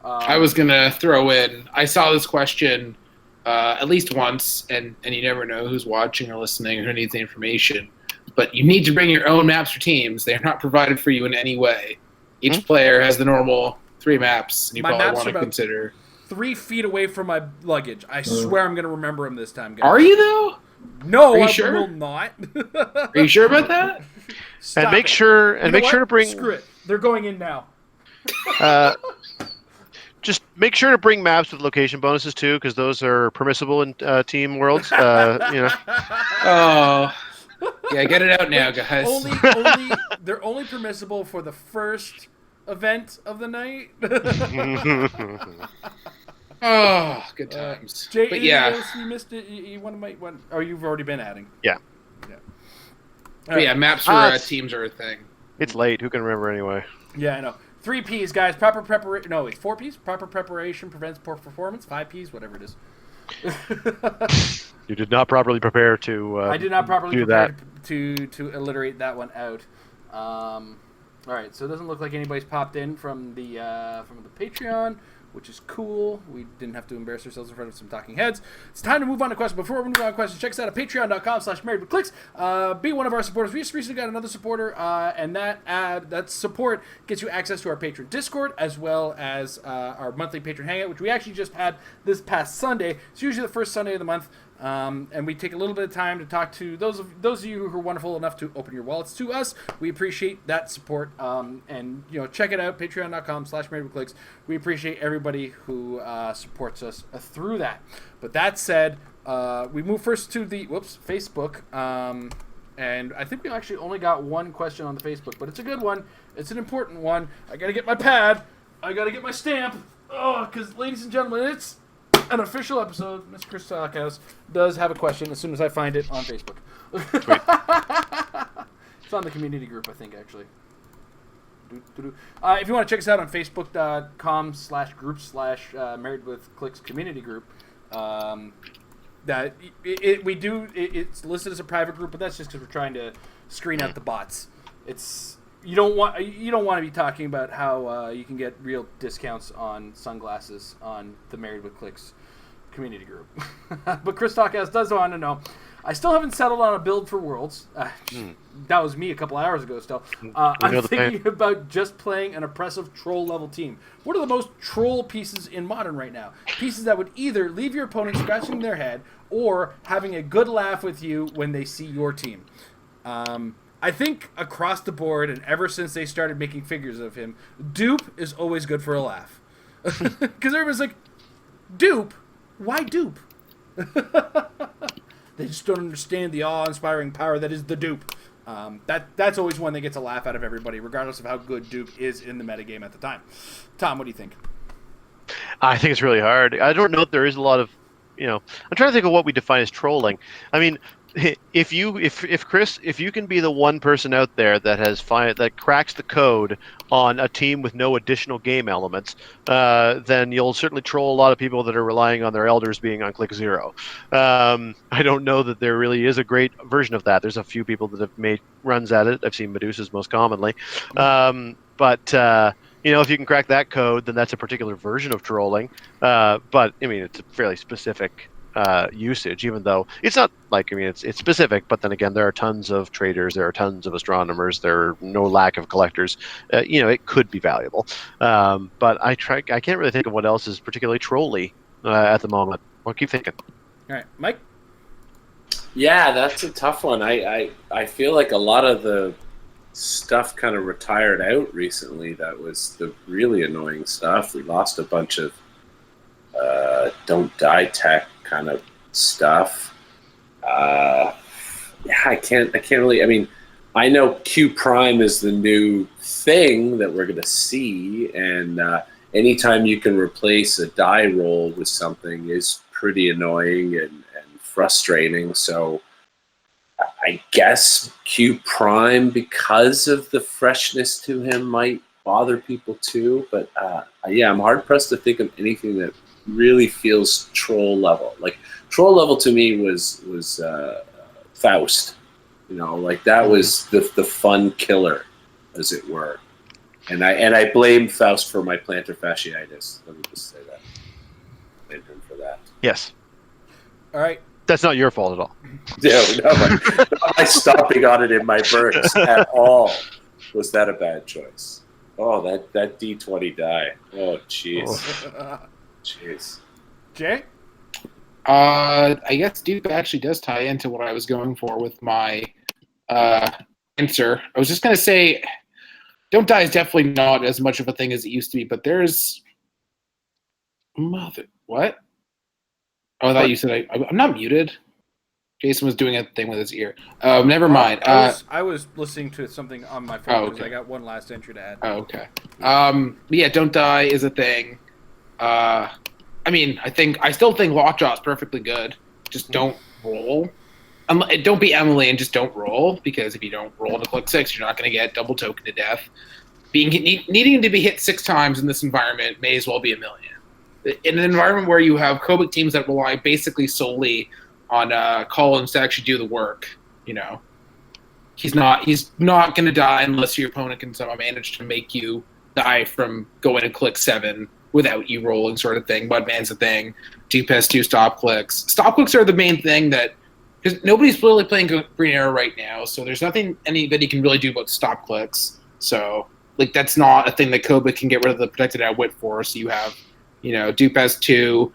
I was gonna throw in. I saw this question at least once, and you never know who's watching or listening or who needs the information. But you need to bring your own maps for teams. They are not provided for you in any way. Each player has the normal 3 maps, and you My probably maps want are to about consider. 3 feet away from my luggage. I swear I'm gonna remember them this time, guys. Are you though? No, Are you I sure? will not. Are you sure about that? Stop And make it. sure You and know make sure what? to bring Screw it. They're going in now. just make sure to bring maps with location bonuses too, because those are permissible in team worlds. Oh, yeah. Get it out now, guys. They're only permissible for the first event of the night. Oh, good times. Jay, But anything yeah, else you missed it? You want to Oh, you've already been adding. Yeah. but yeah. Maps for teams are a thing. It's late. Who can remember anyway? Yeah, I know. 3 P's, guys. Proper preparation. No, it's 4 P's. Proper preparation prevents poor performance. 5 P's, whatever it is. You did not properly prepare to. I did not properly do prepare that. to alliterate that one out. All right, so it doesn't look like anybody's popped in from the Patreon, which is cool. We didn't have to embarrass ourselves in front of some talking heads. It's time to move on to questions. Before we move on to questions, check us out at patreon.com/marriedwithclicks. Be one of our supporters. We just recently got another supporter, and that support gets you access to our patron Discord, as well as our monthly patron hangout, which we actually just had this past Sunday. It's usually the first Sunday of the month. And we take a little bit of time to talk to those of you who are wonderful enough to open your wallets to us. We appreciate that support. And check it out, patreon.com/marriedwithclicks. We appreciate everybody who supports us through that. But that said, we move first to the Facebook. And I think we actually only got one question on the Facebook, but it's a good one. It's an important one. I gotta get my pad. I gotta get my stamp. Oh, because ladies and gentlemen, it's an official episode. Mr. Chris Stockhouse does have a question as soon as I find it on Facebook. It's on the community group, I think, actually. If you want to check us out on facebook.com/group/marriedwithclicks community group, it's listed as a private group, but that's just because we're trying to screen out the bots. You don't want to be talking about how you can get real discounts on sunglasses on the Married with Clicks community group. But Chris Stockhouse does want to know. I still haven't settled on a build for Worlds. That was me a couple hours ago still. I'm thinking about just playing an oppressive troll level team. What are the most troll pieces in Modern right now? Pieces that would either leave your opponent scratching their head or having a good laugh with you when they see your team. I think across the board, and ever since they started making figures of him, Dupe is always good for a laugh. Because everybody's like, Dupe? Why Dupe? They just don't understand the awe-inspiring power that is the Dupe. That's always one that gets a laugh out of everybody, regardless of how good Dupe is in the metagame at the time. Tom, what do you think? I think it's really hard. I don't know if there is a lot of, I'm trying to think of what we define as trolling. I mean, if Chris, if you can be the one person out there that cracks the code on a team with no additional game elements, then you'll certainly troll a lot of people that are relying on their elders being on click 0. I don't know that there really is a great version of that. There's a few people that have made runs at it. I've seen Medusa's most commonly, but if you can crack that code, then that's a particular version of trolling. But I mean, it's a fairly specific usage, even though it's not like, it's specific, but then again, there are tons of traders, there are tons of astronomers, there are no lack of collectors. It could be valuable. But I can't really think of what else is particularly trolly at the moment. I'll keep thinking. All right, Mike? Yeah, that's a tough one. I feel like a lot of stuff kind of retired out recently. That was the really annoying stuff. We lost a bunch of don't die tech kind of stuff. I can't really. I mean, I know Q Prime is the new thing that we're going to see, and anytime you can replace a die roll with something is pretty annoying and frustrating. So I guess Q Prime, because of the freshness to him, might bother people too. But I'm hard pressed to think of anything that really feels troll level. Like troll level to me was Faust. Like that was the fun killer, as it were. And I blame Faust for my plantar fasciitis. Let me just say that. I blame him for that. Yes. All right. That's not your fault at all. Not my stomping on it in my burns at all. Was that a bad choice? Oh, that D20 die. Oh, jeez. Jeez. Jay? I guess Dupe actually does tie into what I was going for with my answer. I was just going to say, Don't Die is definitely not as much of a thing as it used to be, but there's... What? Oh, I thought you said I'm not muted. Jason was doing a thing with his ear. Never mind. I was listening to something on my phone because I got one last entry to add. Oh, okay. Yeah, Don't Die is a thing. I mean, I still think Lockjaw's perfectly good. Just don't roll. Don't be Emily and just don't roll, because if you don't roll to click 6, you're not going to get double token to death. Needing to be hit 6 times in this environment may as well be a million. In an environment where you have Kobik teams that rely basically solely on Collins to actually do the work, he's not going to die unless your opponent can somehow manage to make you die from going to click 7 without you rolling, sort of thing. Mudman's a thing. Dupe has 2 stop clicks. Stop clicks are the main thing because nobody's really playing Green Arrow right now, so there's nothing anybody can really do about stop clicks. So that's not a thing that Kobik can get rid of the protected outwit for. So you have, Dupe has 2.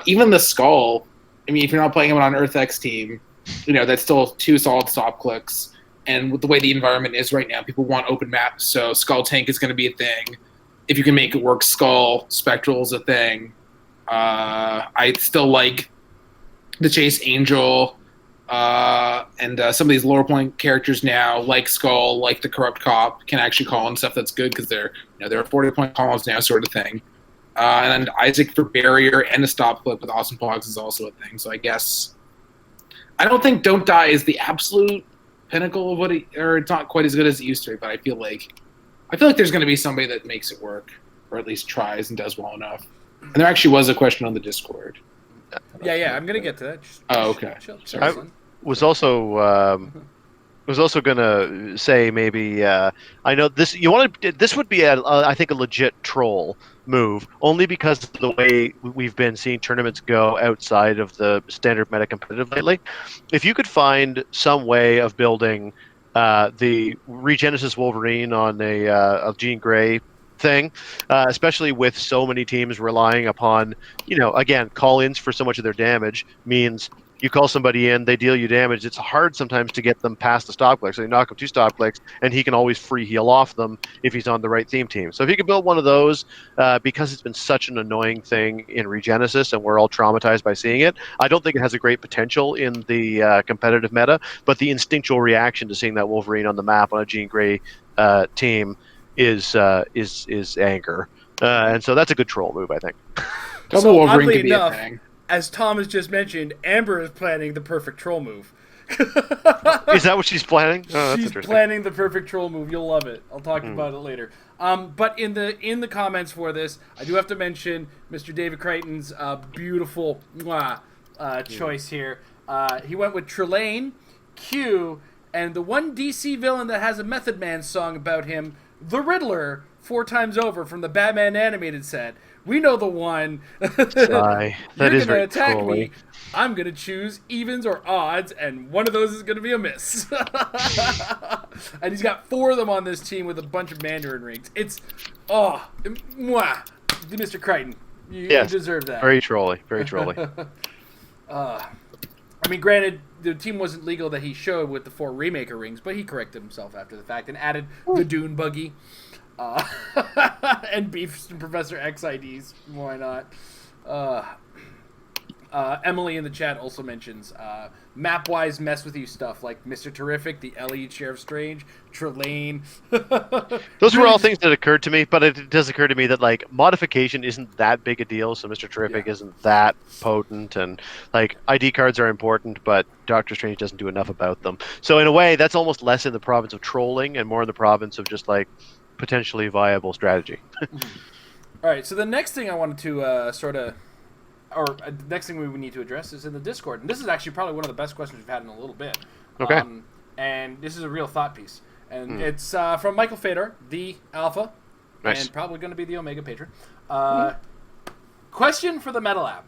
Even the Skull. I mean, if you're not playing him on an EarthX team, that's still 2 solid stop clicks. And with the way the environment is right now, people want open maps, so Skull Tank is going to be a thing. If you can make it work, Skull Spectral is a thing. I still like the Chase Angel and some of these lower point characters now, like Skull, like the Corrupt Cop, can actually call in stuff that's good because they're 40-point columns now, sort of thing. And then Isaac for barrier and a stop clip with Awesome Pogs is also a thing. So I guess I don't think Don't Die is the absolute pinnacle of or it's not quite as good as it used to be. But I feel like there's going to be somebody that makes it work, or at least tries and does well enough. And there actually was a question on the Discord. Yeah, I'm gonna get to that. Okay. Chill, I was also gonna say maybe I know this. This would be I think a legit troll move, only because of the way we've been seeing tournaments go outside of the standard meta competitive lately. If you could find some way of building the Regenesis Wolverine on a Jean Grey thing, especially with so many teams relying upon, again, call-ins for so much of their damage, means you call somebody in, they deal you damage. It's hard sometimes to get them past the stop clicks. So you knock him 2 stop clicks, and he can always free heal off them if he's on the right theme team. So if you could build one of those, because it's been such an annoying thing in Regenesis, and we're all traumatized by seeing it, I don't think it has a great potential in the competitive meta, but the instinctual reaction to seeing that Wolverine on the map on a Jean Grey team is anger. And so that's a good troll move, I think. Double Wolverine oddly could be enough, a thing. as Tom has just mentioned, Amber is planning the perfect troll move. Is that what she's planning? Oh, that's She's interesting. planning the perfect troll move. You'll love it. I'll talk about it later. But in the comments for this, I do have to mention Mr. David Crichton's beautiful choice here. He went with Trelane, Q, and the one DC villain that has a Method Man song about him, the Riddler, 4 times over from the Batman animated set. We know the one. That You're is gonna very attack trolly. me. I'm gonna choose evens or odds, and one of those is gonna be a miss. And he's got 4 of them on this team with a bunch of Mandarin rings. It's Mr. Crichton. You deserve that. Very trolly. Very trolly. I mean, granted, the team wasn't legal that he showed with the 4 Remaker rings, but he corrected himself after the fact and added the Dune buggy and beefs and Professor X IDs. Why not? Emily in the chat also mentions map-wise mess with you stuff like Mr. Terrific, the Ellie Sheriff Strange, Trelane. Those were all things that occurred to me, but it does occur to me that like modification isn't that big a deal, so Mr. Terrific isn't that potent, and like ID cards are important, but Doctor Strange doesn't do enough about them. So in a way, that's almost less in the province of trolling and more in the province of just like potentially viable strategy. All right, so the next thing I wanted to the next thing we would need to address is in the Discord. And this is actually probably one of the best questions we've had in a little bit. Okay. And this is a real thought piece. And it's from Michael Fedor, the Alpha, and probably going to be the Omega patron. Question for the Meta Lab.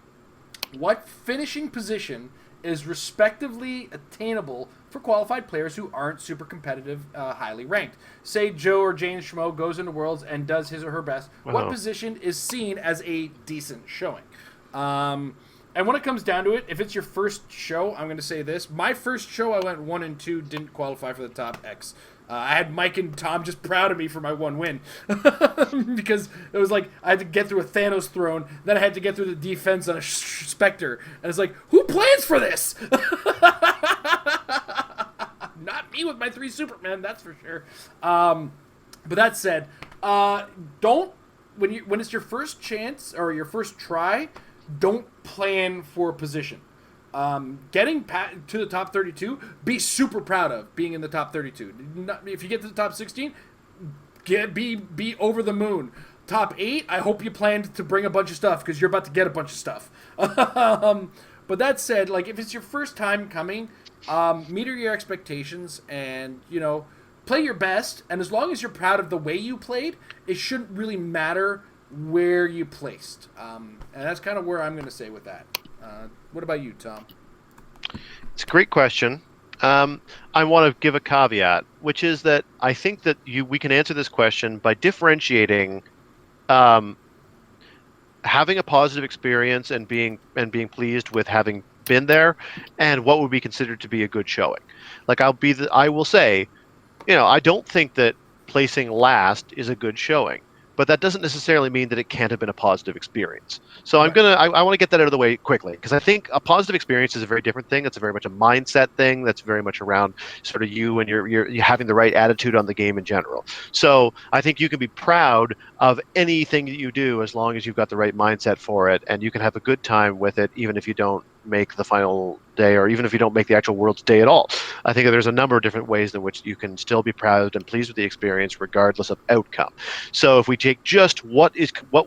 What finishing position is respectively attainable for qualified players who aren't super competitive, highly ranked? Say Joe or Jane Schmo goes into Worlds and does his or her best. What position is seen as a decent showing? And when it comes down to it, if it's your first show, I'm going to say this. My first show, I went 1 and 2, didn't qualify for the top X. I had Mike and Tom just proud of me for my 1 win. Because it was like, I had to get through a Thanos throne, then I had to get through the defense on a Spectre. And it's like, who plans for this? Not me with my 3 Supermen, that's for sure. But that said, when it's your first chance or your first try, don't plan for position. Getting to the top 32, be super proud of being in the top 32. If you get to the top 16, be over the moon. Top 8, I hope you planned to bring a bunch of stuff because you're about to get a bunch of stuff. But that said, like if it's your first time coming, meter your expectations and play your best. And as long as you're proud of the way you played, it shouldn't really matter where you placed. And that's kind of where I'm going to say with that. What about you, Tom? It's a great question. I want to give a caveat, which is that I think that we can answer this question by differentiating having a positive experience and being pleased with having been there, and what would be considered to be a good showing. Like I will say, I don't think that placing last is a good showing. But that doesn't necessarily mean that it can't have been a positive experience. So I want to get that out of the way quickly, because I think a positive experience is a very different thing. It's very much a mindset thing. That's very much around sort of you and you're having the right attitude on the game in general. So I think you can be proud of anything that you do as long as you've got the right mindset for it, and you can have a good time with it, even if you don't make the final day or even if you don't make the actual World's Day at all. I think that there's a number of different ways in which you can still be proud and pleased with the experience regardless of outcome. So if we take just what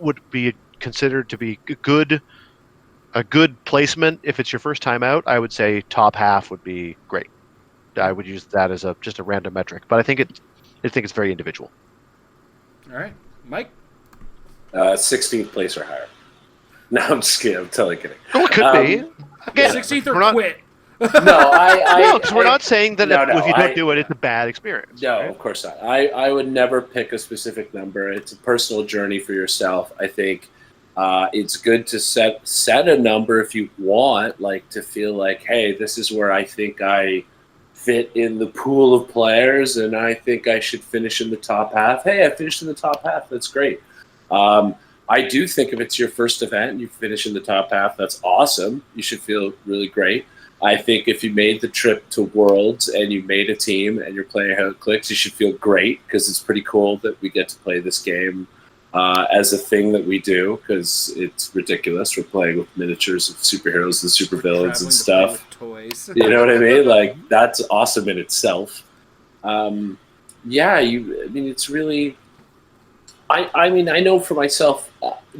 would be considered to be a good placement if it's your first time out, I would say top half would be great. I would use that as just a random metric, but I think it's very individual. All right, Mike. 16th place or higher. No, I'm just kidding. I'm totally kidding. Oh, it could be. Again, 16th or quit. No, because we're not saying that if you don't do it, it's a bad experience. No, right? Of course not. I would never pick a specific number. It's a personal journey for yourself. I think it's good to set a number if you want, like to feel like, hey, this is where I think I fit in the pool of players, and I think I should finish in the top half. Hey, I finished in the top half. That's great. I do think if it's your first event and you finish in the top half, that's awesome. You should feel really great. I think if you made the trip to Worlds and you made a team and you're playing how it clicks, you should feel great because it's pretty cool that we get to play this game as a thing that we do, because it's ridiculous. We're playing with miniatures of superheroes and supervillains and stuff. Toys. You know what I mean? Like, that's awesome in itself. It's really... I know for myself,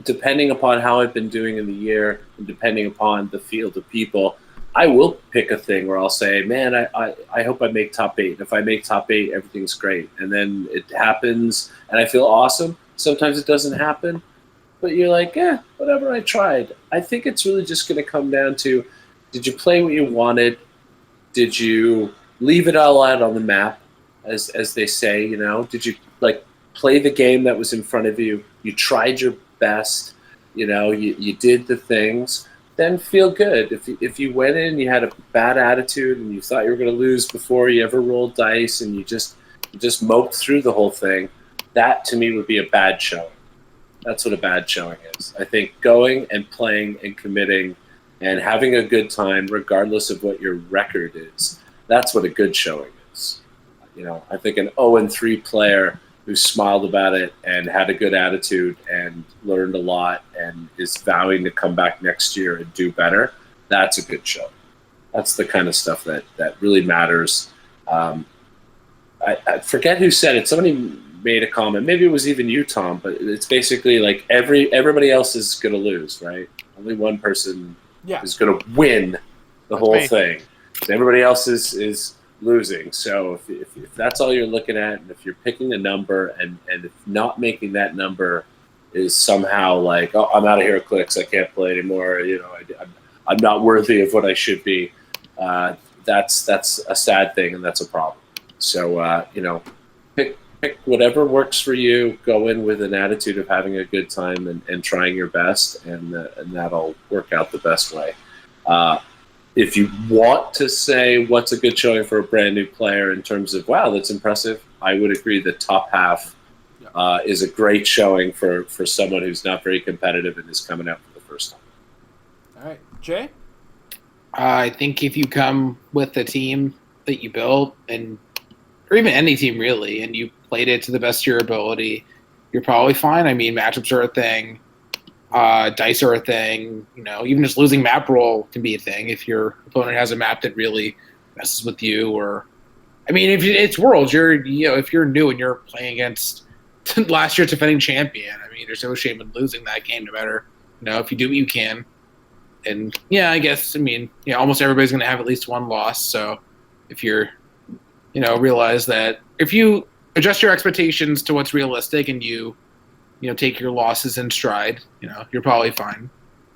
depending upon how I've been doing in the year and depending upon the field of people, I will pick a thing where I'll say, man, I hope I make top 8. If I make top 8, everything's great. And then it happens and I feel awesome. Sometimes it doesn't happen, but you're like, whatever, I tried. I think it's really just going to come down to, did you play what you wanted? Did you leave it all out on the map, as they say, Did you, play the game that was in front of you? You tried your best, you did the things. then feel good. If you went in and you had a bad attitude and you thought you were going to lose before you ever rolled dice and you just moped through the whole thing, that to me would be a bad showing. That's what a bad showing is. I think going and playing and committing and having a good time, regardless of what your record is, that's what a good showing is. I think an 0-3 player who smiled about it and had a good attitude and learned a lot and is vowing to come back next year and do better, that's a good show. That's the kind of stuff that really matters. I forget who said it. Somebody made a comment. Maybe it was even you, Tom, but it's basically like everybody else is going to lose, right? Only one person is going to win the whole thing. Everybody else is losing. So if that's all you're looking at, and if you're picking a number and if not making that number is somehow like, oh, I'm out of HeroClix, I can't play anymore, I'm not worthy of what I should be, that's a sad thing and that's a problem. So, pick whatever works for you, go in with an attitude of having a good time and trying your best, and that'll work out the best way. If you want to say what's a good showing for a brand new player in terms of, wow, that's impressive, I would agree the top half is a great showing for someone who's not very competitive and is coming out for the first time. All right. Jay? I think if you come with the team that you built, or even any team really, and you played it to the best of your ability, you're probably fine. I mean, matchups are a thing. Dice are a thing. Even just losing map roll can be a thing if your opponent has a map that really messes with you. Or, I mean, if it's Worlds, if you're new and you're playing against last year's defending champion, I mean, there's no shame in losing that game, no matter, if you do what you can. And I guess, almost everybody's going to have at least one loss. So if you're, realize that if you adjust your expectations to what's realistic and you take your losses in stride, you're probably fine.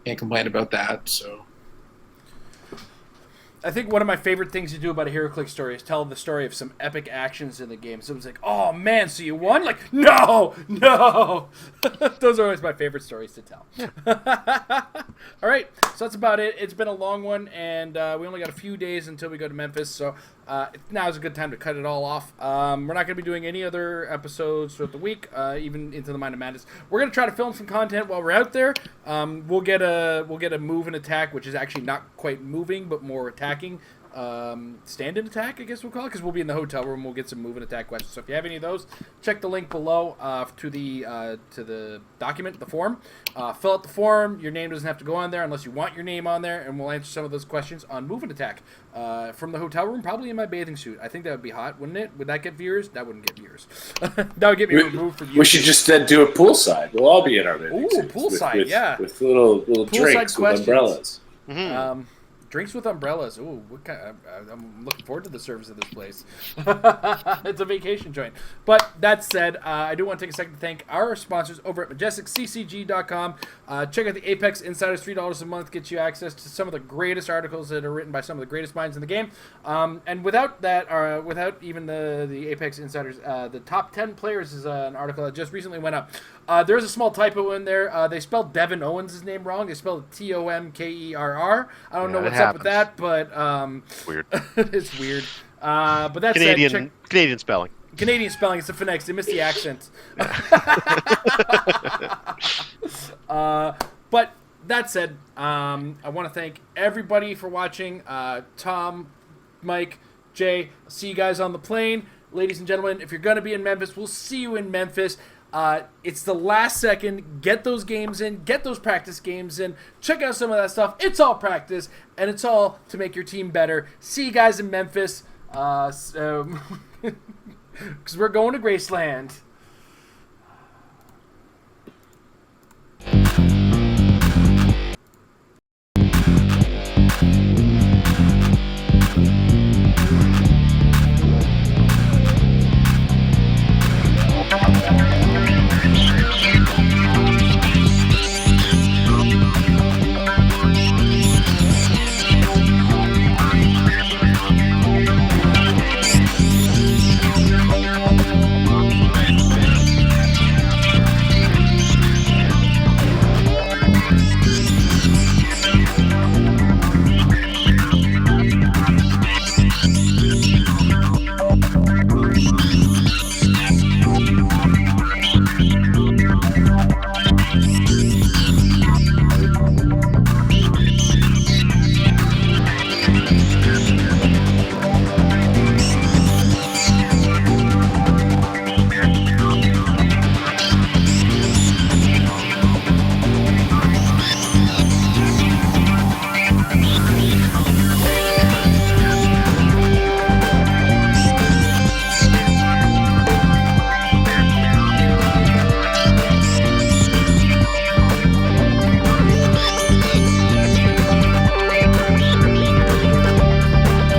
Can't complain about that. So I think one of my favorite things to do about a HeroClix story is tell the story of some epic actions in the game. Someone's like, oh man, so you won? Like, no. Those are always my favorite stories to tell. All right, so that's about it. It's been a long one, and we only got a few days until we go to Memphis, so now is a good time to cut it all off. We're not going to be doing any other episodes throughout the week, even into the Mind of Madness. We're going to try to film some content while we're out there. We'll get a move and attack, which is actually not quite moving, but more attacking. Stand and attack, I guess we'll call it, because we'll be in the hotel room. We'll get some move and attack questions. So if you have any of those, check the link below to the document, the form. Fill out the form. Your name doesn't have to go on there unless you want your name on there, and we'll answer some of those questions on move and attack from the hotel room, probably in my bathing suit. I think that would be hot, wouldn't it? Would that get viewers? That wouldn't get viewers. That would get me removed from YouTube. We should just do it poolside. We'll all be in our bathing suits. Poolside, yeah. With little Poolside drinks with umbrellas. Mm-hmm. Drinks with umbrellas. Ooh, I'm looking forward to the service of this place. It's a vacation joint. But that said, I do want to take a second to thank our sponsors over at MajesticCCG.com. Check out the Apex Insiders. $3 a month gets you access to some of the greatest articles that are written by some of the greatest minds in the game. And without that, without even the Apex Insiders, the top 10 players is an article that just recently went up. There's a small typo in there. They spelled Devin Owens' name wrong. They spelled it Tomkerr. I don't know what's up with that, but weird. it's weird. But that's Canadian spelling. Canadian spelling. It's a phonetics. They missed the accent. But that said, I want to thank everybody for watching. Tom, Mike, Jay, I'll see you guys on the plane. Ladies and gentlemen, if you're going to be in Memphis, we'll see you in Memphis. It's the last second. Get those games in. Get those practice games in. Check out some of that stuff. It's all practice, and it's all to make your team better. See you guys in Memphis. Because we're going to Graceland.